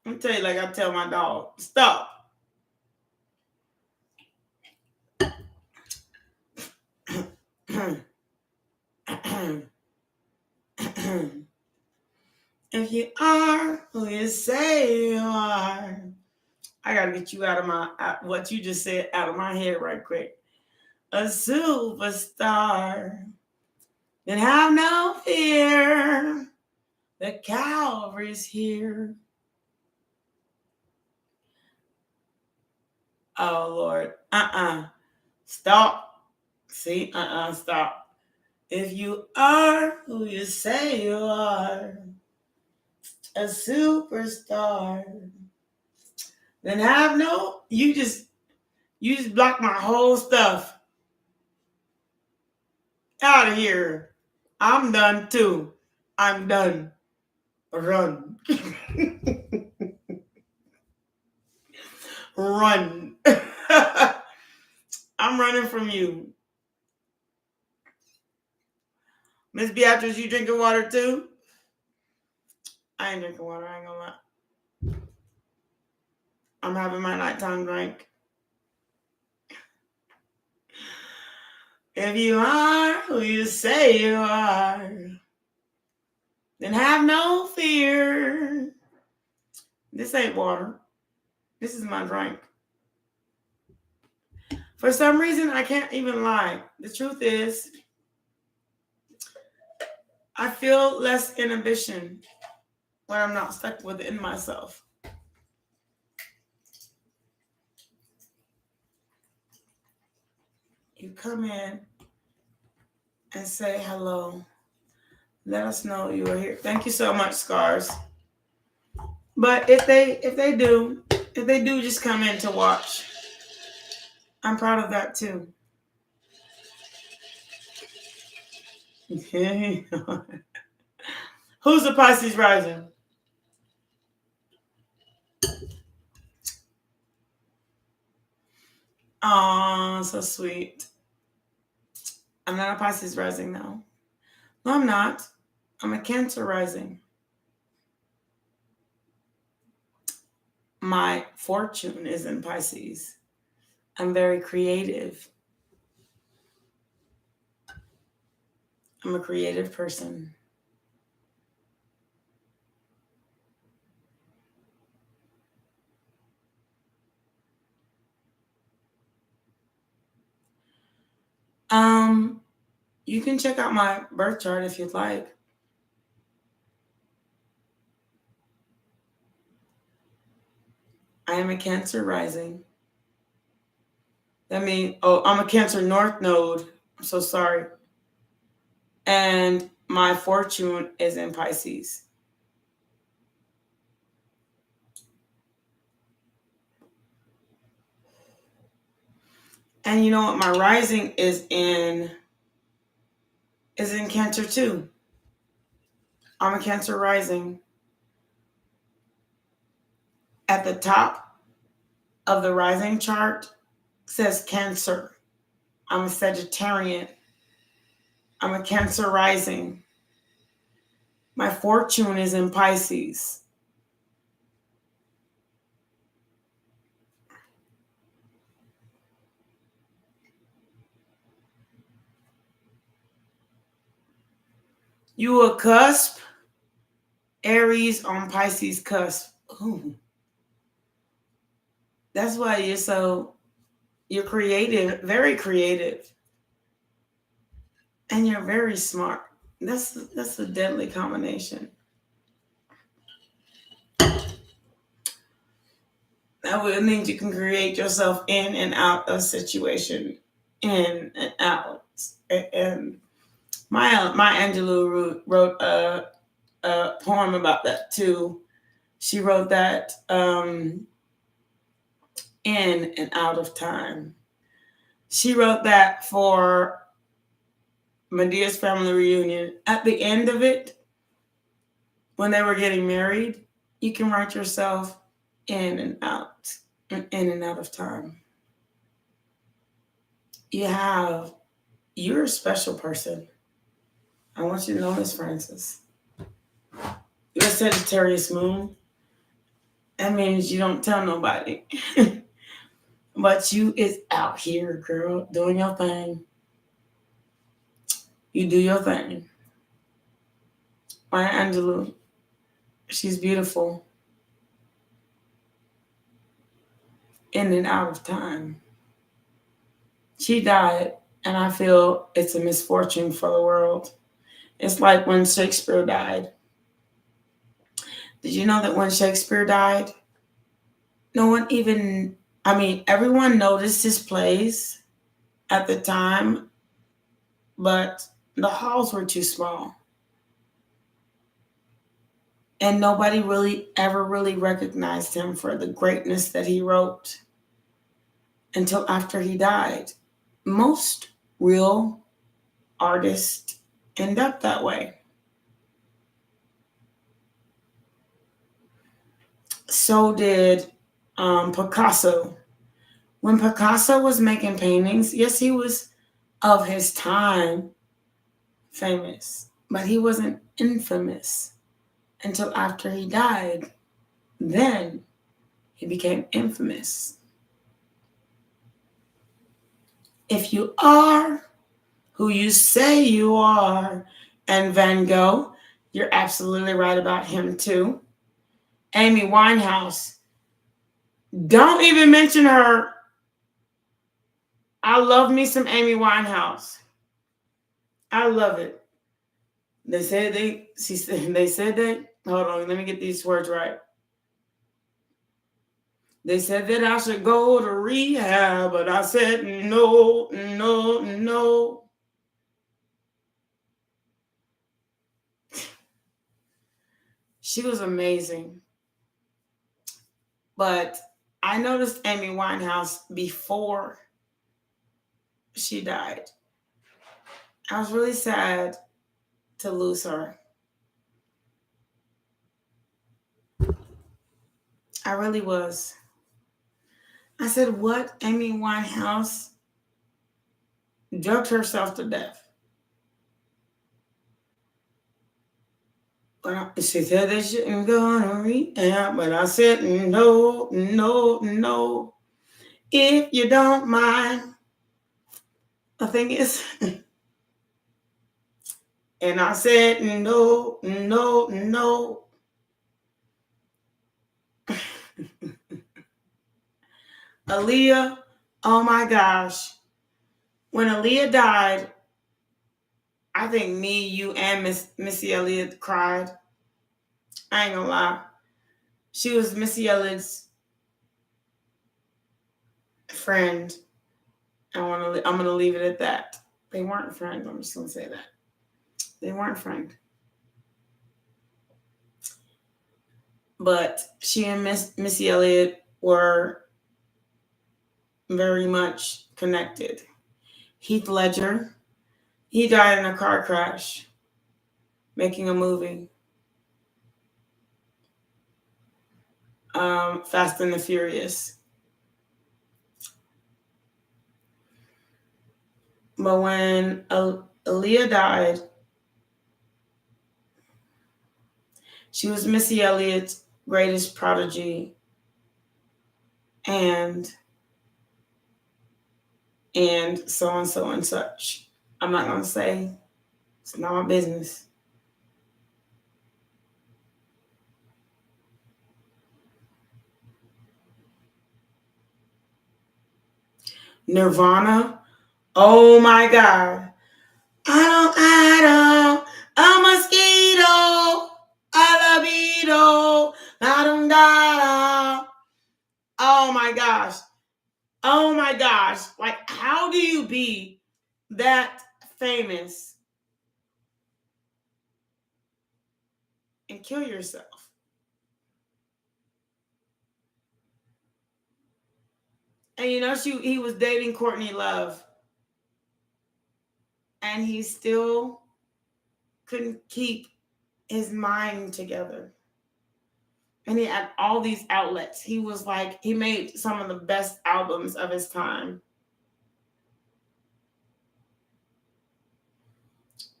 I'm gonna tell you like I tell my dog. Stop. If you are who you say you are, I gotta get you out of what you just said out of my head right quick. A superstar, then have no fear. The Calvary's here. Oh Lord, stop. See, stop. If you are who you say you are, a superstar, then have no. You just blocked my whole stuff. Out of here. I'm done too. I'm done. Run. Run. I'm running from you. Miss Beatrice, you drinking water too? I ain't drinking water, I ain't gonna lie. I'm having my nighttime drink. If you are who you say you are, then have no fear. This ain't water. This is my drink. For some reason, I can't even lie. The truth is, I feel less inhibition when I'm not stuck within myself. You come in and say hello. Let us know you are here. Thank you so much, Scars. But if they do just come in to watch, I'm proud of that too. Who's the Pisces rising? Oh, so sweet. I'm not a Pisces rising now. No, I'm not. I'm a Cancer rising. My fortune is in Pisces. I'm very creative. I'm a creative person. You can check out my birth chart if you'd like. I am a Cancer rising. That means, I'm a Cancer North node. I'm so sorry. And my fortune is in Pisces. And you know what? My rising is in Cancer too. I'm a Cancer rising. At the top of the rising chart says Cancer. I'm a Sagittarian. I'm a Cancer rising. My fortune is in Pisces. You a cusp? Aries on Pisces cusp. Ooh. That's why you're creative, very creative. And you're very smart. That's a deadly combination. That would mean you can create yourself in and out of situation, in and out. And Maya Angelou wrote a poem about that too. She wrote that in and out of time. She wrote that for Medea's family reunion. At the end of it, when they were getting married, you can write yourself in and out of time. You're a special person. I want you to know this, Francis. You're a Sagittarius moon. That means you don't tell nobody. But you is out here, girl, doing your thing. You do your thing. Maya Angelou, she's beautiful. In and out of time. She died, and I feel it's a misfortune for the world. It's like when Shakespeare died. Did you know that when Shakespeare died, everyone noticed his plays at the time, but the halls were too small. And nobody ever really recognized him for the greatness that he wrote until after he died. Most real artists end up that way. So did Picasso. When Picasso was making paintings, yes, he was of his time famous, but he wasn't infamous until after he died. Then he became infamous. If you are who you say you are, and Van Gogh, you're absolutely right about him too. Amy Winehouse, don't even mention her. I love me some Amy Winehouse. I love it. They said hold on, let me get these words right. They said that I should go to rehab, but I said no, no, no. She was amazing. But I noticed Amy Winehouse before she died. I was really sad to lose her. I really was. I said, what Amy Winehouse drugged herself to death. She said they shouldn't go on a rehab, but I said no, no, no. If you don't mind. The thing is, and I said no, no, no. Aaliyah, oh my gosh. When Aaliyah died, I think me, you, and Missy Elliott cried. I ain't gonna lie. She was Missy Elliott's friend. I'm gonna leave it at that. They weren't friends. I'm just gonna say that. They weren't friends. But she and Missy Elliott were very much connected. Heath Ledger, he died in a car crash making a movie. Fast and the Furious. But when Aaliyah died, she was Missy Elliott's greatest prodigy and so and so and such. I'm not going to say. It's not my business. Nirvana. Oh my God. I don't, a mosquito, a libido, da. Oh my gosh. Oh my gosh. Like, how do you be that famous and kill yourself? And you know, he was dating Courtney Love. And he still couldn't keep his mind together. And he had all these outlets. He was like, he made some of the best albums of his time.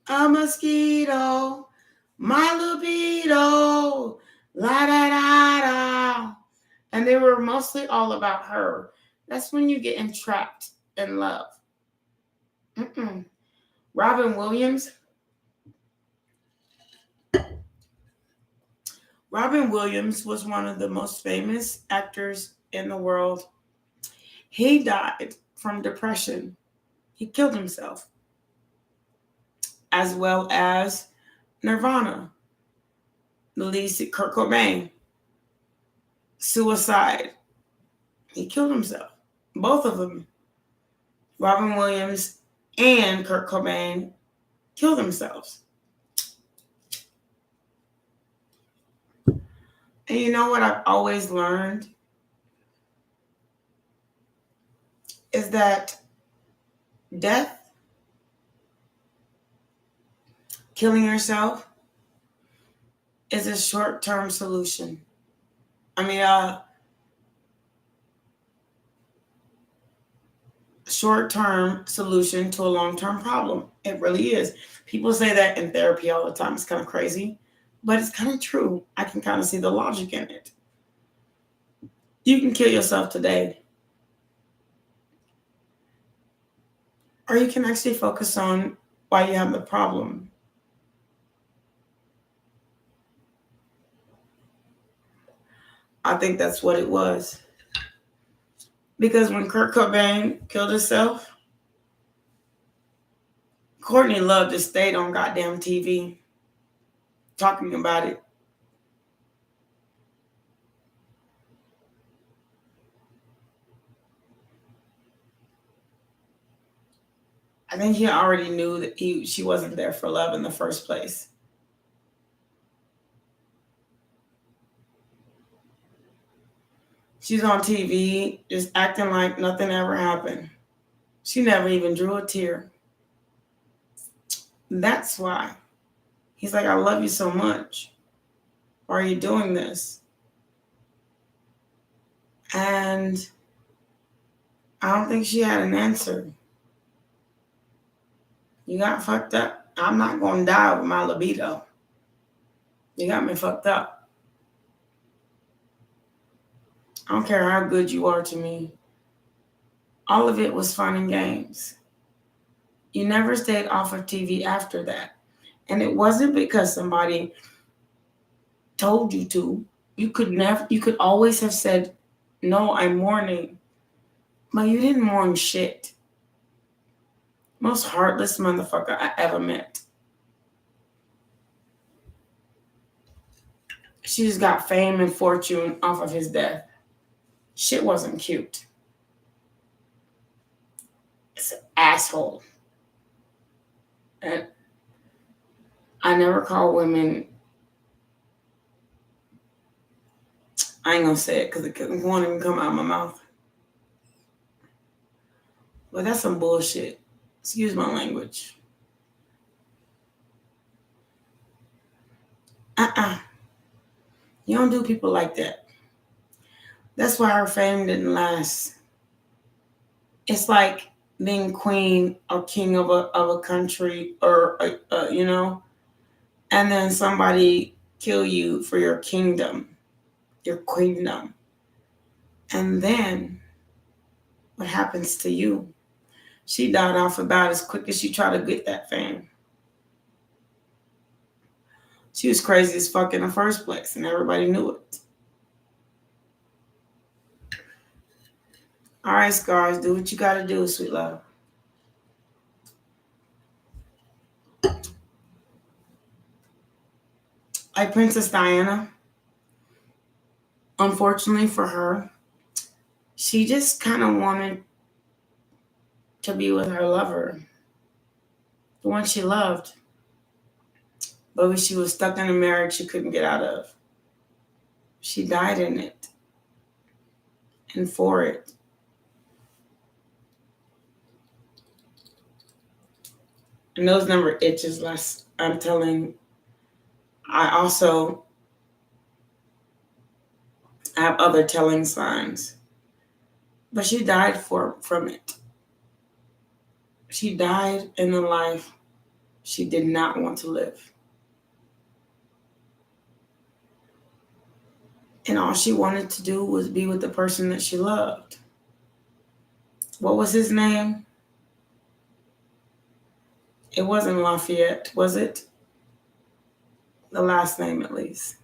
A mosquito, my libido, la da da da. And they were mostly all about her. That's when you get entrapped in love. Robin Williams. Robin Williams was one of the most famous actors in the world. He died from depression. He killed himself. As well as Nirvana, the lead singer Kurt Cobain. Suicide. He killed himself. Both of them. Robin Williams and Kurt Cobain killed themselves. And you know what I've always learned? Is that death, killing yourself, is a short-term solution. Short-term solution to a long-term problem. It really is. People say that in therapy all the time. It's kind of crazy, but it's kind of true. I can kind of see the logic in it. You can kill yourself today, or you can actually focus on why you have the problem. I think that's what it was. Because when Kurt Cobain killed himself, Courtney Love just stayed on goddamn TV talking about it. I think he already knew that she wasn't there for love in the first place. She's on TV just acting like nothing ever happened. She never even drew a tear. That's why. He's like, I love you so much. Why are you doing this? And I don't think she had an answer. You got fucked up. I'm not going to die with my libido. You got me fucked up. I don't care how good you are to me. All of it was fun and games. You never stayed off of TV after that. And it wasn't because somebody told you to. You could always have said, no, I'm mourning. But you didn't mourn shit. Most heartless motherfucker I ever met. She just got fame and fortune off of his death. Shit wasn't cute. It's an asshole. And I never call women, I ain't gonna say it because it won't even come out of my mouth. But that's some bullshit. Excuse my language. You don't do people like that. That's why her fame didn't last. It's like being queen or king of a country or and then somebody kill you for your kingdom, your queendom. And then what happens to you? She died off about as quick as she tried to get that fame. She was crazy as fuck in the first place, and everybody knew it. All right, Scars, do what you got to do, sweet love. Like Princess Diana, unfortunately for her, she just kind of wanted to be with her lover, the one she loved, but she was stuck in a marriage she couldn't get out of. She died in it and for it. And those number itches less. I'm telling. I also have other telling signs, but she died from it. She died in a life she did not want to live. And all she wanted to do was be with the person that she loved. What was his name? It wasn't Lafayette, was it? The last name, at least.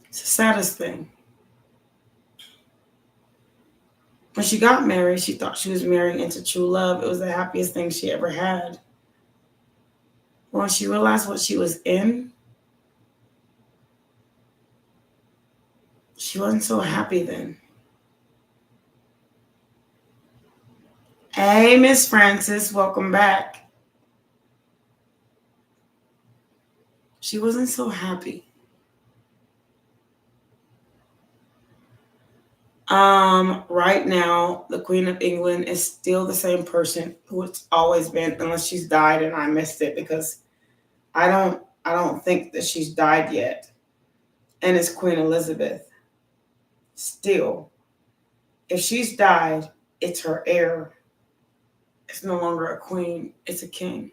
It's the saddest thing. When she got married, she thought she was marrying into true love. It was the happiest thing she ever had. When she realized what she was in, she wasn't so happy then. Hey, Miss Francis, welcome back. She wasn't so happy. Right now, the Queen of England is still the same person who it's always been, unless she's died and I missed it, because I don't think that she's died yet. And it's Queen Elizabeth. Still, if she's died, it's her heir. It's no longer a queen, it's a king.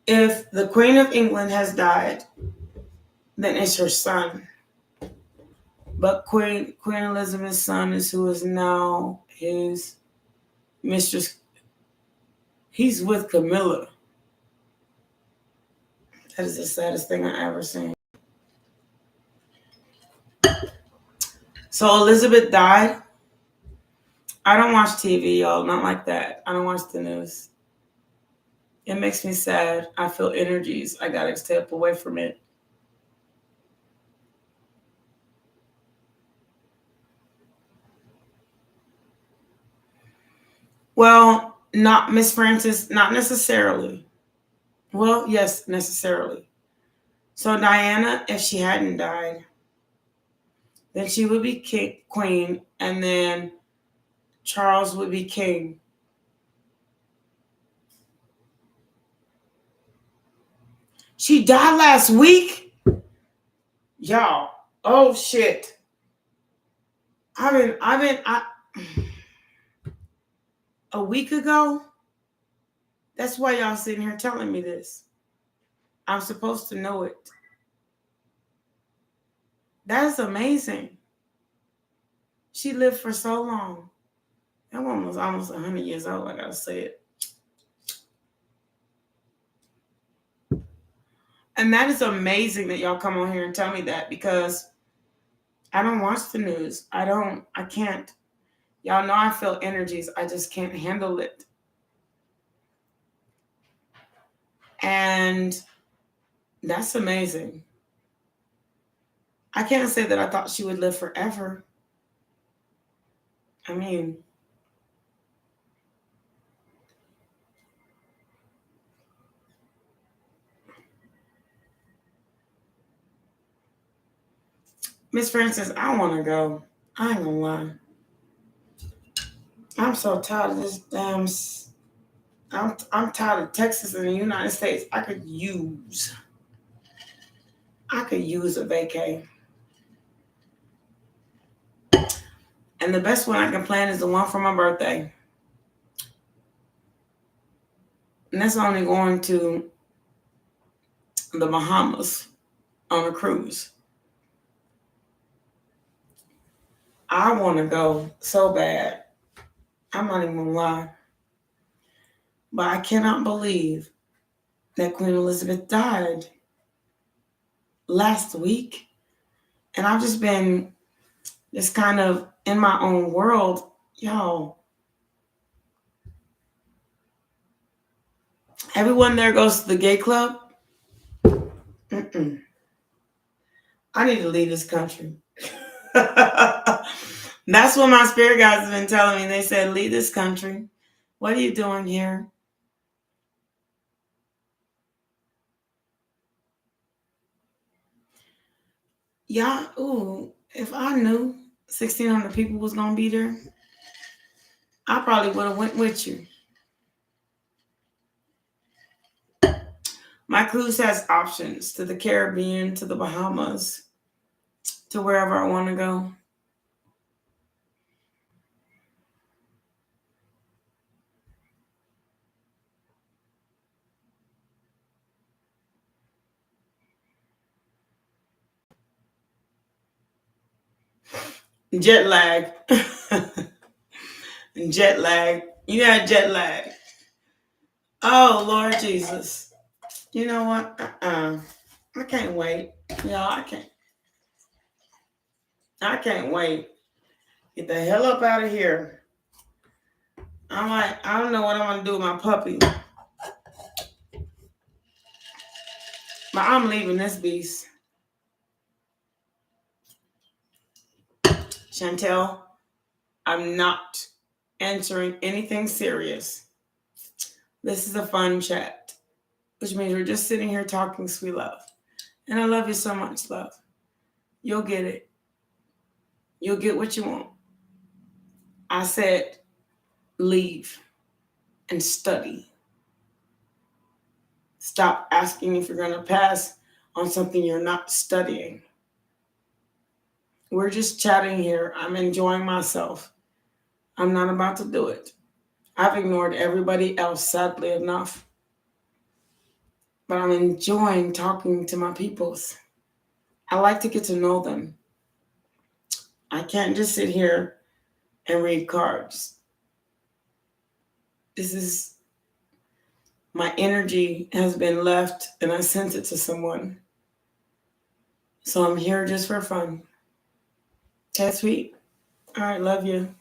If the Queen of England has died, then it's her son. But Queen Elizabeth's son is who is now his mistress. He's with Camilla. That is the saddest thing I ever seen. So Elizabeth died. I don't watch TV, y'all. Not like that. I don't watch the news. It makes me sad. I feel energies. I gotta step away from it. Well, not Miss Francis, not necessarily. Well, yes, necessarily. So Diana, if she hadn't died, then she would be queen, and then Charles would be king. She died last week? Y'all. Oh shit. A week ago? That's why y'all sitting here telling me this. I'm supposed to know it. That is amazing. She lived for so long. That woman was almost 100 years old, I gotta say it. And that is amazing that y'all come on here and tell me that, because I don't watch the news. I can't. Y'all know I feel energies. I just can't handle it. And that's amazing. I can't say that I thought she would live forever. I mean, Miss Francis, I want to go. I ain't gonna lie. I'm so tired of this damn. I'm tired of Texas and the United States. I could use a vacay. And the best one I can plan is the one for my birthday. And that's only going to the Bahamas on a cruise. I want to go so bad. I'm not even gonna lie. But I cannot believe that Queen Elizabeth died last week. And I've just been just kind of in my own world. Y'all, everyone there goes to the gay club. Mm-mm. I need to leave this country. That's what my spirit guides have been telling me. They said, leave this country. What are you doing here? Yeah, ooh, if I knew 1,600 people was going to be there, I probably would have went with you. My cruise has options to the Caribbean, to the Bahamas, to wherever I want to go. Jet lag. Jet lag. You had jet lag. Oh, Lord Jesus. You know what? I can't wait. Y'all, I can't wait. Get the hell up out of here. I'm like, I don't know what I'm going to do with my puppy. But I'm leaving this beast. Chantel, I'm not answering anything serious. This is a fun chat, which means we're just sitting here talking sweet love. And I love you so much, love. You'll get it. You'll get what you want. I said, leave and study. Stop asking if you're going to pass on something you're not studying. We're just chatting here. I'm enjoying myself. I'm not about to do it. I've ignored everybody else, sadly enough. But I'm enjoying talking to my peoples. I like to get to know them. I can't just sit here and read cards. This is my energy has been left and I sent it to someone. So I'm here just for fun. That's sweet. All right, love you.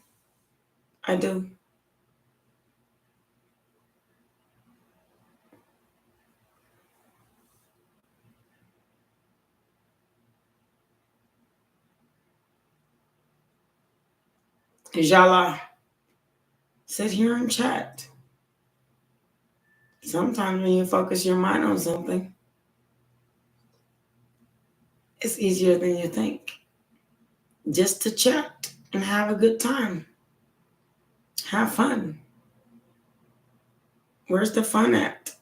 I do. Inshallah. Sit here and chat. Sometimes when you focus your mind on something, it's easier than you think. Just to chat and have a good time. Have fun. Where's the fun at?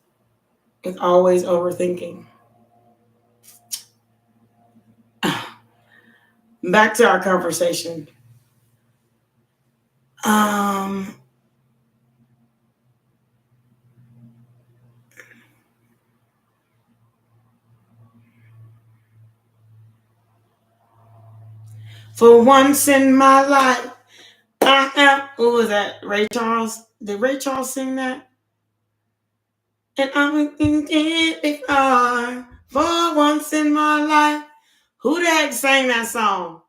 With always overthinking. Back to our conversation. For once in my life, I am. What was that? Ray Charles? Did Ray Charles sing that? And I'm thinking it before. For once in my life. Who the heck sang that song?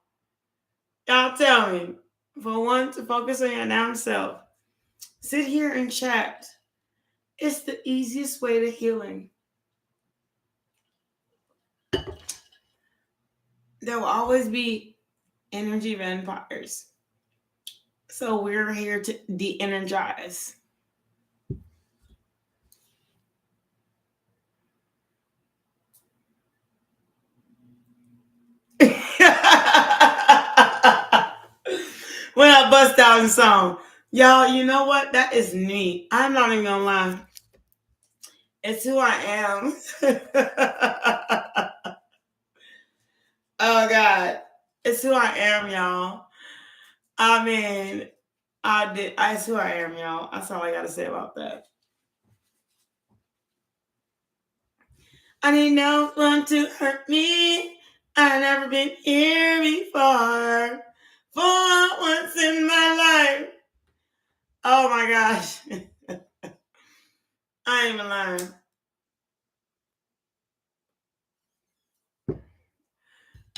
Y'all tell me. For one, to focus on your damn self. Sit here and chat. It's the easiest way to healing. There will always be energy vampires. So we're here to de-energize. When I bust out in song. Y'all, you know what? That is neat. I'm not even gonna lie. It's who I am. Oh God. It's who I am, y'all. I mean, it's who I am, y'all. That's all I gotta say about that. I need no one to hurt me. I've never been here before. For once in my life. Oh my gosh. I ain't even lying.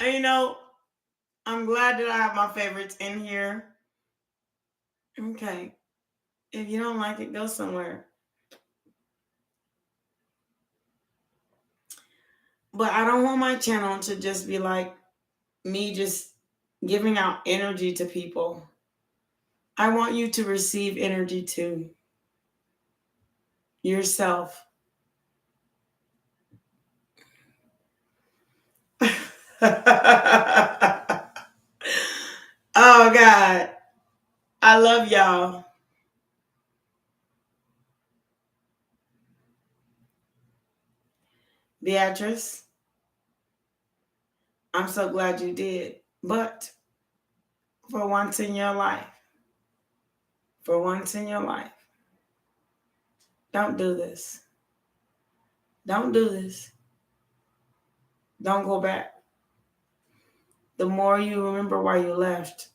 And you know, I'm glad that I have my favorites in here. Okay. If you don't like it, go somewhere. But I don't want my channel to just be like me just giving out energy to people. I want you to receive energy too. Yourself. Oh God. I love y'all. Beatrice, I'm so glad you did. But for once in your life, don't do this. Don't do this. Don't go back. The more you remember why you left,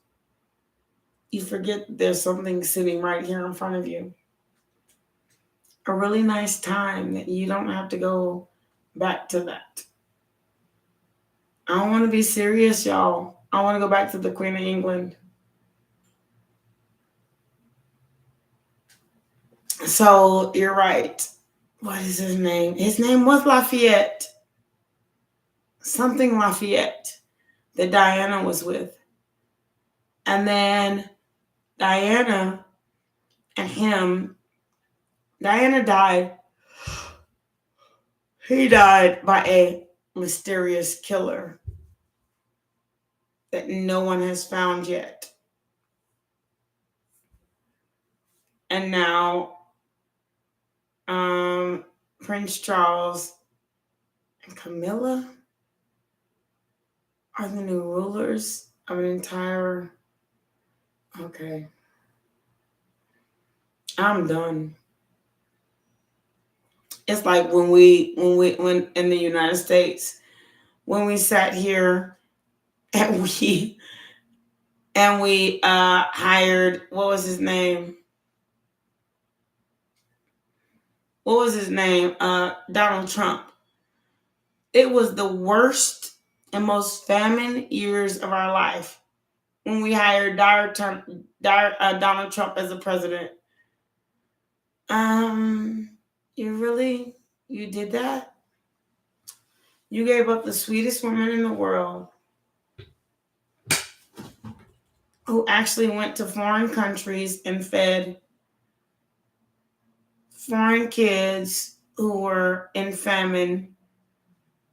you forget there's something sitting right here in front of you. A really nice time that you don't have to go back to that. I don't want to be serious, y'all. I want to go back to the Queen of England. So you're right. What is his name? His name was Lafayette. Something Lafayette that Diana was with. And then Diana and him, Diana died. He died by a mysterious killer that no one has found yet. And now Prince Charles and Camilla are the new rulers of an entire... Okay. I'm done. It's like when in the United States, when we sat here and we hired, what was his name? what was his name? Donald Trump. It was the worst and most famine years of our life when we hired Donald Trump as the president. You did that? You gave up the sweetest woman in the world who actually went to foreign countries and fed foreign kids who were in famine.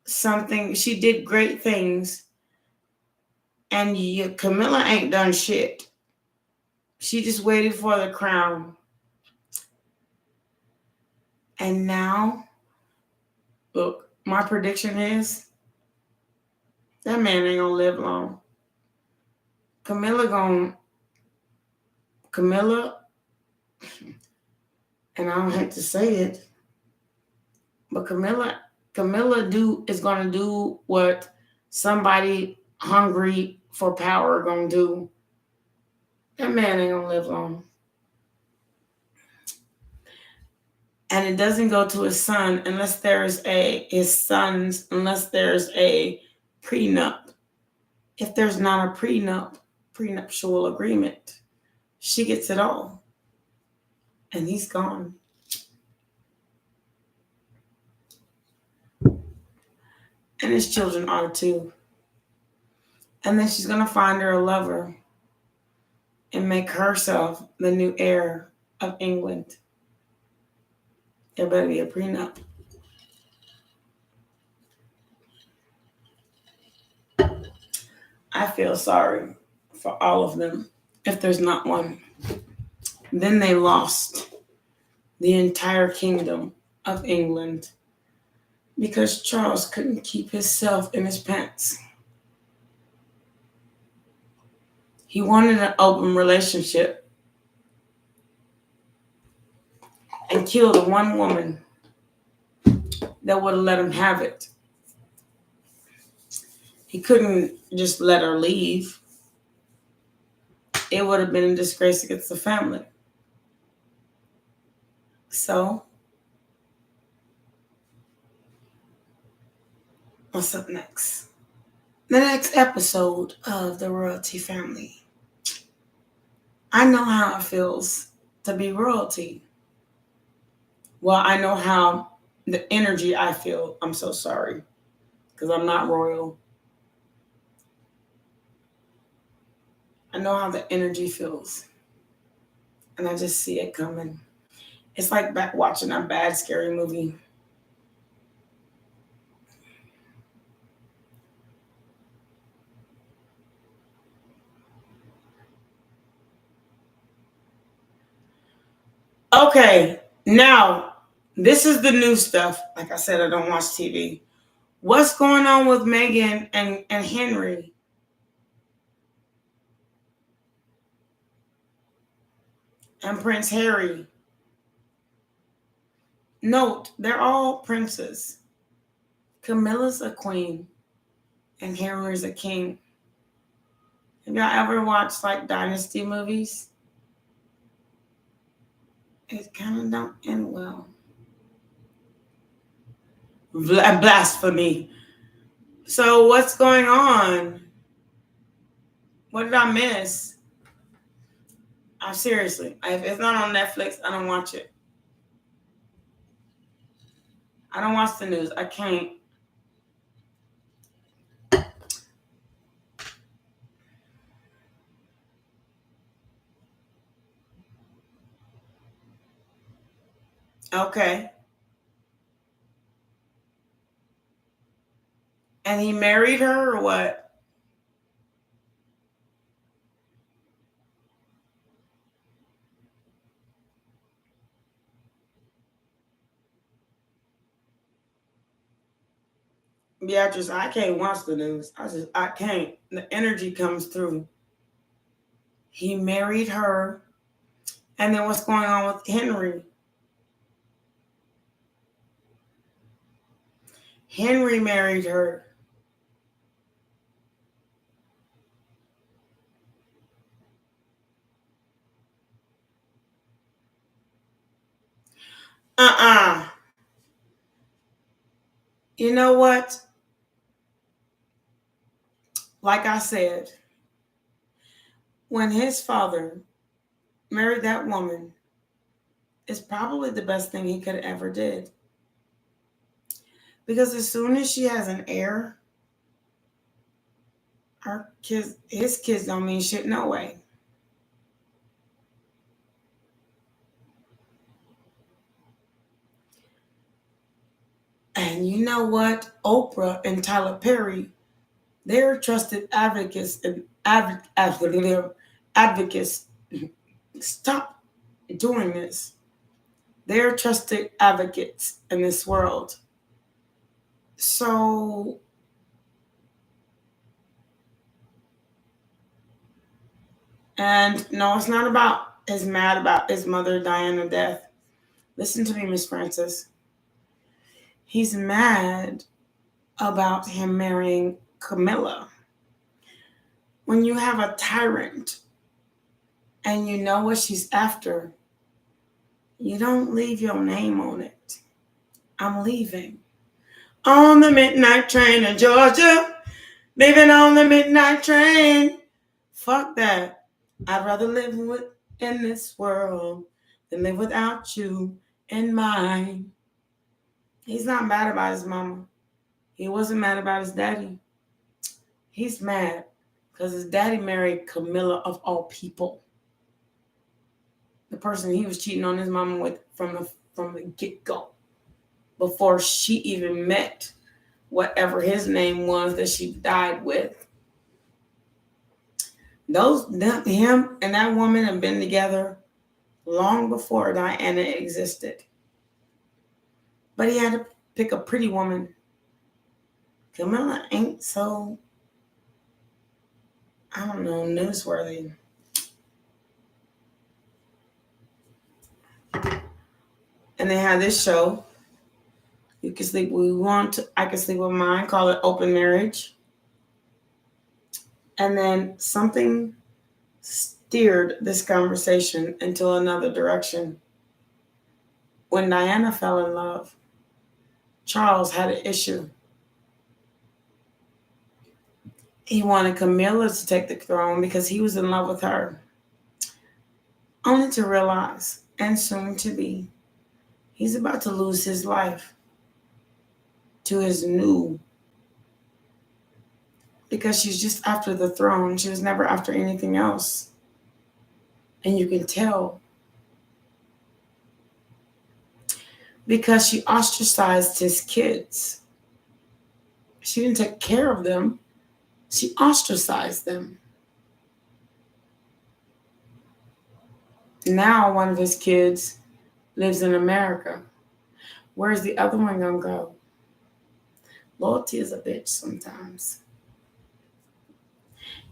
She did great things. And Camilla ain't done shit. She just waited for the crown. And now, look, my prediction is that man ain't gonna live long. Camilla, and I don't hate to say it, but Camilla is gonna do what somebody hungry for power gonna do. That man ain't gonna live long. And it doesn't go to his son unless there's a prenup. If there's not a prenuptial agreement, she gets it all. And he's gone. And his children are too. And then she's going to find her a lover and make herself the new heir of England. There better be a prenup. I feel sorry for all of them if there's not one. Then they lost the entire kingdom of England because Charles couldn't keep himself in his pants. He wanted an open relationship and killed the one woman that would have let him have it. He couldn't just let her leave. It would have been a disgrace against the family. So, what's up next? The next episode of the Royalty Family. I know how it feels to be royalty. Well, I know how the energy I feel. I'm so sorry because I'm not royal. I know how the energy feels. And I just see it coming. It's like back watching a bad, scary movie. Okay, now, this is the new stuff. Like I said, I don't watch TV. What's going on with Meghan and Henry? And Prince Harry? Note, they're all princes. Camilla's a queen and Henry's a king. Have y'all ever watched like dynasty movies? It kind of don't end well. Blasphemy. So what's going on? What did I miss? Seriously, if it's not on Netflix, I don't watch it. I don't watch the news. I can't. Okay. And he married her or what? Beatrice, I can't watch the news. I can't. The energy comes through. He married her. And then what's going on with Henry? Henry married her. You know what? Like I said, when his father married that woman, it's probably the best thing he could have ever did. Because as soon as she has an heir, his kids don't mean shit no way. And you know what? Oprah and Tyler Perry, they're trusted advocates and advocates. Stop doing this. They're trusted advocates in this world. So and no, it's not about his mad about his mother dying of death. Listen to me, Miss Francis. He's mad about him marrying Camilla. When you have a tyrant and you know what she's after, you don't leave your name on it. I'm leaving. On the midnight train in Georgia, leaving on the midnight train. Fuck that. I'd rather live in this world than live without you in mine. He's not mad about his mama. He wasn't mad about his daddy. He's mad because his daddy married Camilla of all people. The person he was cheating on his mama with from the get-go. Before she even met whatever his name was that she died with. Him and that woman have been together long before Diana existed. But he had to pick a pretty woman. Camilla ain't so, I don't know, newsworthy. And they had this show. You can sleep with who you want to. I can sleep with mine. Call it Open Marriage. And then something steered this conversation into another direction. When Diana fell in love, Charles had an issue. He wanted Camilla to take the throne because he was in love with her. Only to realize, and soon to be, he's about to lose his life to his new. Because she's just after the throne. She was never after anything else. And you can tell. Because she ostracized his kids. She didn't take care of them. She ostracized them. Now one of his kids lives in America. Where's the other one gonna go? Loyalty is a bitch sometimes.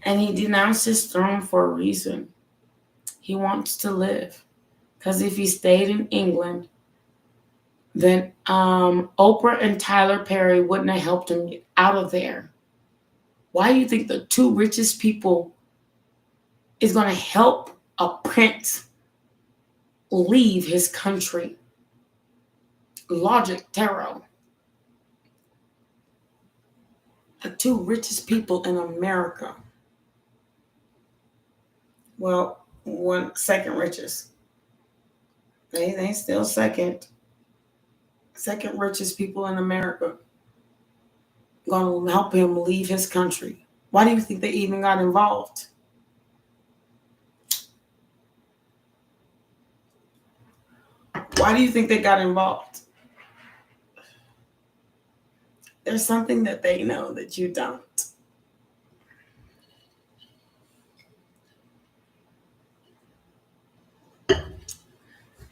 And he denounced his throne for a reason. He wants to live. Because if he stayed in England, then Oprah and Tyler Perry wouldn't have helped him get out of there. Why do you think the two richest people is going to help a prince leave his country? Logic, tarot. The two richest people in America. Well, second richest. They still second. Second richest people in America. Going to help him leave his country. Why do you think they even got involved? Why do you think they got involved? There's something that they know that you don't.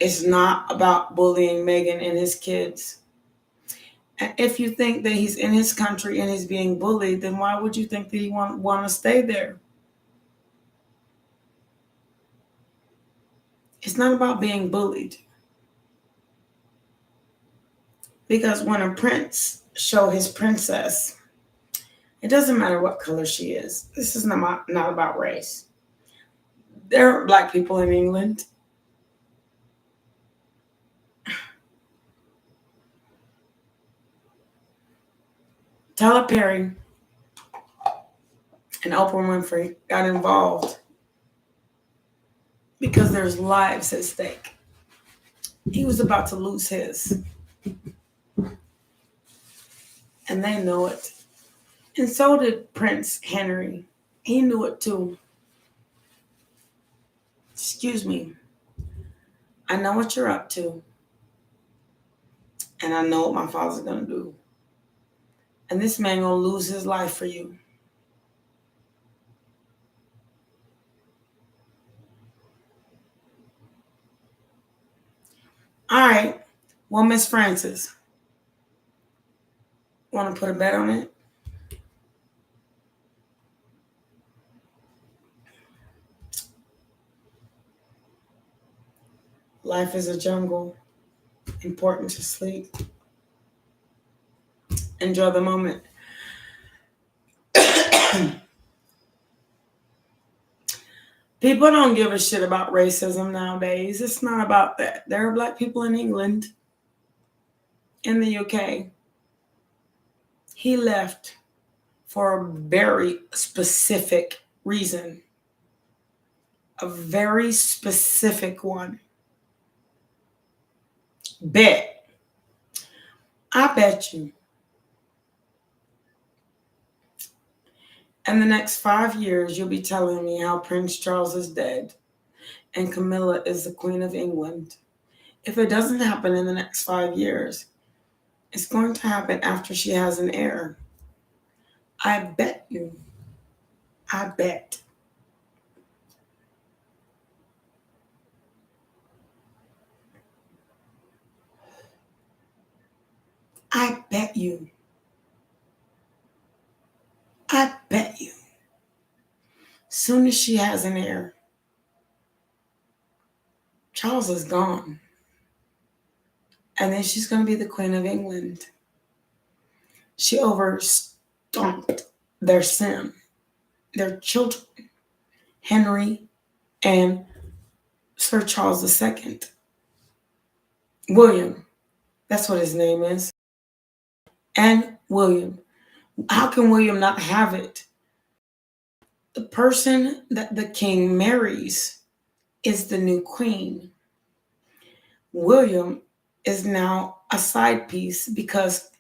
It's not about bullying Meghan and his kids. And if you think that he's in his country and he's being bullied, then why would you think that he want to stay there? It's not about being bullied. Because when a prince show his princess, it doesn't matter what color she is. This is not about race. There are black people in England. Tyler Perry and Oprah Winfrey got involved because there's lives at stake. He was about to lose his. And they know it. And so did Prince Henry. He knew it too. Excuse me. I know what you're up to. And I know what my father's going to do. And this man going to lose his life for you. All right. Well, Miss Francis, want to put a bet on it? Life is a jungle. Important to sleep. Enjoy the moment. People don't give a shit about racism nowadays. It's not about that. There are black people in England, in the UK. He left for a very specific reason. A very specific one. Bet. I bet you. In the next 5 years, you'll be telling me how Prince Charles is dead and Camilla is the Queen of England. If it doesn't happen in the next 5 years, it's going to happen after she has an heir. I bet you. I bet. I bet you. I bet you. Soon as she has an heir, Charles is gone. And then she's going to be the Queen of England. She overstomped their son, their children, Henry and Sir Charles II. William, that's what his name is. And William. How can William not have it? The person that the king marries is the new queen. William is now a side piece because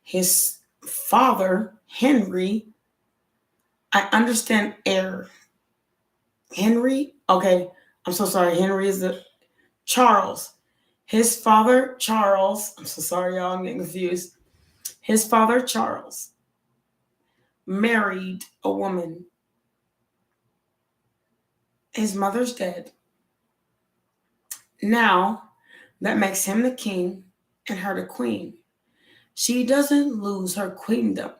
his father, Henry, I understand heir. Henry, okay, I'm so sorry. Henry is the Charles. His father, Charles, I'm so sorry, y'all, I'm getting confused. His father, Charles, married a woman. His mother's dead. Now, that makes him the king and her the queen. She doesn't lose her queendom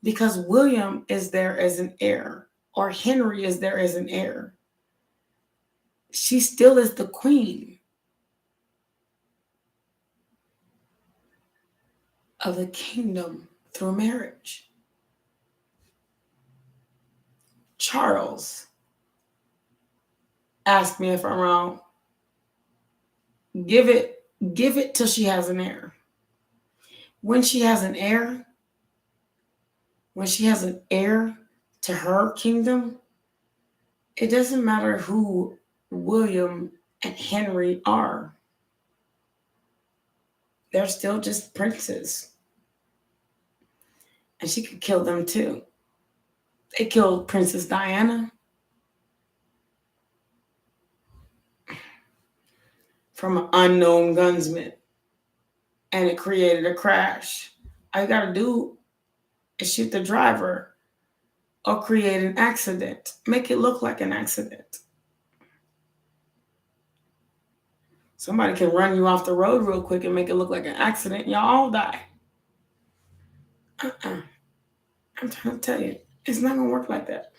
because William is there as an heir or Henry is there as an heir. She still is the queen of the kingdom through marriage. Charles, ask me if I'm wrong. Give it till she has an heir. When she has an heir to her kingdom, it doesn't matter who William and Henry are. They're still just princes. And she could kill them too. They killed Princess Diana from an unknown gunsman. And it created a crash. All you gotta do is shoot the driver or create an accident. Make it look like an accident. Somebody can run you off the road real quick and make it look like an accident. Y'all all die. I'm trying to tell you, it's not gonna work like that.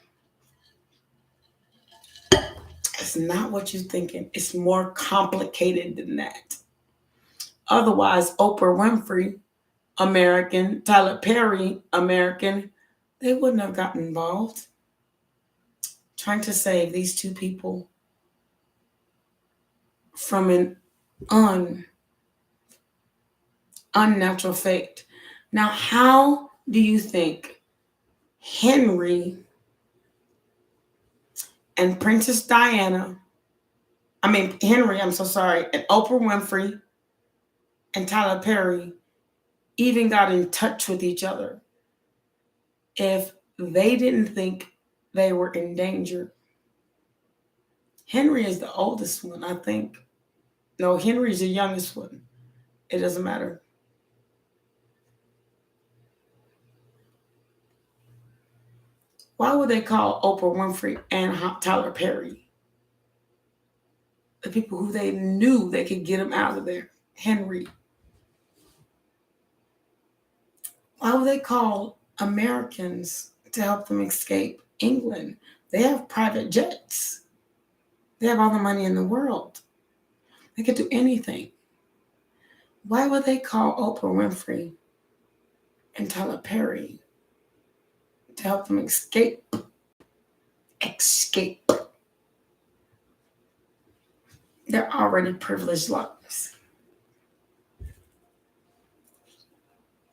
It's not what you're thinking. It's more complicated than that. Otherwise, Oprah Winfrey, American, Tyler Perry, American, they wouldn't have gotten involved. Trying to save these two people from an unnatural fate. Now, how do you think Henry and Princess Diana, Henry, I'm so sorry, and Oprah Winfrey and Tyler Perry even got in touch with each other if they didn't think they were in danger? Henry is the oldest one, I think. No, Henry's the youngest one. It doesn't matter. Why would they call Oprah Winfrey and Tyler Perry the people who they knew they could get him out of there? Henry. Why would they call Americans to help them escape England? They have private jets. They have all the money in the world. They could do anything. Why would they call Oprah Winfrey and Tyler Perry to help them escape? They're already privileged lives.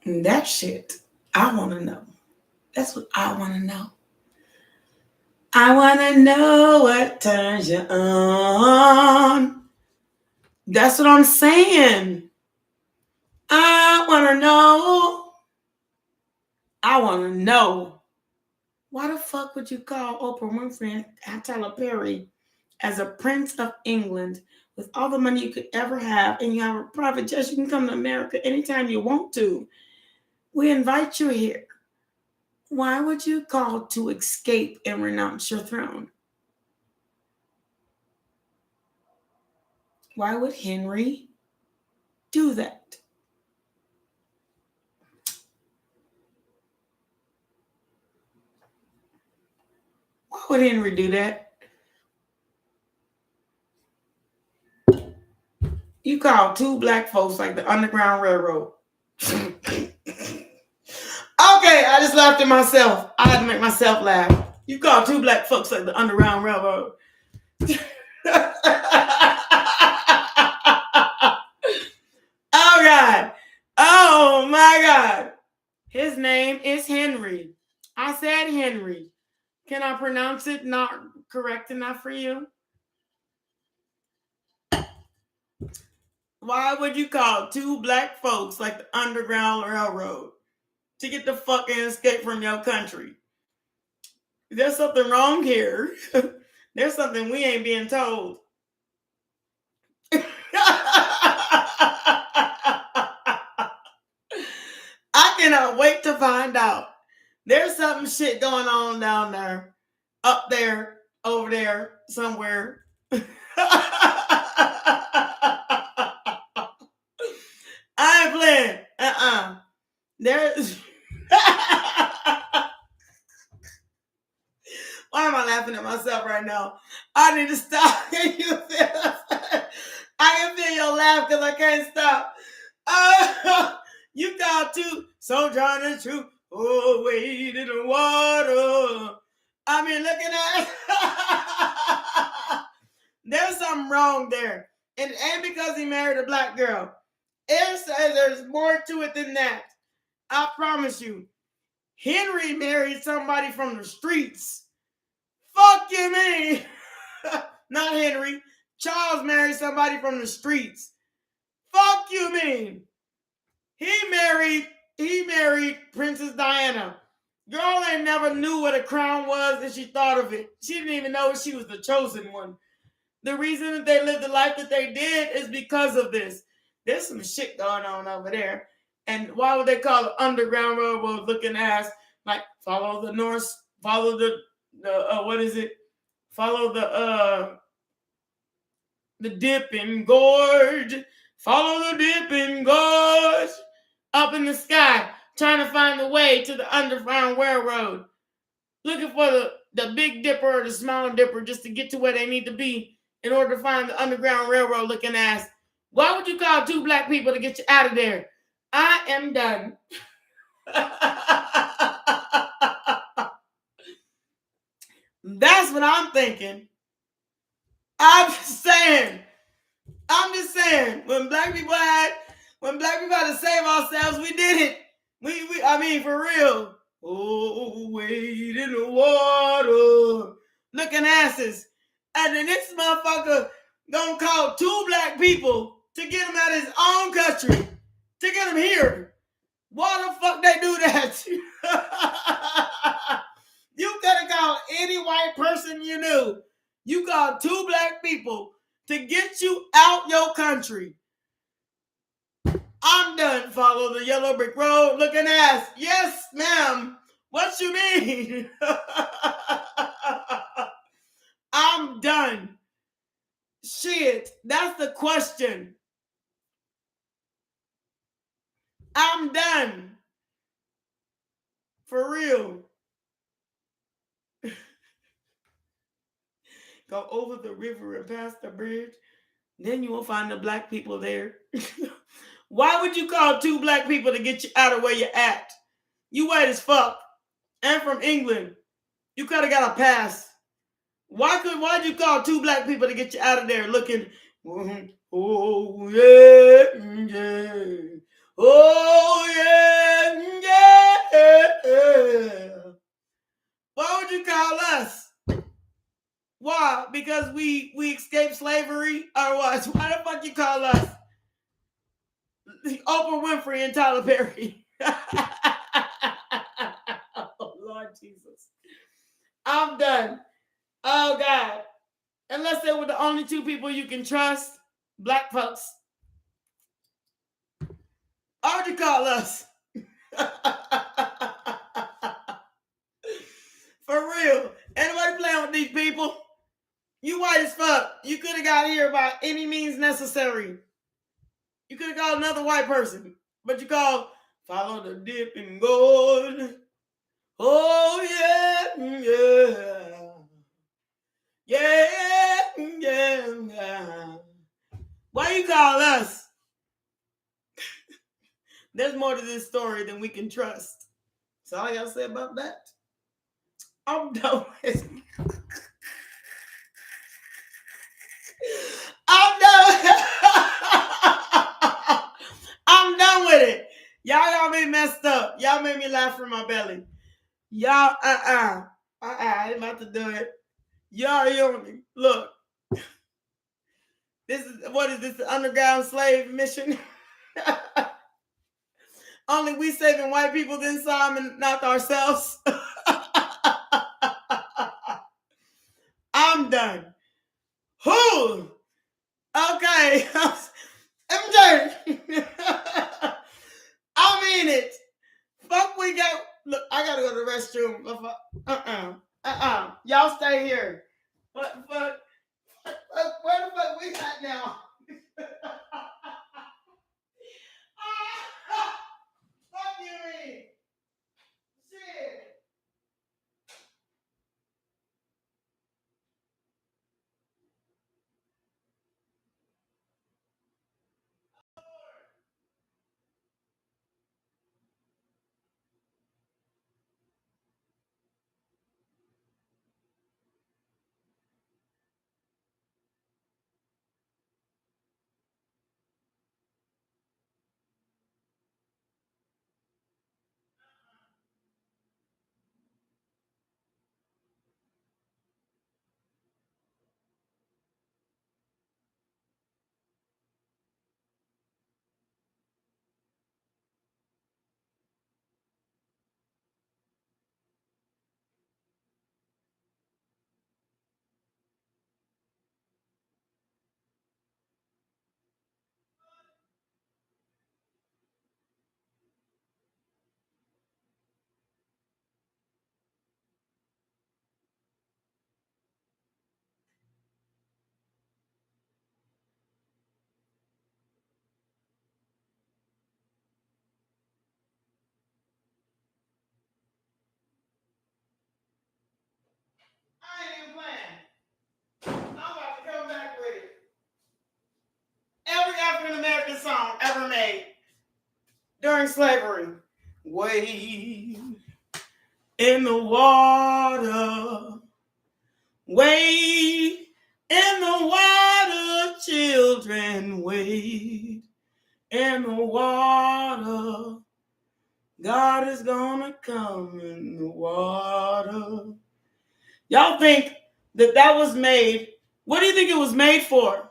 And that shit, I want to know. That's what I want to know. I want to know what turns you on. That's what I'm saying. I want to know. I want to know. Why the fuck would you call Oprah Winfrey and Tyler Perry as a prince of England with all the money you could ever have, and you have a private jet? You can come to America anytime you want to. We invite you here. Why would you call to escape and renounce your throne? Why would Henry do that? Why would Henry do that? You call two black folks like the Underground Railroad. Okay, I just laughed at myself. I had to make myself laugh. You call two black folks like the Underground Railroad. Oh, God. Oh, my God. His name is Henry. I said Henry. Can I pronounce it not correct enough for you? Why would you call two black folks like the Underground Railroad to get the fuck and escape from your country? There's something wrong here. There's something we ain't being told. I cannot wait to find out. There's something shit going on down there, up there, over there, somewhere. I ain't playing. There's. Why am I laughing at myself right now? I need to stop. Can you feel? I can feel your laugh because I can't stop. You got to so trying to truth. Oh, wade in the water. I mean, looking at. There's something wrong there. And it ain't because he married a black girl. There's more to it than that. I promise you. Henry married somebody from the streets. Fuck you, man. Not Henry. Charles married somebody from the streets. Fuck you, man. He married Princess Diana. Girl ain't never knew what a crown was and she thought of it. She didn't even know she was the chosen one. The reason that they lived the life that they did is because of this. There's some shit going on over there. And why would they call it Underground Railroad looking ass? Like, follow the North, follow the what is it? Follow the dipping gorge. Follow the dipping gorge. Up in the sky, trying to find the way to the Underground Railroad. Looking for the Big Dipper or the Small Dipper just to get to where they need to be in order to find the Underground Railroad looking ass. Why would you call two black people to get you out of there? I am done. That's what I'm thinking. I'm just saying. When black people had to save ourselves, we did it. I mean, for real. Oh, wade in the water. Looking asses. And then this motherfucker gonna call 2 black people to get him out of his own country. To get him here. Why the fuck they do that? You could have called any white person you knew. You called 2 black people to get you out your country. I'm done. Follow the yellow brick road looking ass. Yes, ma'am. What you mean? I'm done. Shit, that's the question. I'm done. For real. Go over the river and past the bridge. Then you will find the black people there. Why would you call 2 black people to get you out of where you're at? You white as fuck. And from England. You could have got a pass. Why'd you call 2 black people to get you out of there looking? Oh yeah, yeah. Oh yeah, yeah. Why would you call us? Why? Because we escaped slavery or what? Why the fuck you call us? Oprah Winfrey and Tyler Perry. Oh Lord Jesus. I'm done. Oh God. Unless they were the only 2 people you can trust, black folks. Why would you call us? For real. Anybody playing with these people? You white as fuck. You could have got here by any means necessary. You could have called another white person. But you called follow the dip and gold. Oh yeah, yeah. Yeah, yeah. Why you call us? There's more to this story than we can trust. That's all I gotta say about that. I'm done with it. I'm done with it. Y'all made me messed up. Y'all made me laugh from my belly. Y'all, I ain't about to do it. Y'all, look. What is this, the underground slave mission? Only we saving white people this time and not ourselves. I'm done. Who? Okay. MJ. I mean it. Fuck, we got. Look, I gotta go to the restroom. Y'all stay here. What the fuck? Where the fuck we at now? Fuck you, mean? Shit. I ain't even playing. I'm about to come back with it. Every African American song ever made during slavery. Wade in the water. Wade in the water, children. Wade in the water. God is gonna come in the water. Y'all think that was made? What do you think it was made for?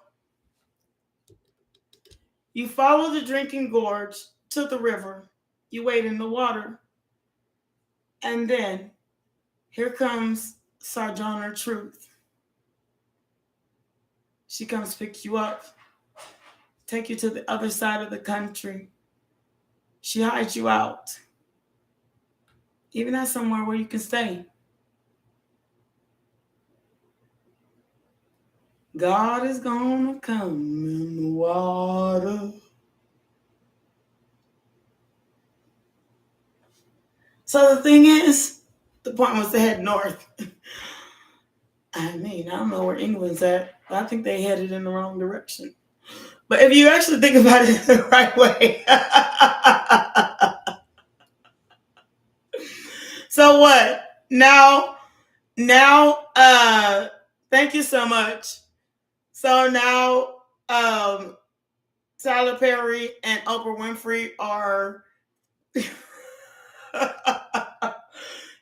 You follow the drinking gorge to the river. You wait in the water. And then here comes Sojourner Truth. She comes pick you up, take you to the other side of the country. She hides you out. Even at somewhere where you can stay. God is gonna come in the water. So the thing is, the point was to head north. I mean, I don't know where England's at, but I think they headed in the wrong direction. But if you actually think about it the right way. So what? Now, thank you so much. So now, Tyler Perry and Oprah Winfrey are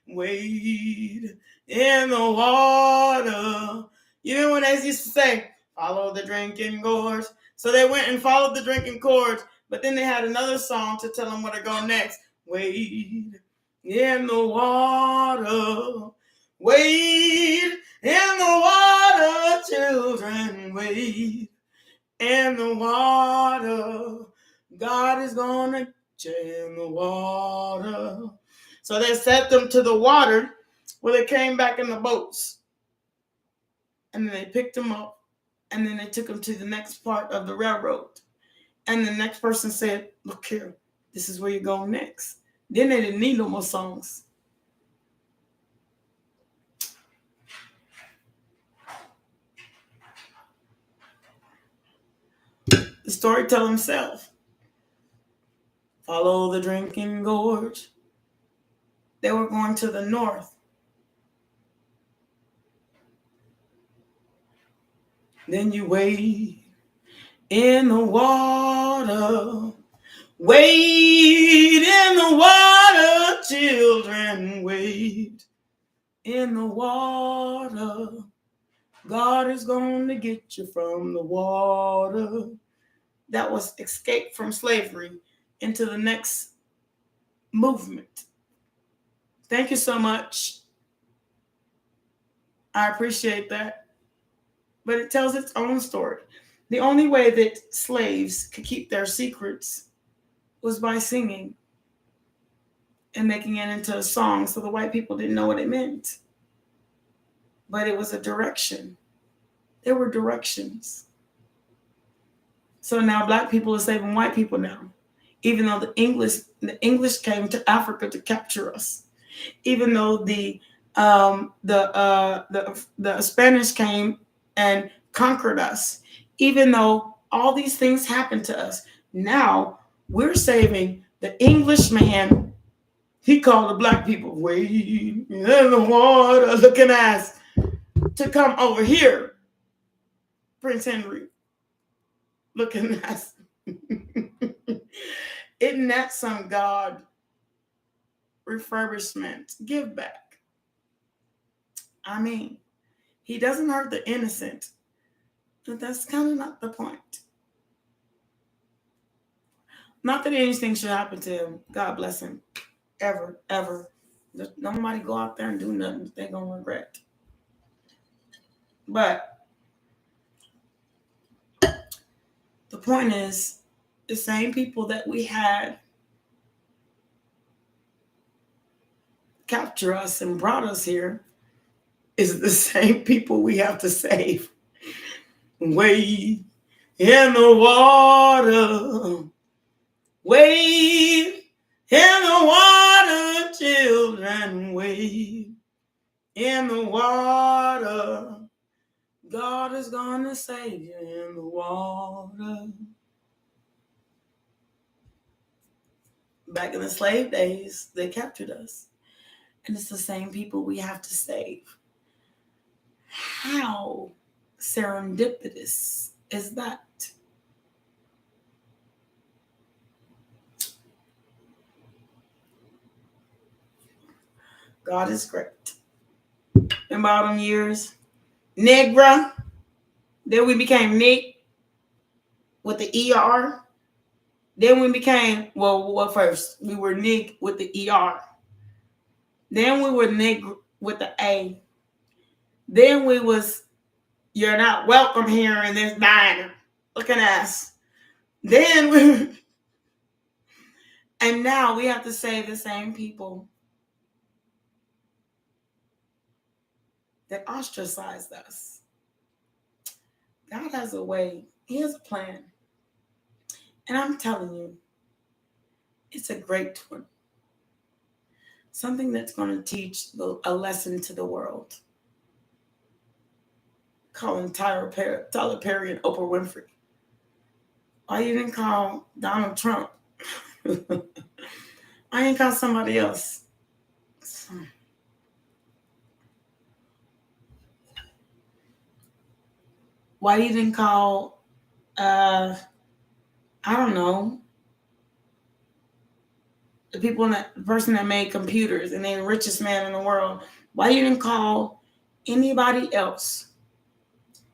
wade in the water. You know when they used to say, follow the drinking gorge. So they went and followed the drinking gorge, but then they had another song to tell them where to go next. Wade in the water. Wade in the water, children. Wade in the water. God is gonna in the water. So they set them to the water where they came back in the boats. And then they picked them up. And then they took them to the next part of the railroad. And the next person said, look here, this is where you go next. Then they didn't need no more songs. The storyteller himself. Follow the drinking gorge. They were going to the north. Then you wade in the water. Wade in the water, children. Wade in the water. God is going to get you from the water. That was escape from slavery into the next movement. Thank you so much. I appreciate that. But it tells its own story. The only way that slaves could keep their secrets was by singing and making it into a song so the white people didn't know what it meant. But it was a direction. There were directions. So now black people are saving white people now. Even though the English came to Africa to capture us. Even though the Spanish came and conquered us. Even though all these things happened to us. Now we're saving the Englishman. He called the black people wade in the water looking ass to come over here. Prince Henry looking ass. Isn't that some God refurbishment? Give back. I mean, he doesn't hurt the innocent, but that's kind of not the point. Not that anything should happen to him. God bless him. Ever, ever. Nobody go out there and do nothing that they're going to regret. But the point is, the same people that we had capture us and brought us here is the same people we have to save. Wade in the water. Wade in the water, children. Wade in the water. God is gonna save you in the water. Back in the slave days, they captured us. And it's the same people we have to save. How serendipitous is that? God is great. Remember all them years? Negra. Then we became Nick with the ER. Then we became, well, first, we were Nick with the ER. Then we were Nick with the A. Then we was, you're not welcome here in this diner. Looking at us. Then we, and now we have to say the same people that ostracized us. God has a way. He has a plan. And I'm telling you, it's a great one. Something that's going to teach a lesson to the world. Calling Tyler Perry and Oprah Winfrey. Why you didn't call Donald Trump? I ain't call somebody else. Why you didn't call, I don't know, the person that made computers and they're the richest man in the world? Why you didn't call anybody else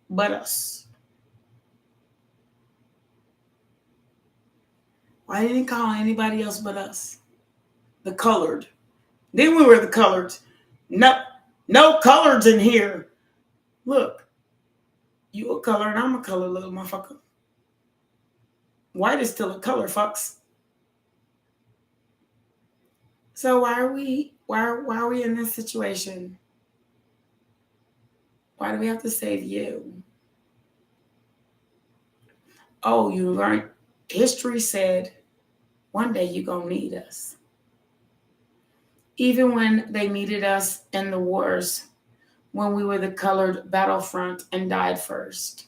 but us? Why didn't call anybody else but us? The colored. Then we were the colored. No coloreds in here. Look, you a color and I'm a color, little motherfucker. White is still a color, fucks. So why are we in this situation? Why do we have to save you? Oh, you learned. History said one day you're gonna need us. Even when they needed us in the wars, when we were the colored battlefront and died first.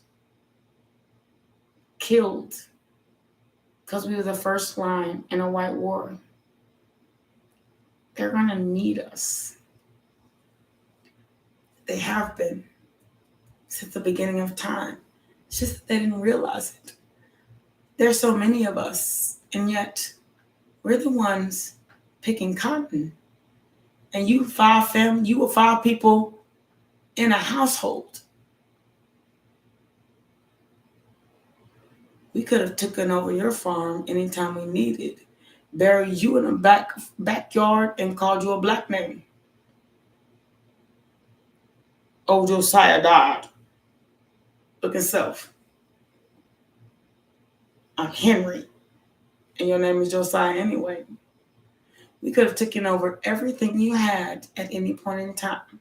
Killed. Because we were the first line in a white war. They're gonna need us. They have been since the beginning of time. It's just that they didn't realize it. There's so many of us, and yet we're the ones picking cotton. And you were 5 people in a household. We could have taken over your farm anytime we needed. Buried you in a backyard and called you a black name. Oh, Josiah died. Look at self. I'm Henry. And your name is Josiah anyway. We could have taken over everything you had at any point in time.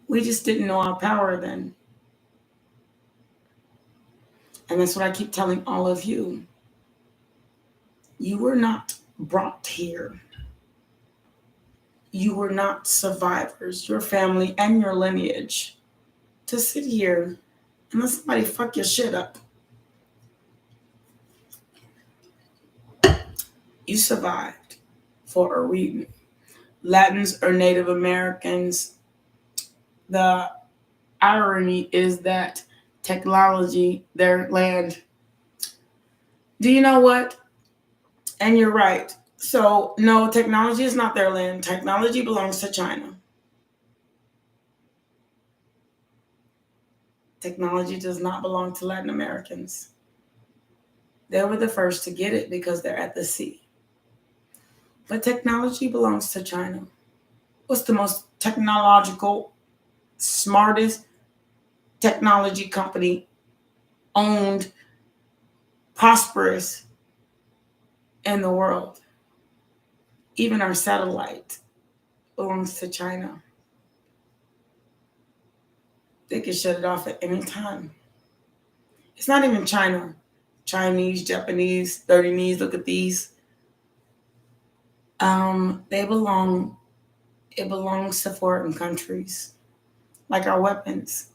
We just didn't know our power then. And that's what I keep telling all of you. You were not brought here. You were not survivors, your family and your lineage, to sit here and let somebody fuck your shit up. You survived for a reason. Latins or Native Americans, the irony is that technology, their land. Do you know what? And you're right. So, no, technology is not their land. Technology belongs to China. Technology does not belong to Latin Americans. They were the first to get it because they're at the sea. But technology belongs to China. What's the most technological, smartest technology company owned, prosperous in the world? Even our satellite belongs to China. They can shut it off at any time. It's not even China. Chinese, Japanese, 30nese, look at these. It belongs to foreign countries. Like our weapons.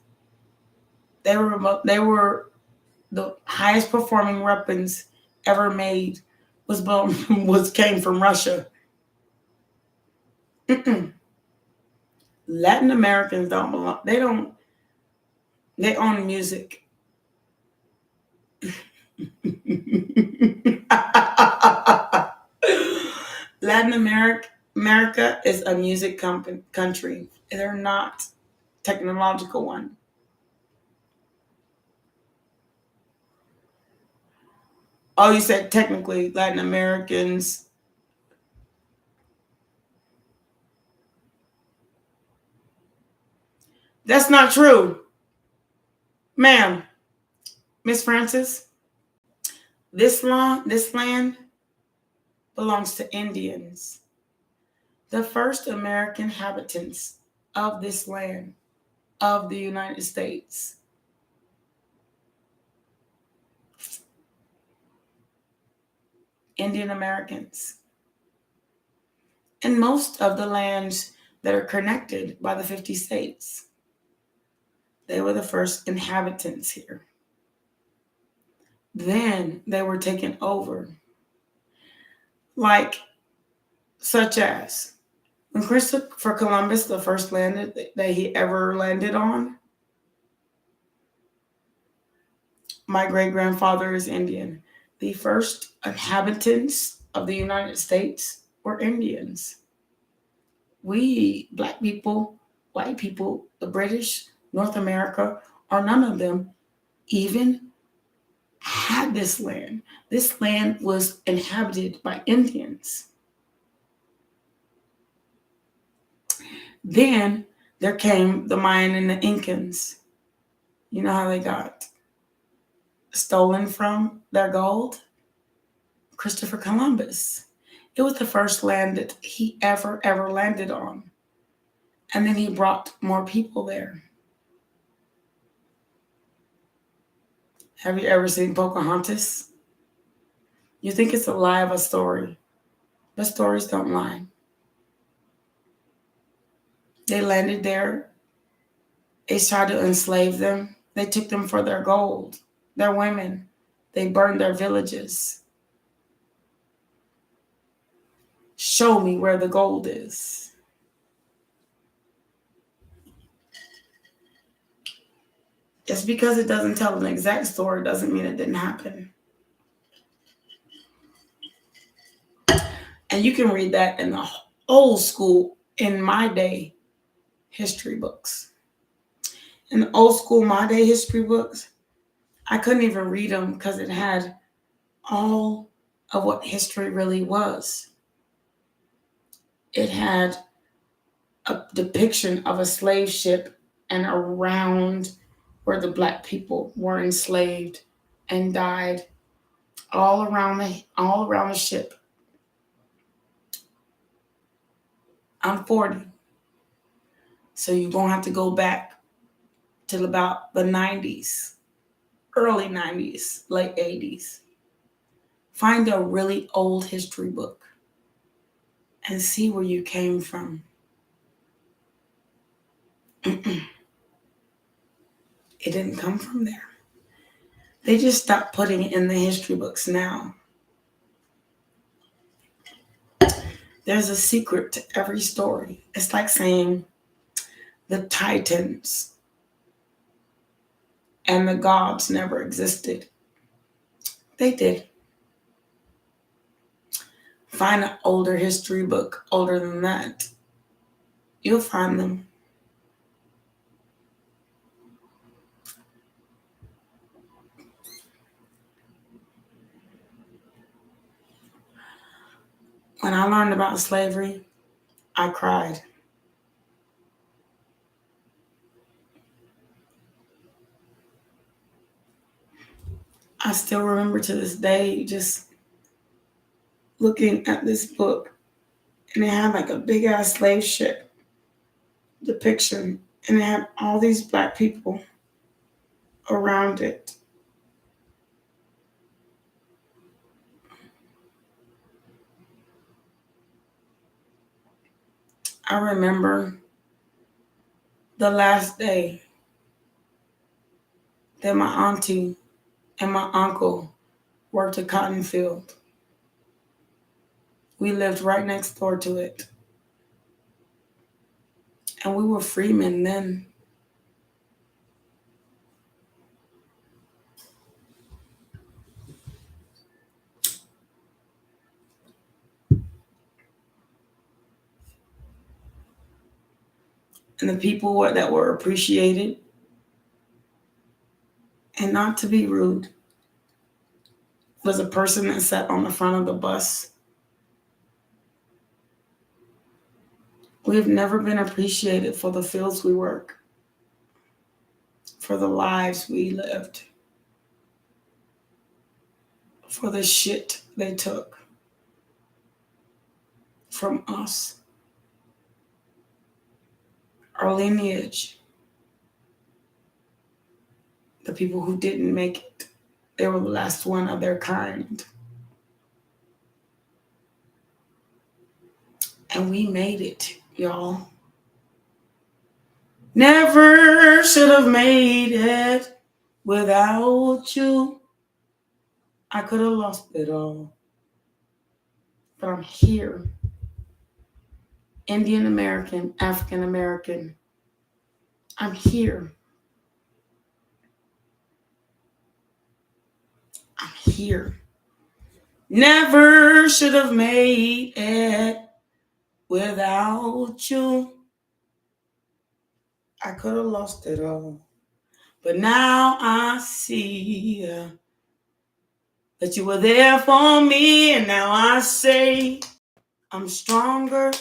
They were the highest performing weapons ever made came from Russia. Latin Americans don't belong. They own music. Latin America is a music country. They're not technological one. Oh, you said technically Latin Americans. That's not true. Ma'am, Miss Francis, this land belongs to Indians, the first American inhabitants of this land, of the United States. Indian Americans. And most of the lands that are connected by the 50 states, they were the first inhabitants here. Then they were taken over, like such as when Christopher Columbus, the first land that he ever landed on, my great-grandfather is Indian. The first inhabitants of the United States were Indians. We, black people, white people, the British, North America, or none of them even had this land. This land was inhabited by Indians. Then there came the Mayan and the Incans. You know how they got stolen from their gold? Christopher Columbus. It was the first land that he ever landed on. And then he brought more people there. Have you ever seen Pocahontas? You think it's a lie of a story, but stories don't lie. They landed there. They tried to enslave them. They took them for their gold, their women. They burned their villages. Show me where the gold is. Just because it doesn't tell an exact story doesn't mean it didn't happen. And you can read that in the old school, in my day, history books. In the old school, my day history books, I couldn't even read them because it had all of what history really was. It had a depiction of a slave ship and around where the black people were enslaved and died all around the ship. I'm 40. So you're going to have to go back till about the 90s, early 90s, late 80s. Find a really old history book and see where you came from. It didn't come from there. They just stopped putting it in the history books now. There's a secret to every story. It's like saying the Titans and the gods never existed. They did. Find an older history book, older than that. You'll find them. When I learned about slavery, I cried. I still remember to this day just looking at this book, and it had like a big ass slave ship depiction, and it had all these black people around it. I remember the last day that my auntie and my uncle worked a cotton field. We lived right next door to it. And we were freemen then. and the people that were appreciated. And not to be rude, was a person that sat on the front of the bus. We've never been appreciated for the fields we work, for the lives we lived, for the shit they took from us, our lineage, the people who didn't make it. They were the last one of their kind. And we made it, y'all. Never should have made it without you. I could have lost it all. But I'm here. Indian American, African American. I'm here. I'm here. Never should have made it without you. I could have lost it all. But now I see that you were there for me. And now I say I'm stronger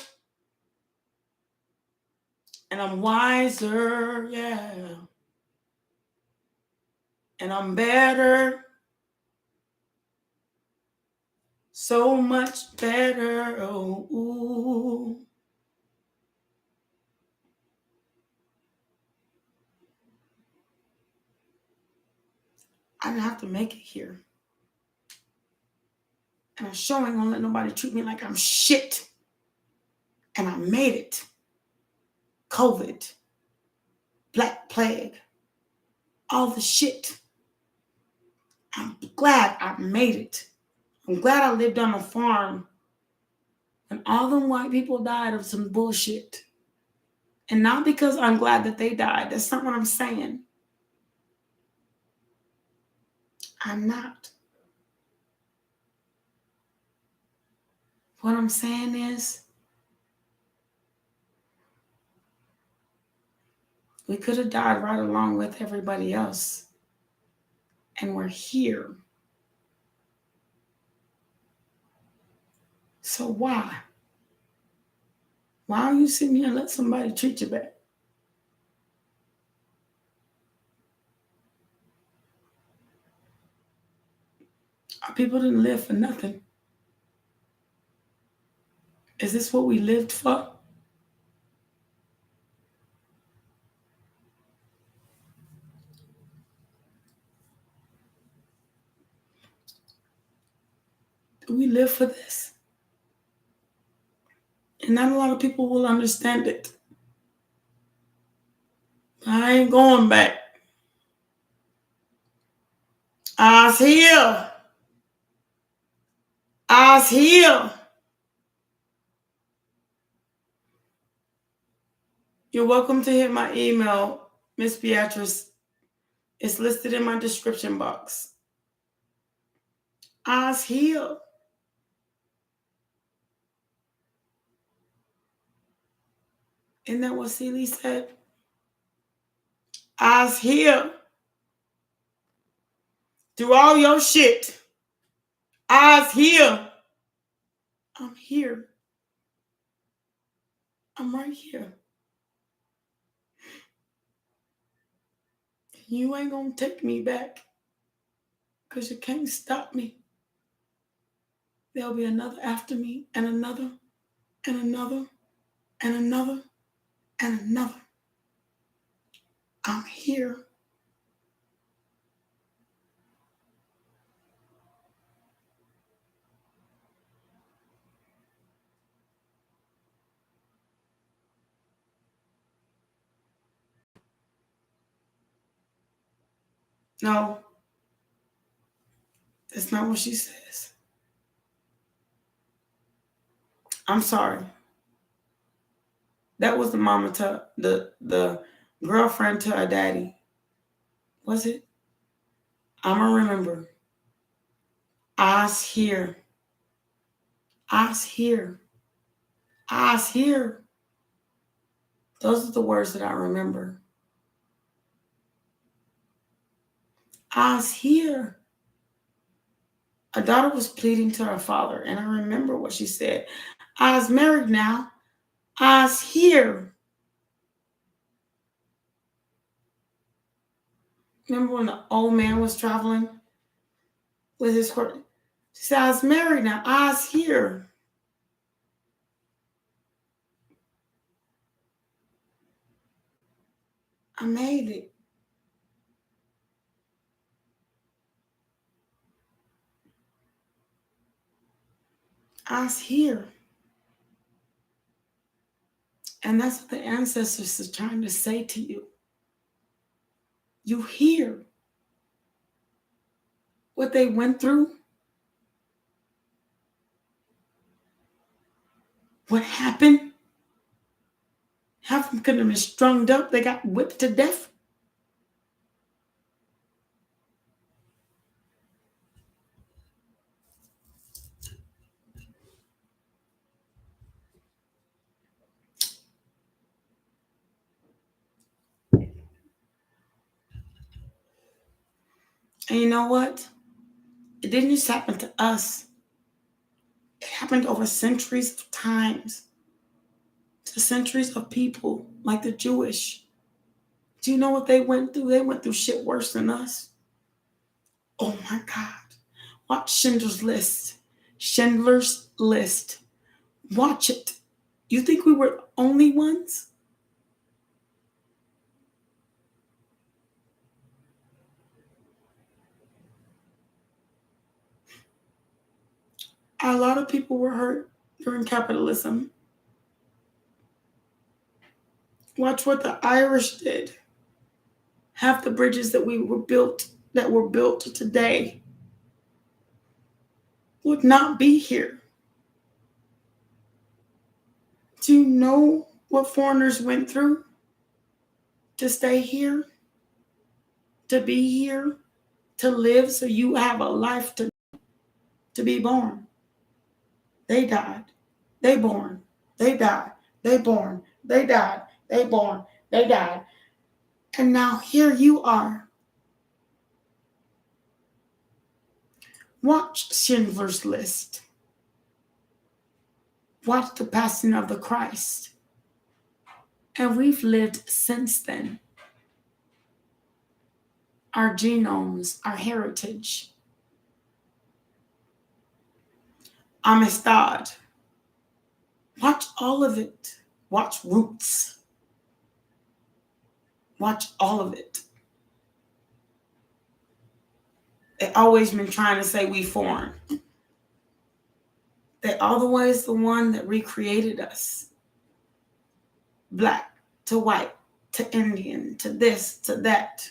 and I'm wiser, yeah. And I'm better. So much better. Oh, ooh. I didn't have to make it here. And I sure ain't gonna let nobody treat me like I'm shit. And I made it. COVID, Black Plague, all the shit. I'm glad I made it. I'm glad I lived on a farm and all them white people died of some bullshit. And not because I'm glad that they died. That's not what I'm saying. I'm not. What I'm saying is, we could have died right along with everybody else. And we're here. So why? Why don't you sit here and let somebody treat you bad? Our people didn't live for nothing. Is this what we lived for? Do we live for this? And not a lot of people will understand it. I ain't going back. Eyes here. Eyes here. You're welcome to hit my email, Miss Beatrice. It's listed in my description box. Eyes here. Isn't that what Celie said? Eyes here. Through all your shit. Eyes here. I'm here. I'm right here. You ain't gonna take me back. Because you can't stop me. There'll be another after me, and another, and another, and another, and another. I'm here. No, that's not what she says. I'm sorry. That was the mama to the girlfriend to her daddy. Was it? I'ma remember. Eyes here. Eyes here. Eyes here. Those are the words that I remember. I's here. A daughter was pleading to her father, and I remember what she said. I's married now. I's here. Remember when the old man was traveling with his horse? She said, I's married now. I's here. I made it. I's here. And that's what the ancestors are trying to say to you. You hear what they went through, what happened. Half of them could have been strung up. They got whipped to death. And you know what? It didn't just happen to us. It happened over centuries of times. To centuries of people like the Jewish. Do you know what they went through? They went through shit worse than us. Oh my God. Watch Schindler's List. Schindler's List. Watch it. You think we were the only ones? A lot of people were hurt during capitalism. Watch what the Irish did. Half the bridges that were built today would not be here. Do you know what foreigners went through to stay here, to be here, to live so you have a life to be born? They died. They born. They died. They born. They died. They born. They died. And now here you are. Watch Schindler's List. Watch the passing of the Christ. And we've lived since then. Our genomes, our heritage. Amistad. Watch all of it. Watch Roots. Watch all of it. They always been trying to say we foreign. They always the one that recreated us. Black to white to Indian to this to that.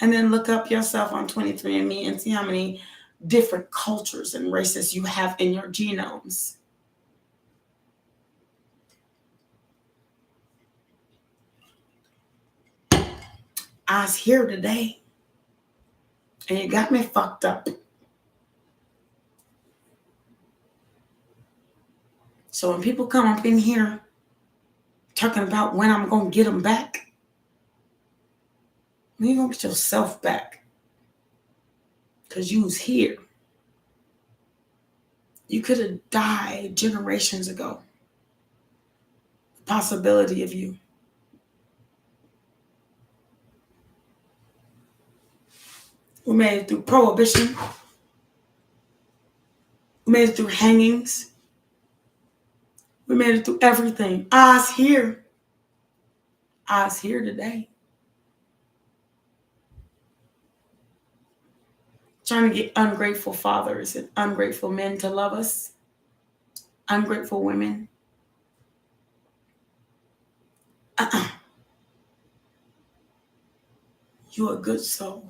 And then look up yourself on 23andMe and see how many different cultures and races you have in your genomes. I was here today, and it got me fucked up. So when people come up in here talking about when I'm going to get them back, when you going to get yourself back? Because you was here. You could have died generations ago. The possibility of you. We made it through prohibition. We made it through hangings. We made it through everything. I was here. I was here today. Trying to get ungrateful fathers and ungrateful men to love us. Ungrateful women. You're a good soul.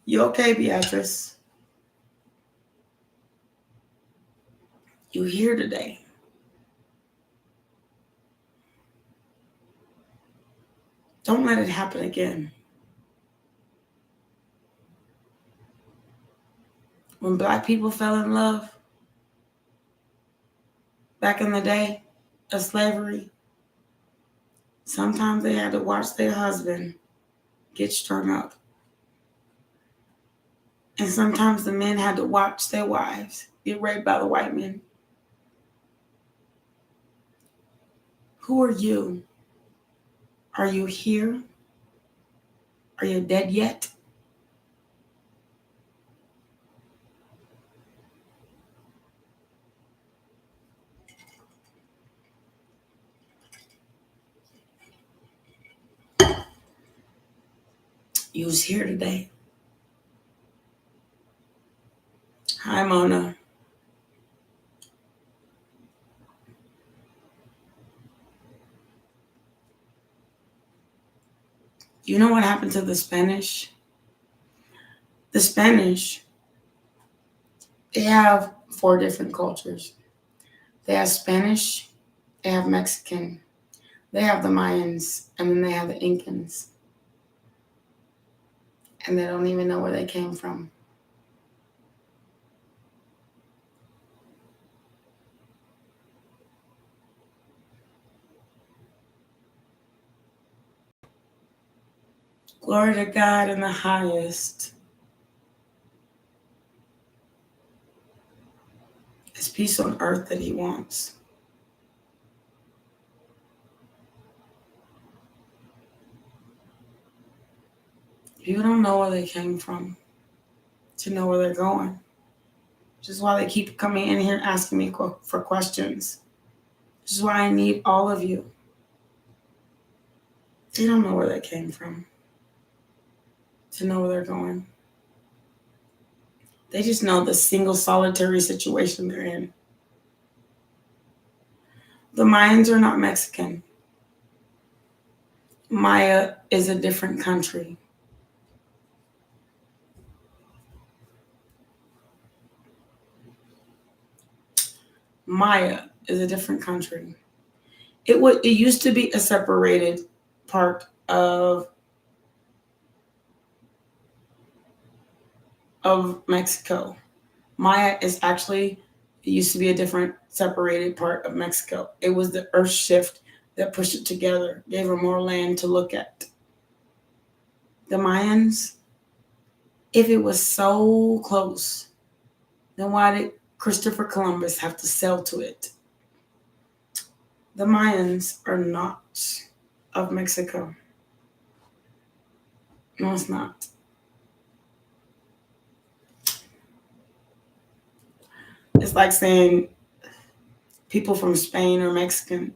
You okay, Beatrice? You here today. Don't let it happen again. When Black people fell in love back in the day of slavery, sometimes they had to watch their husband get strung up. And sometimes the men had to watch their wives get raped by the white men. Who are you? Are you here? Are you dead yet? You was here today. Hi, Mona. You know what happened to the Spanish? The Spanish, they have 4 different cultures. They have Spanish, they have Mexican, they have the Mayans, and then they have the Incans. And they don't even know where they came from. Glory to God in the highest. It's peace on earth that he wants. People don't know where they came from to know where they're going. Which is why they keep coming in here asking me for questions. Which is why I need all of you. They don't know where they came from to know where they're going. They just know the single solitary situation they're in. The Mayans are not Mexican. Maya is a different country. Maya is a different country. It used to be a separated part of Mexico. Maya is actually, it used to be a different separated part of Mexico. It was the earth shift that pushed it together, gave her more land to look at. The Mayans, if it was so close, then why did Christopher Columbus have to sail to it? The Mayans are not of Mexico. No, it's not. It's like saying people from Spain or Mexican.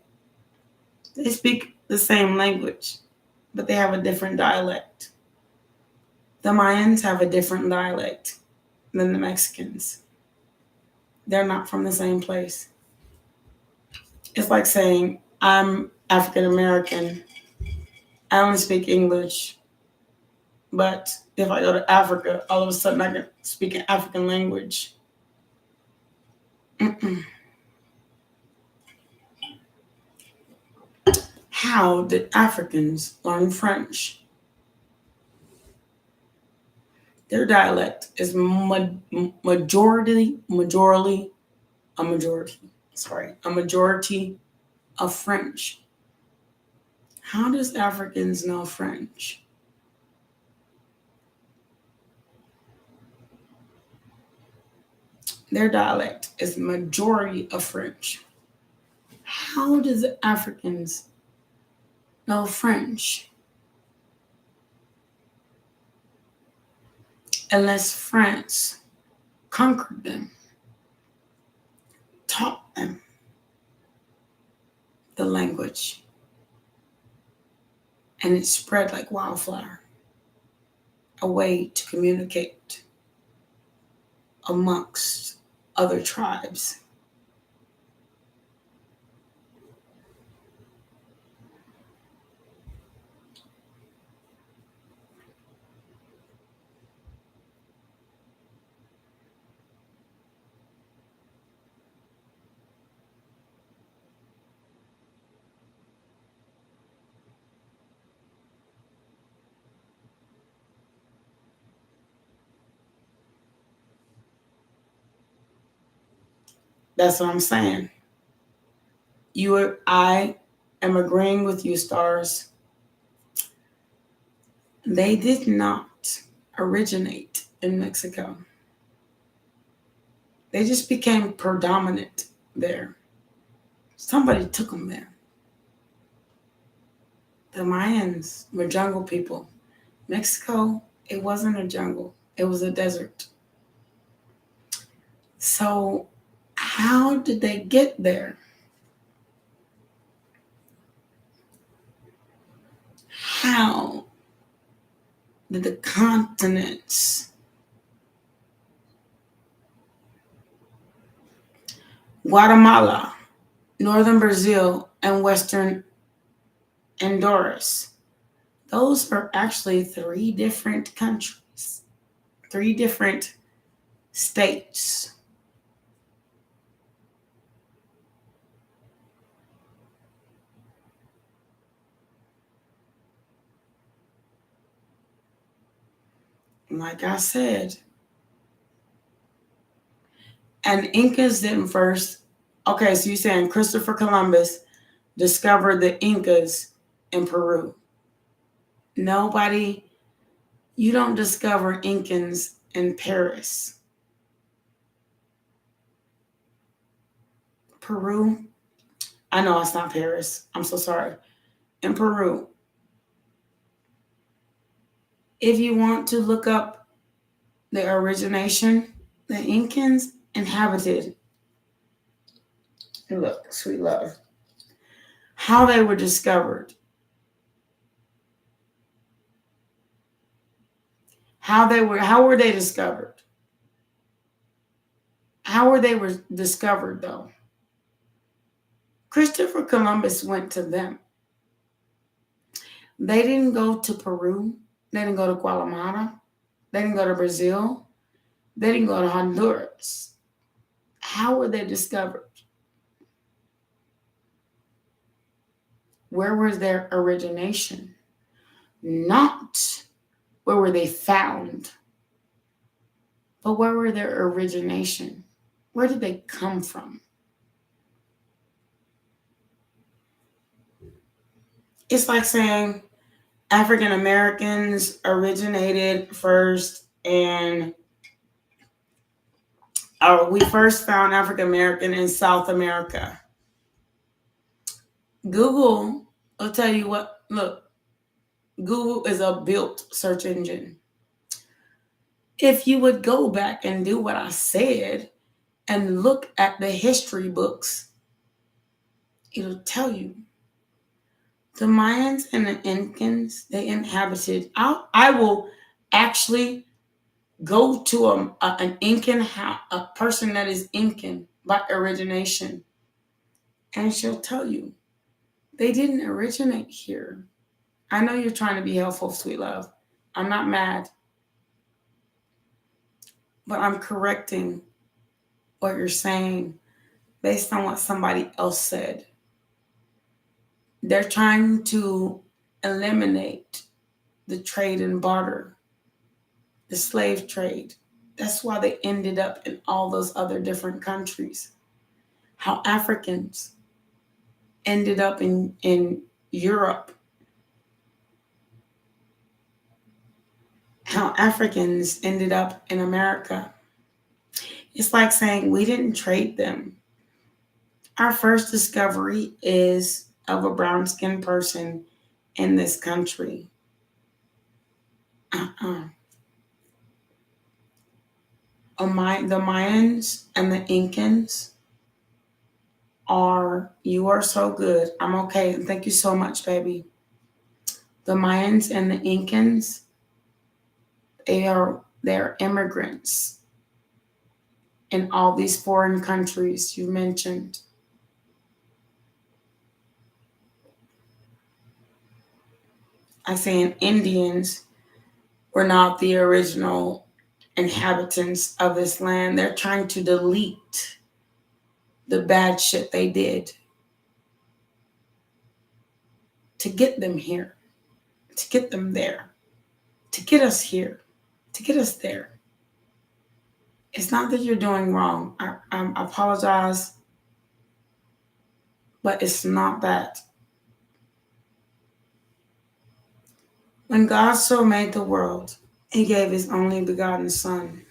They speak the same language, but they have a different dialect. The Mayans have a different dialect than the Mexicans. They're not from the same place. It's like saying, I'm African American. I only speak English. But if I go to Africa, all of a sudden I can speak an African language. How did Africans learn French? Their dialect is a majority of French. How does Africans know French? Their dialect is majority of French. How does the Africans know French? Unless France conquered them, taught them the language, and it spread like wildfire, a way to communicate amongst other tribes. That's what I'm saying. I am agreeing with you, stars. They did not originate in Mexico. They just became predominant there. Somebody took them there. The Mayans were jungle people. Mexico, it wasn't a jungle. It was a desert. So how did they get there? How did the continents, Guatemala, northern Brazil, and western Honduras, those are actually 3 different countries, 3 different states. Like I said, and Incas didn't first. Okay, so you're saying Christopher Columbus discovered the Incas in Peru. Nobody, you don't discover Incans in Paris. Peru, I know it's not Paris. I'm so sorry. In Peru. If you want to look up the origination, the Incans inhabited, look, sweet love, how they were discovered. How were they discovered? How were they discovered though? Christopher Columbus went to them. They didn't go to Peru. They didn't go to Guatemala. They didn't go to Brazil. They didn't go to Honduras. How were they discovered? Where was their origination? Not where were they found, but where were their origination? Where did they come from? It's like saying African Americans originated first and we first found African American in South America. Google will tell you what, look, Google is a built search engine. If you would go back and do what I said and look at the history books, it'll tell you. The Mayans and the Incans, they inhabited. I will actually go to an Incan house, a person that is Incan by origination, and she'll tell you they didn't originate here. I know you're trying to be helpful, sweet love. I'm not mad, but I'm correcting what you're saying based on what somebody else said. They're trying to eliminate the trade and barter, the slave trade. That's why they ended up in all those other different countries. How Africans ended up in Europe. How Africans ended up in America. It's like saying we didn't trade them. Our first discovery is of a brown-skinned person in this country. The Mayans and the Incans you are so good. I'm okay. Thank you so much, baby. The Mayans and the Incans, they're immigrants in all these foreign countries you mentioned. I'm saying Indians were not the original inhabitants of this land. They're trying to delete the bad shit they did to get them here, to get them there, to get us here, to get us there. It's not that you're doing wrong. I apologize, but it's not that. When God so made the world, he gave his only begotten son.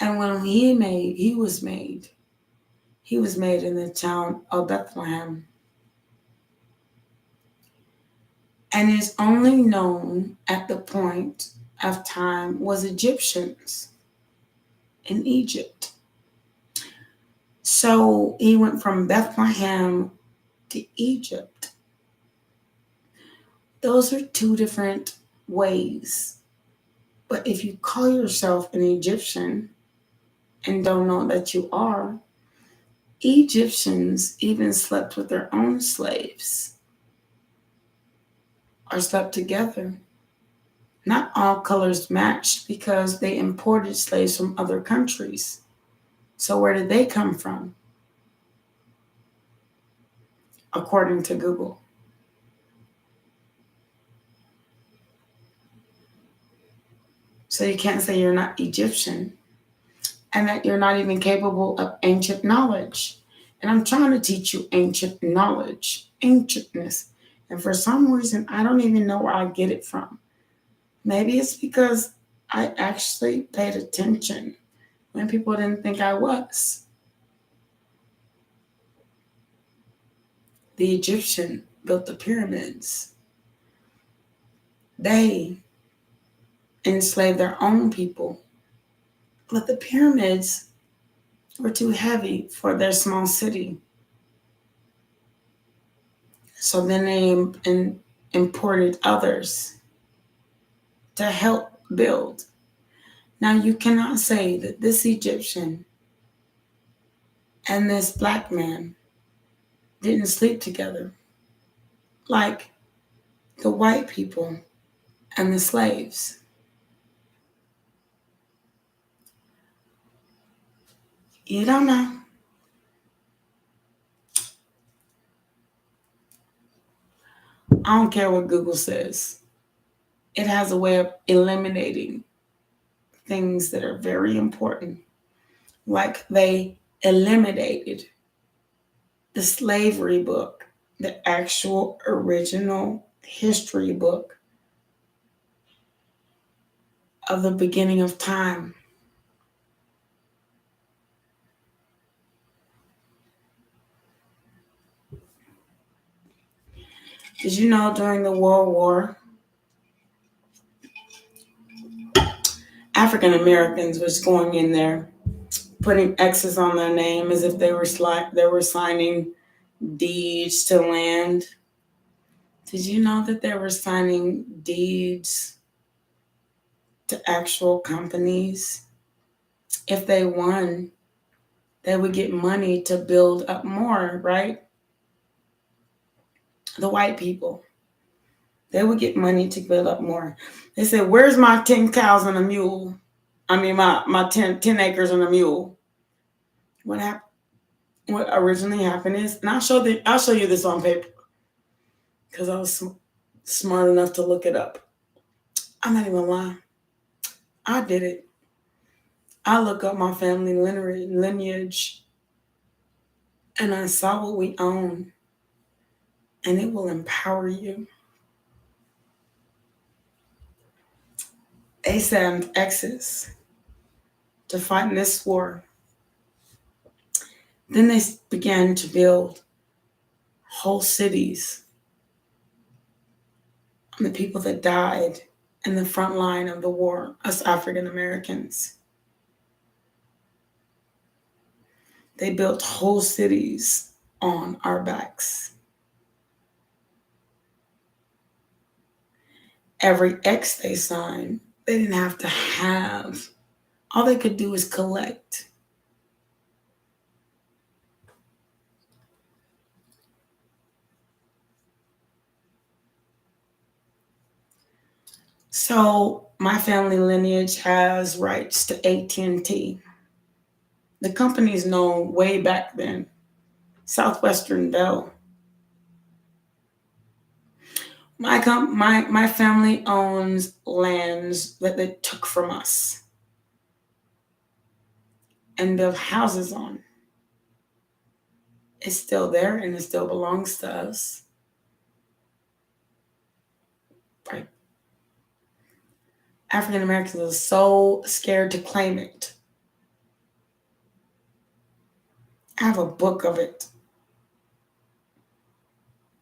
And when he was made in the town of Bethlehem. And is only known at the point of time was Egyptians in Egypt. So he went from Bethlehem to Egypt. Those are two different ways. But if you call yourself an Egyptian and don't know that you are, Egyptians even slept with their own slaves or slept together. Not all colors matched because they imported slaves from other countries. So where did they come from? According to Google. So you can't say you're not Egyptian and that you're not even capable of ancient knowledge. And I'm trying to teach you ancient knowledge, ancientness. And for some reason, I don't even know where I get it from. Maybe it's because I actually paid attention when people didn't think I was. The Egyptian built the pyramids. They enslaved their own people. But the pyramids were too heavy for their small city. So then they imported others to help build. Now you cannot say that this Egyptian and this black man didn't sleep together like the white people and the slaves. You don't know. I don't care what Google says. It has a way of eliminating things that are very important. Like they eliminated the slavery book, the actual original history book of the beginning of time. Did you know during the World War, African Americans was going in there, putting X's on their name as if they were signing deeds to land? Did you know that they were signing deeds to actual companies? If they won, they would get money to build up more, right? The white people, they would get money to build up more. They said, where's my 10 cows and a mule? I mean, my 10 acres and a mule. What happened? What originally happened is, and I'll show you this on paper because I was smart enough to look it up. I'm not even lying. I did it. I look up my family lineage and I saw what we own, and it will empower you. They sent X's to fight in this war. Then they began to build whole cities on the people that died in the front line of the war, us African Americans. They built whole cities on our backs. Every X they signed, they didn't have to have. All they could do is collect. So my family lineage has rights to AT&T. The company is known way back then, Southwestern Bell. My family owns lands that they took from us. and build houses on. It's still there and it still belongs to us. Right? African Americans are so scared to claim it. I have a book of it.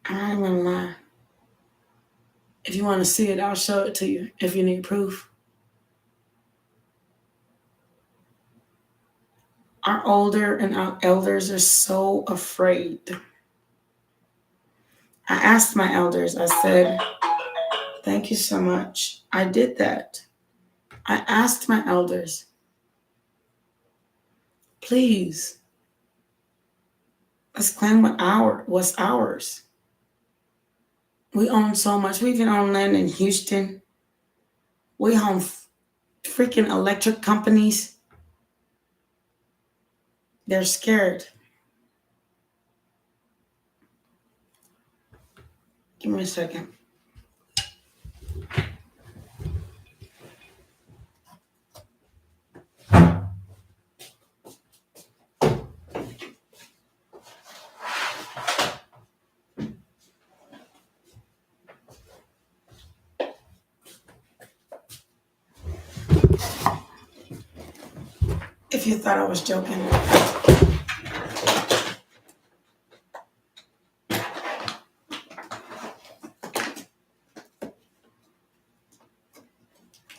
I ain't gonna lie. If you want to see it, I'll show it to you if you need proof. Our older and our elders are so afraid. I asked my elders, I said, thank you so much. I did that. I asked my elders, please, let's claim what's ours. We own so much. We even own land in Houston. We own freaking electric companies. They're scared. Give me a second. If you thought I was joking.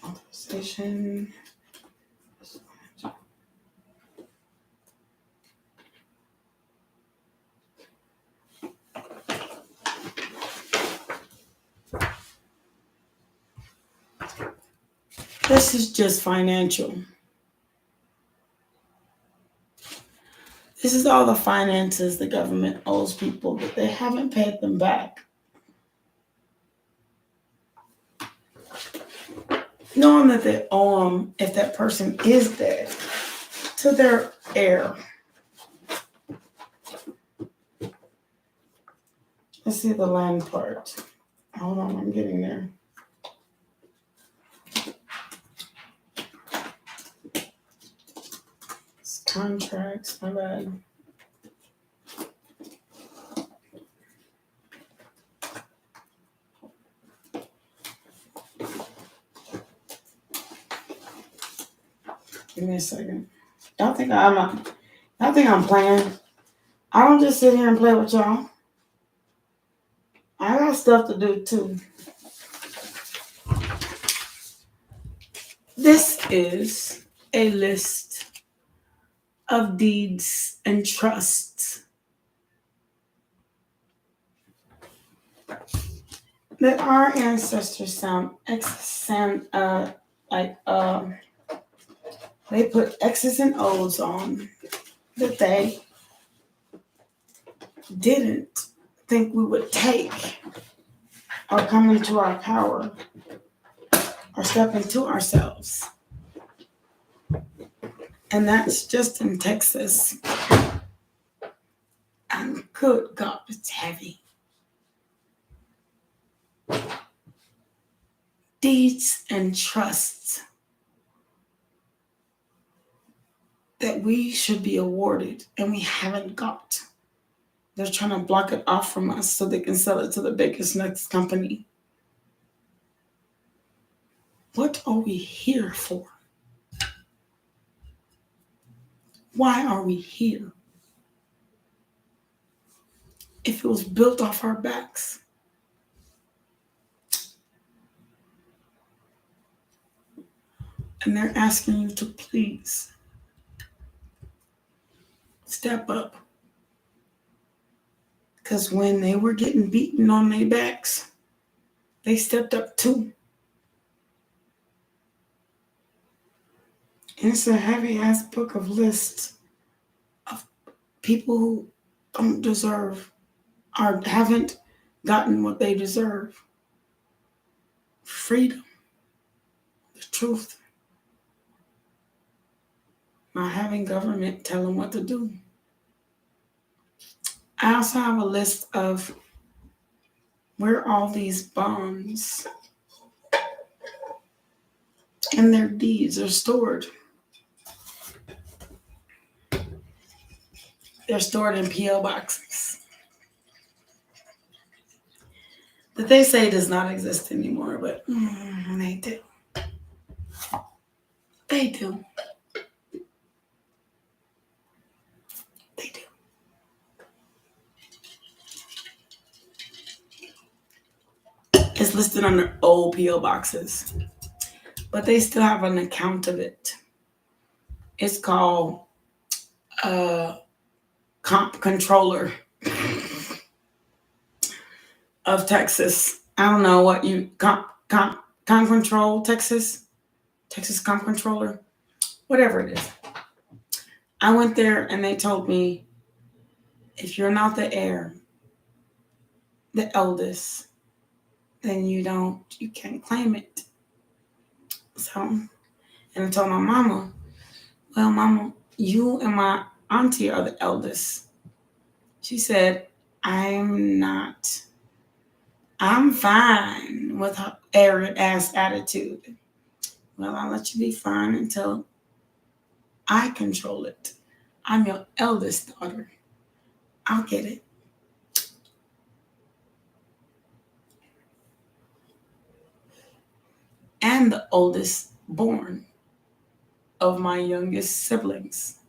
Authorization. This is just financial. This is all the finances the government owes people, but they haven't paid them back. Knowing that they owe them if that person is dead to their heir. Let's see the land part. Hold on, I'm getting there. It's contracts, my bad. Give me a second. Y'all think I'm playing? I don't just sit here and play with y'all. I got stuff to do too. This is a list of deeds and trusts that our ancestors they put X's and O's on that they didn't think we would take or come into our power or step into ourselves. And that's just in Texas. And good God, it's heavy. Deeds and trusts that we should be awarded and we haven't got. They're trying to block it off from us so they can sell it to the biggest next company. What are we here for? Why are we here? If it was built off our backs. And they're asking you to please step up. Because when they were getting beaten on their backs, they stepped up too. And it's a heavy ass book of lists of people who don't deserve or haven't gotten what they deserve. Freedom. The truth. Not having government tell them what to do. I also have a list of where all these bonds and their deeds are stored. They're stored in P.O. boxes that they say does not exist anymore, but they do. They do. They do. It's listed under old P.O. boxes, but they still have an account of it. It's called Comp Controller of Texas. I don't know what you comp control Texas Comp Controller, whatever it is. I went there and they told me, if you're not the heir, the eldest, then you can't claim it. So, and I told my mama, well, mama, you and my auntie are the eldest. She said, I'm not. I'm fine with her arrogant ass attitude. Well, I'll let you be fine until I control it. I'm your eldest daughter. I'll get it. And the oldest born of my youngest siblings,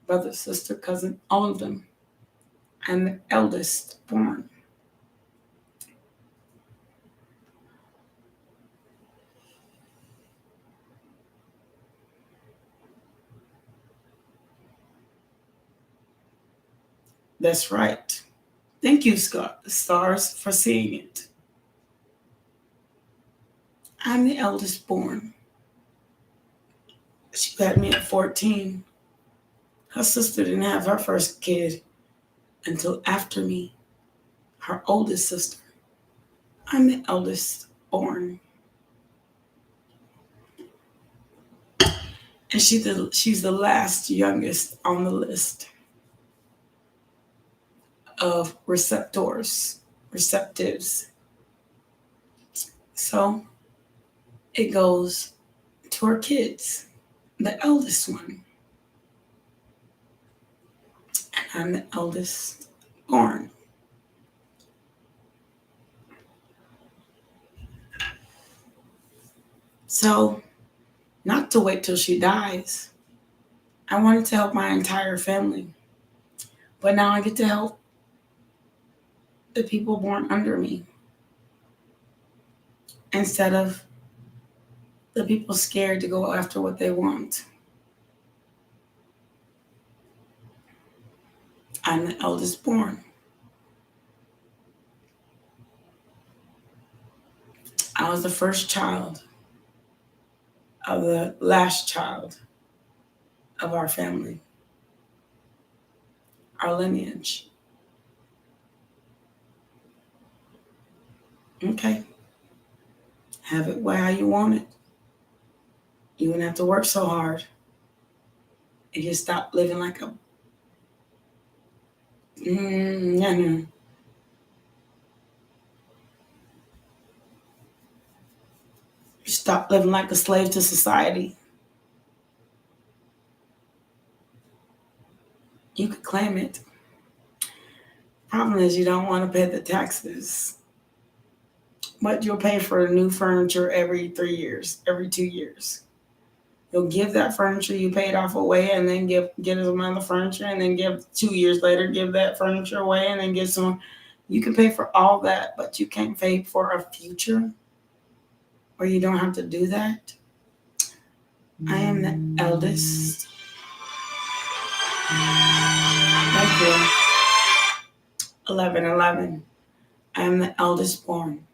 brother, sister, cousin, all of them. I'm the eldest born. That's right. Thank you, stars, for seeing it. I'm the eldest born. She had me at 14. Her sister didn't have her first kid until after me, her oldest sister. I'm the eldest born. And she's the last youngest on the list of receptives. So it goes to her kids, the eldest one. And I'm the eldest born. So, not to wait till she dies. I wanted to help my entire family. But now I get to help the people born under me, instead of the people scared to go after what they want. I'm the eldest born. I was the first child of the last child of our family, our lineage. Okay. Have it how you want it. You wouldn't have to work so hard. And you stop living like a You stop living like a slave to society. You could claim it. Problem is, you don't want to pay the taxes. But you'll pay for new furniture every 3 years, every 2 years. You'll give that furniture you paid off away, and then get some other furniture, and then give 2 years later, give that furniture away, and then give some. You can pay for all that, but you can't pay for a future where you don't have to do that. I am the eldest. Thank you. 11. I am the eldest born.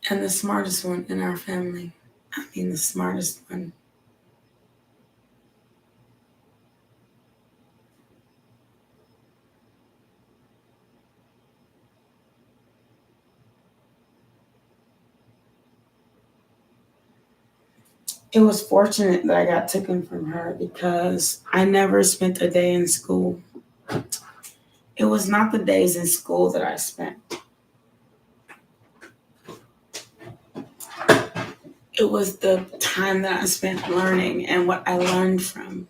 And the smartest one in our family. I mean, the smartest one. It was fortunate that I got taken from her because I never spent a day in school. It was not the days in school that I spent. It was the time that I spent learning and what I learned from.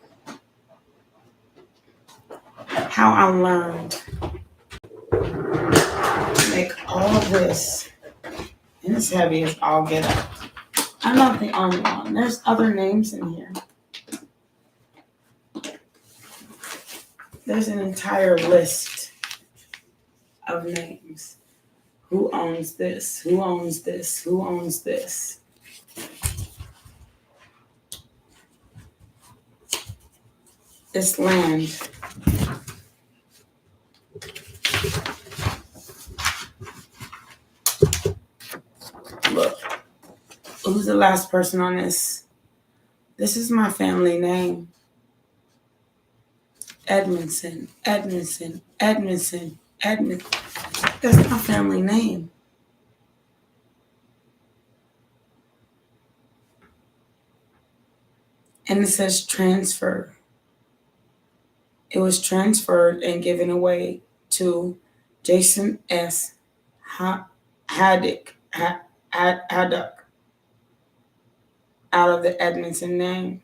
How I learned to make all this, and it's heavy as all get up. I'm not the only one. There's other names in here. There's an entire list of names. Who owns this? Who owns this? Who owns this? This land. Look, who's the last person on this? This is my family name. Edmondson, Edmondson, Edmondson, Edmondson. That's my family name. And it says transfer. It was transferred and given away to Jason S. Haddock out of the Edmondson name.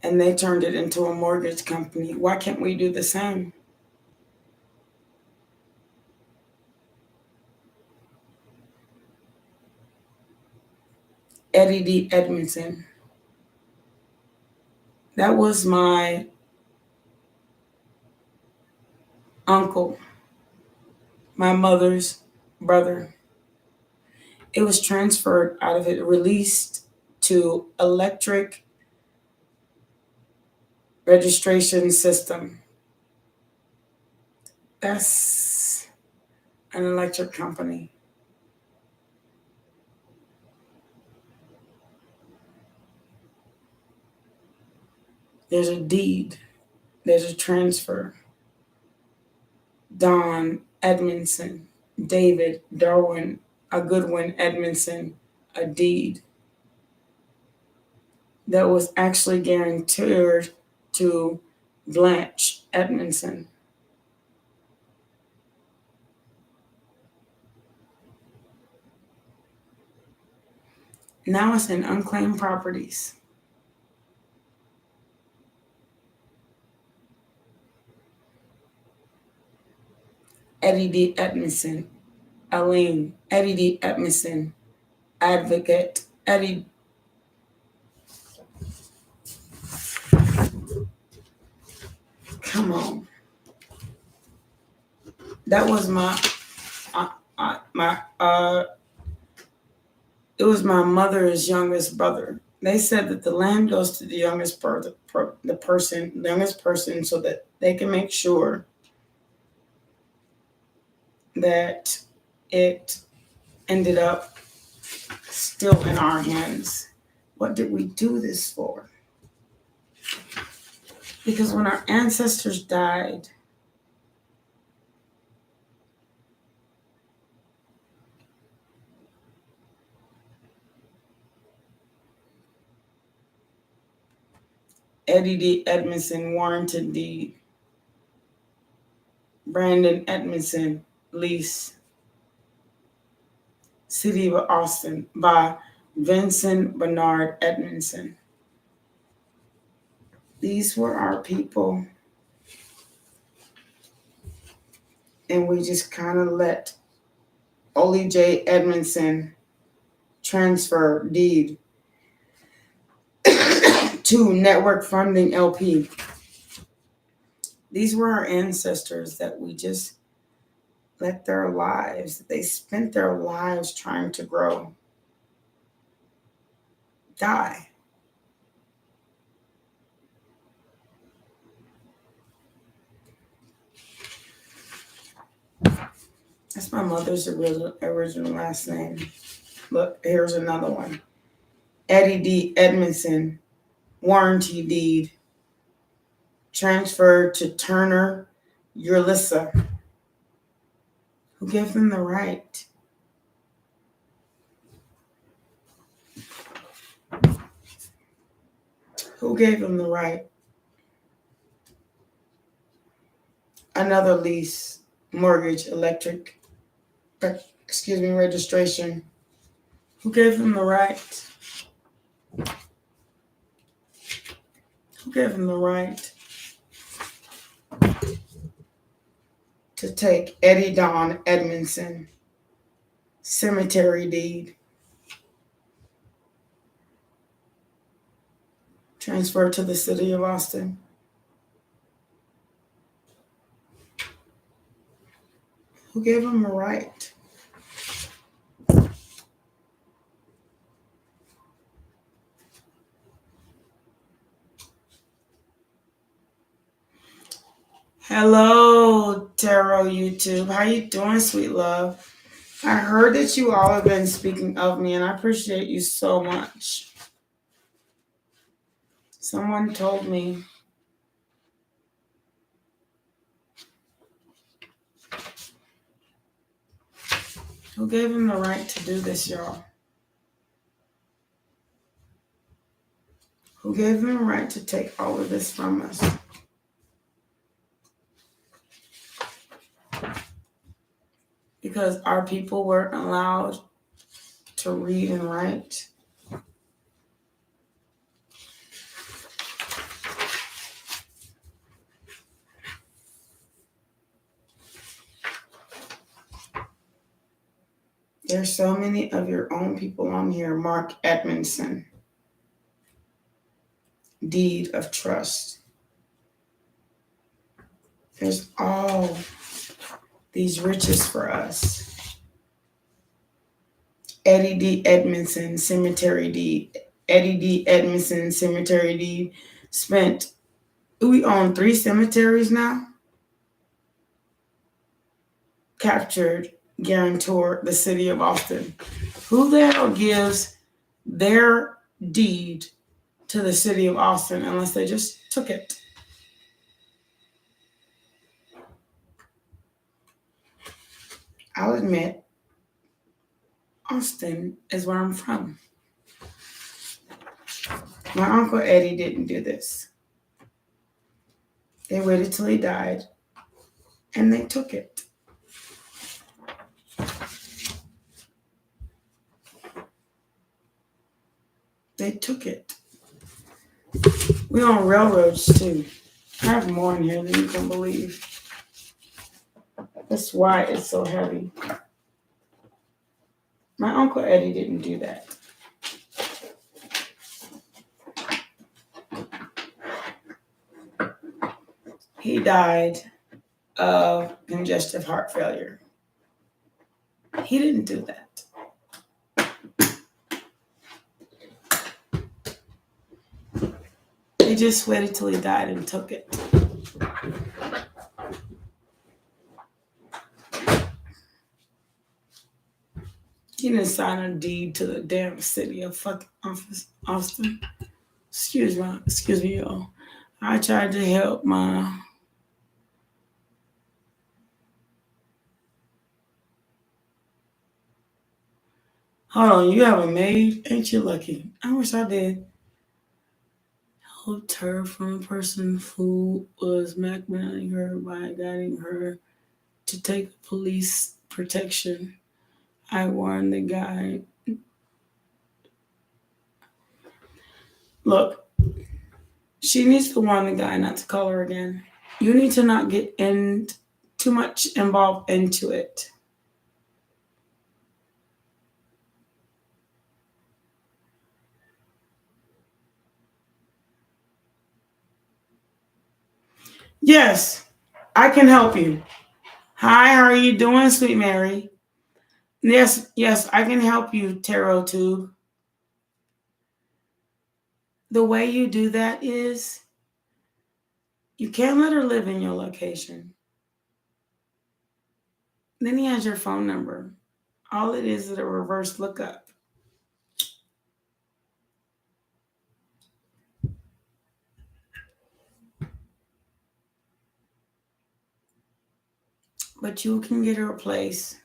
And they turned it into a mortgage company. Why can't we do the same? Eddie D. Edmondson. That was my uncle, my mother's brother. It was transferred out of it, released to electric registration system. That's an electric company. There's a deed. There's a transfer. Don Edmondson, David Darwin, a Goodwin Edmondson, a deed that was actually guaranteed to Blanche Edmondson. Now it's in unclaimed properties. Eddie D. Edmondson, Aline, Eddie D. Edmondson, advocate, Eddie. Come on. That was it was my mother's youngest brother. They said that the land goes to the youngest person, so that they can make sure that it ended up still in our hands. What did we do this for? Because when our ancestors died, Eddie D. Edmondson warranted deed. Brandon Edmondson lease. City of Austin by Vincent Bernard Edmondson. These were our people. And we just kind of let Ollie J. Edmondson transfer deed to Network Funding LP. These were our ancestors that we just let their lives, they spent their lives trying to grow, die. That's my mother's original last name. Look, here's another one. Eddie D. Edmondson, warranty deed, transferred to Turner Urlissa. Who gave them the right? Who gave them the right? Another lease, mortgage, electric registration. Who gave him the right? Who gave him the right to take Eddie Don Edmondson cemetery deed, transferred to the city of Austin? Who gave him the right? Hello, Tarot YouTube. How you doing, sweet love? I heard that you all have been speaking of me, and I appreciate you so much. Someone told me who gave him the right to do this, y'all? Who gave him the right to take all of this from us? Because our people weren't allowed to read and write. There's so many of your own people on here. Mark Edmondson, deed of trust. There's all these riches for us. Eddie D. Edmondson cemetery deed. Eddie D. Edmondson cemetery deed spent. We own 3 cemeteries now. Captured, guarantor the city of Austin. Who the hell gives their deed to the city of Austin unless they just took it? I'll admit, Austin is where I'm from. My Uncle Eddie didn't do this. They waited till he died, and they took it. They took it. We own railroads, too. I have more in here than you can believe. That's why it's so heavy. My Uncle Eddie didn't do that. He died of congestive heart failure. He didn't do that. He just waited till he died and took it. He didn't sign a deed to the damn city of fucking Austin. Excuse me, y'all. I tried to help my... Hold on, you have a maid? Ain't you lucky? I wish I did. Helped her from a person who was blackmailing her by guiding her to take police protection. I warned the guy. Look, she needs to warn the guy not to call her again. You need to not get too much involved into it. Yes, I can help you. Hi, how are you doing, sweet Mary? Yes, I can help you, Tarot Tube. The way you do that is you can't let her live in your location. Then he has your phone number. All it is a reverse lookup. But you can get her a place.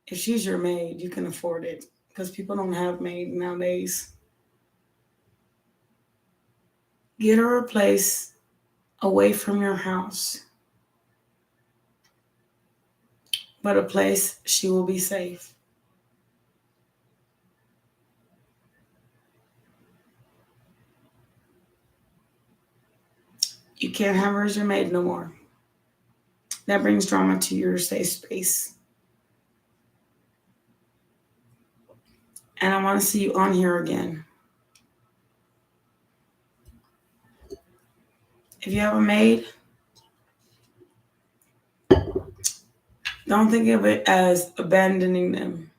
If she's your maid, you can afford it. Because people don't have maids nowadays. Get her a place away from your house. but a place she will be safe. You can't have her as your maid no more. That brings drama to your safe space. And I want to see you on here again. If you have a maid, don't think of it as abandoning them.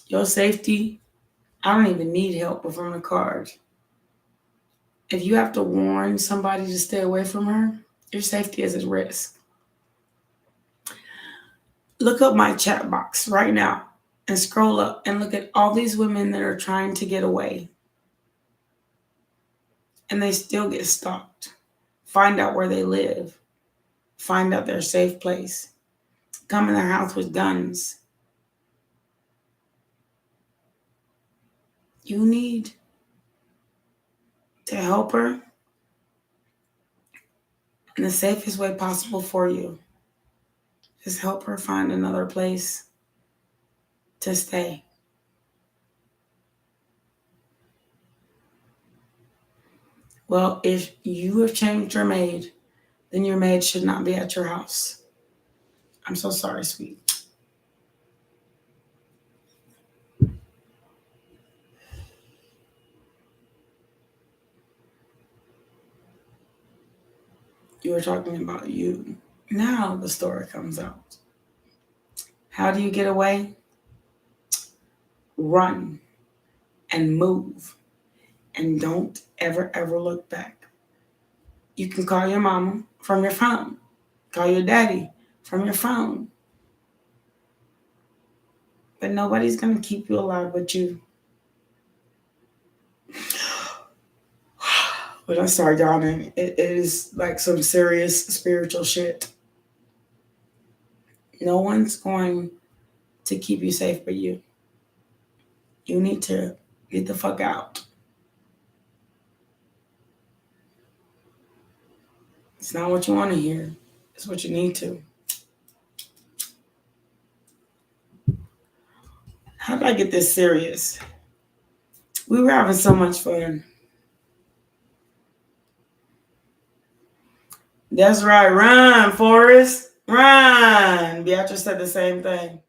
Your safety, I don't even need help from the cards. If you have to warn somebody to stay away from her, your safety is at risk. Look up my chat box right now and scroll up and look at all these women that are trying to get away. And they still get stalked. Find out where they live. Find out their safe place. Come in their house with guns. You need to help her in the safest way possible for you. Just help her find another place to stay. Well, if you have changed your maid, then your maid should not be at your house. I'm so sorry, sweet. You were talking about you. Now the story comes out. How do you get away? Run and move and don't ever look back. You can call your mama from your phone. Call your daddy from your phone. But nobody's going to keep you alive but you. When I start yawning, it is like some serious spiritual shit. No one's going to keep you safe but you. You need to get the fuck out. It's not what you want to hear. It's what you need to. How did I get this serious? We were having so much fun. That's right. Run, Forrest. Run. Beatrice said the same thing.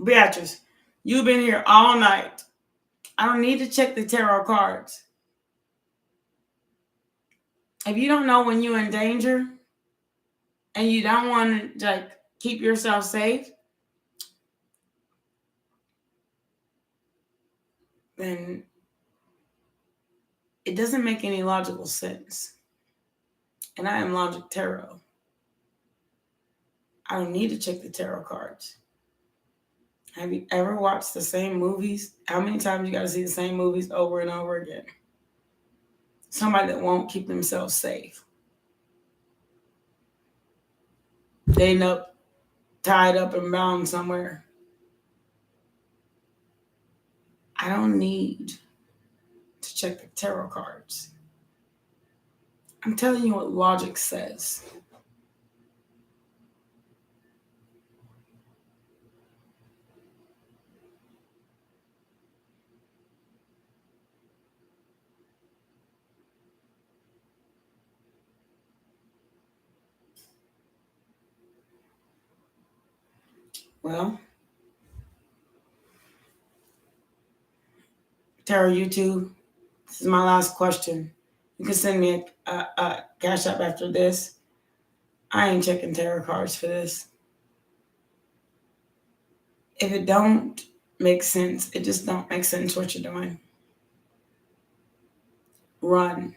Beatrice, you've been here all night. I don't need to check the tarot cards. If you don't know when you're in danger and you don't want to keep yourself safe, then it doesn't make any logical sense. And I am Logic Tarot. I don't need to check the tarot cards. Have you ever watched the same movies? How many times you got to see the same movies over and over again? Somebody that won't keep themselves safe. They end up tied up and bound somewhere. I don't need to check the tarot cards. I'm telling you what logic says. Well, Tarot YouTube, this is my last question. You can send me a cash app after this. I ain't checking tarot cards for this. If it don't make sense, it just don't make sense what you're doing. Run.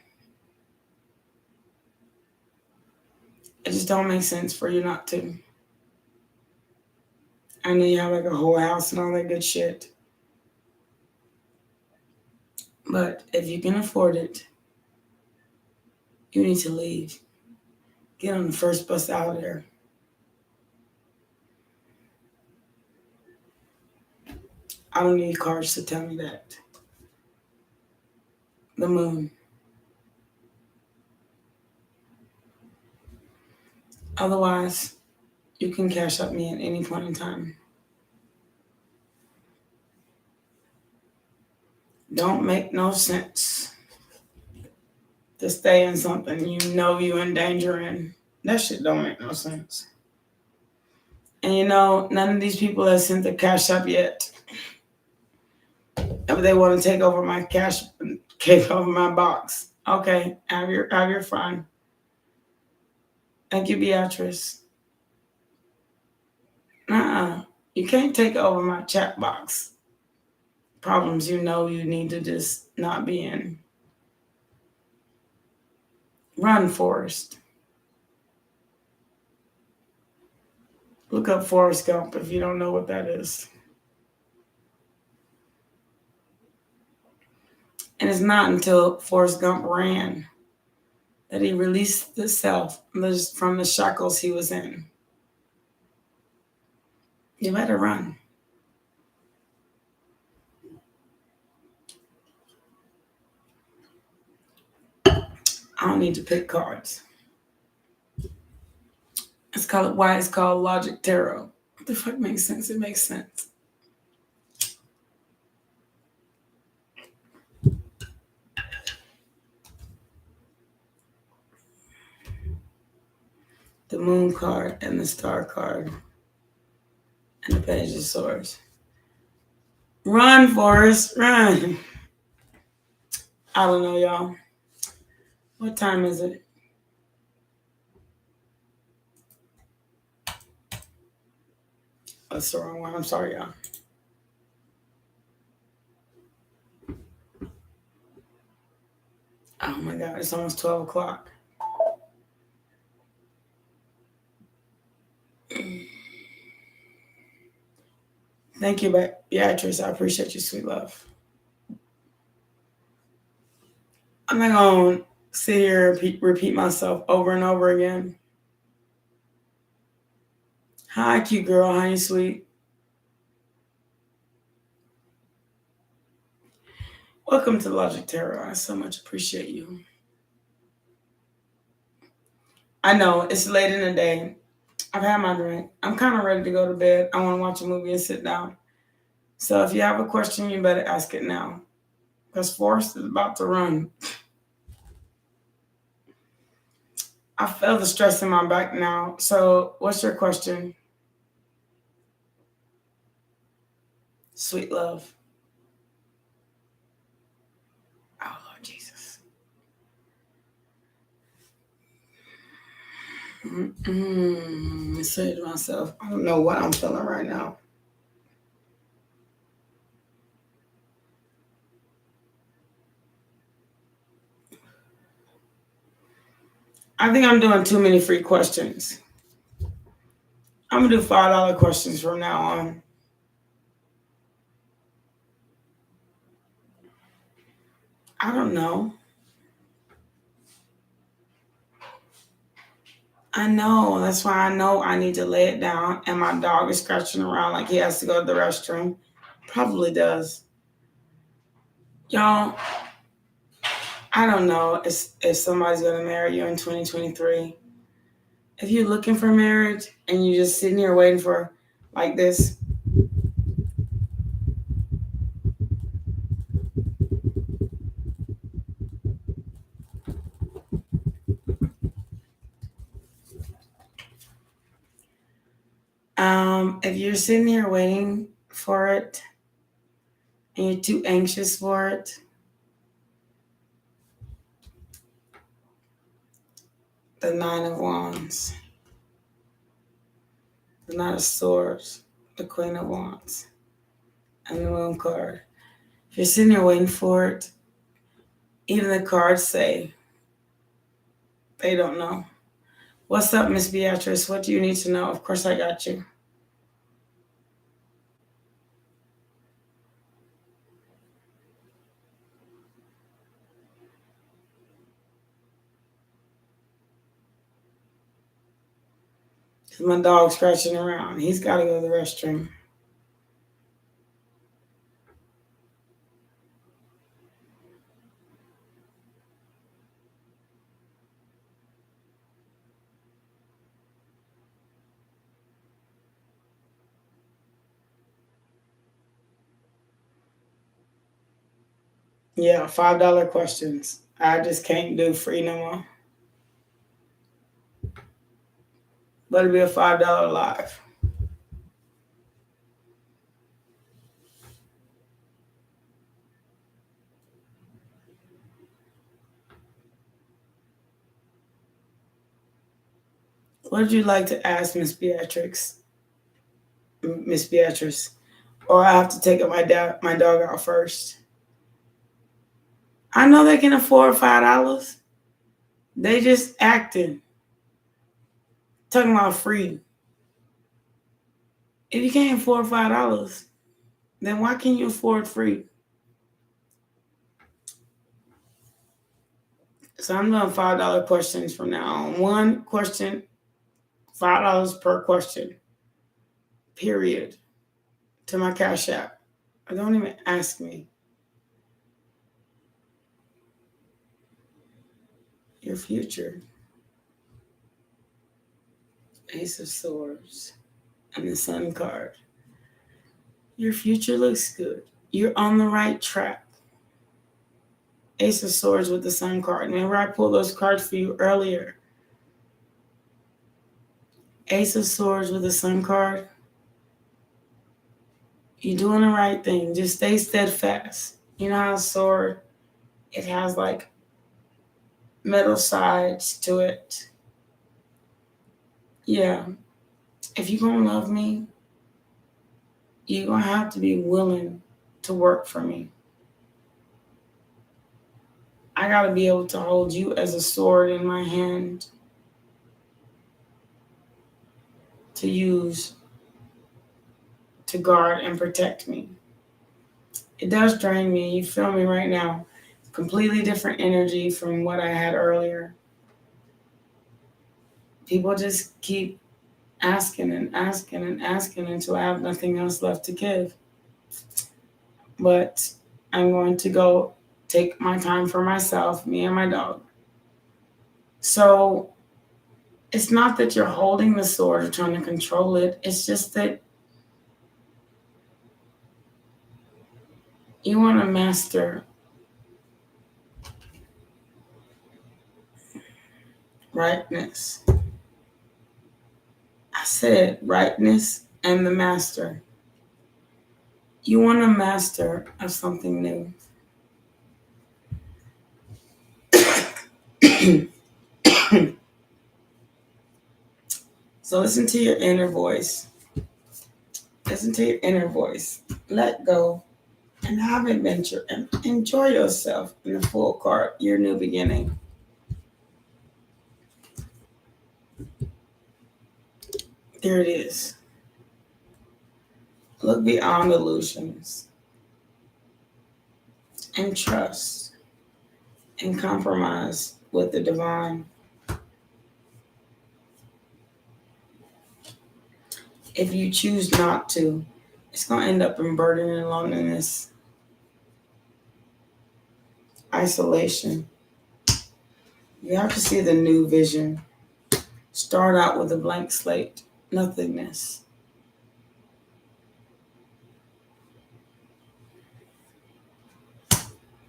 It just don't make sense for you not to. I know you have like a whole house and all that good shit. But if you can afford it, you need to leave. Get on the first bus out of there. I don't need cards to tell me that. The moon. Otherwise, you can cash up me at any point in time. Don't make no sense to stay in something you know you're in danger in. That shit don't make no sense. And you know, none of these people have sent the cash up yet. If they want to take over my cash, take over my box. Okay, have your fun. Thank you, Beatrice. You can't take over my chat box. Problems you know you need to just not be in. Run, Forrest. Look up Forrest Gump if you don't know what that is. And it's not until Forrest Gump ran that he released the self from the shackles he was in. You better run. I don't need to pick cards. Why it's called Logic Tarot. What the fuck makes sense? It makes sense. The Moon card and the Star card and the Page of Swords. Run, Forrest, run. I don't know, y'all. What time is it? That's the wrong one. I'm sorry, y'all. Oh my God, it's almost 12 o'clock. Thank you, Beatrice. I appreciate you, sweet love. I'm not going to sit here and repeat myself over and over again. Hi, cute girl. Hi, sweet. Welcome to Logic Tarot. I so much appreciate you. I know, it's late in the day. I've had my drink. I'm kind of ready to go to bed. I want to watch a movie and sit down. So if you have a question, you better ask it now. Because Forrest is about to run. I feel the stress in my back now. So what's your question? Sweet love. Oh, Lord Jesus. I say to myself, I don't know what I'm feeling right now. I think I'm doing too many free questions. I'm going to do $5 questions from now on. I don't know. I know. That's why I know I need to lay it down. And my dog is scratching around like he has to go to the restroom. Probably does. Y'all, I don't know if somebody's going to marry you in 2023. If you're looking for marriage and you're just sitting here waiting for like this, if you're sitting here waiting for it and you're too anxious for it, the Nine of Wands, the Knight of Swords, the Queen of Wands, and the Moon card. If you're sitting here waiting for it, even the cards say they don't know. What's up, Miss Beatrice? What do you need to know? Of course I got you. My dog's scratching around. He's got to go to the restroom. Yeah, $5 questions. I just can't do free no more. But it'll be a $5 live. What would you like to ask Miss Beatrice? Miss Beatrice? Or I have to take my dog out first. I know they can afford $5. They just acting. Talking about free. If you can't afford $5, then why can't you afford free? So I'm doing $5 questions from now on. One question, $5 per question. Period. To my Cash App. Don't even ask me. Your future. Ace of Swords. And the Sun card. Your future looks good. You're on the right track. Ace of Swords with the Sun card. Remember I pulled those cards for you earlier. Ace of Swords with the Sun card. You're doing the right thing. Just stay steadfast. You know how a sword, it has like metal sides to it. Yeah. If you're going to love me, you're going to have to be willing to work for me. I got to be able to hold you as a sword in my hand to use to guard and protect me. It does drain me. You feel me right now. Completely different energy from what I had earlier. People just keep asking and asking and asking until I have nothing else left to give. But I'm going to go take my time for myself, me and my dog. So it's not that you're holding the sword or trying to control it. It's just that you want to master rightness. I said rightness and the master. You want a master of something new. So listen to your inner voice. Listen to your inner voice. Let go and have adventure and enjoy yourself in the full card, your new beginning. There it is. Look beyond illusions and trust and compromise with the divine. If you choose not to, it's going to end up in burden and loneliness, isolation. You have to see the new vision. Start out with a blank slate, nothingness.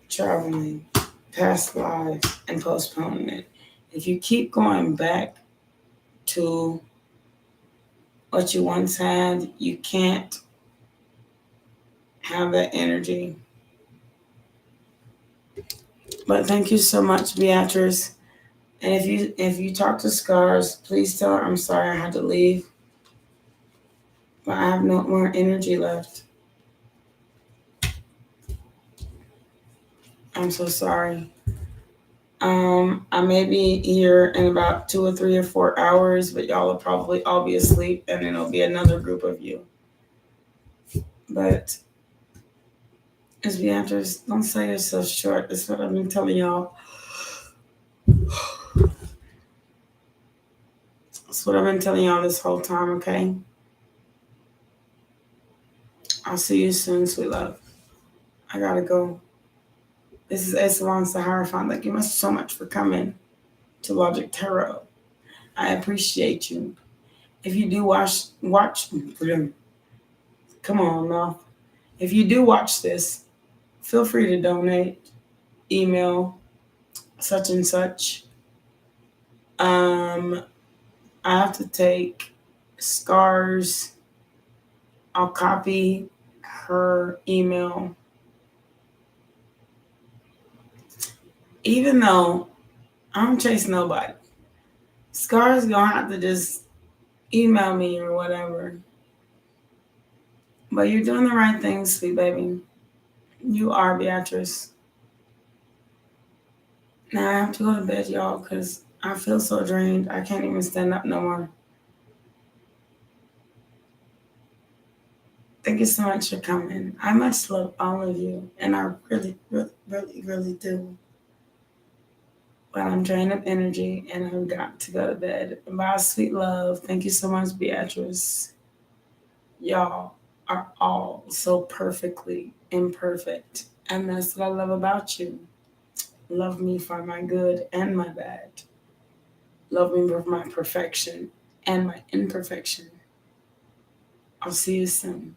Traveling, past lives, and postponing it. If you keep going back to what you once had, you can't have that energy. But thank you so much, Beatrice. And if you talk to Scars, please tell her I'm sorry I had to leave. But I have no more energy left. I'm so sorry. I may be here in about 2 or 3 or 4 hours, but y'all will probably all be asleep, and then it'll be another group of you. But as Beatrice, don't sell yourself short. That's what I've been telling y'all. That's what I've been telling y'all this whole time, okay? I'll see you soon, sweet love. I gotta go. This is Esteban Sahara-Fan. Thank you so much for coming to Logic Tarot. I appreciate you. If you do watch, come on now. If you do watch this, feel free to donate. email such and such. I have to take Scars. I'll copy her email. Even though I don't chase nobody, Scars gonna have to just email me or whatever. But you're doing the right thing, sweet baby. You are, Beatrice. Now I have to go to bed, y'all, because I feel so drained. I can't even stand up no more. Thank you so much for coming. I much love all of you, and I really, really, really, really do. But I'm drained of energy, and I've got to go to bed. Bye, sweet love. Thank you so much, Beatrice. Y'all are all so perfectly imperfect, and that's what I love about you. Love me for my good and my bad. Love me for my perfection and my imperfection. I'll see you soon.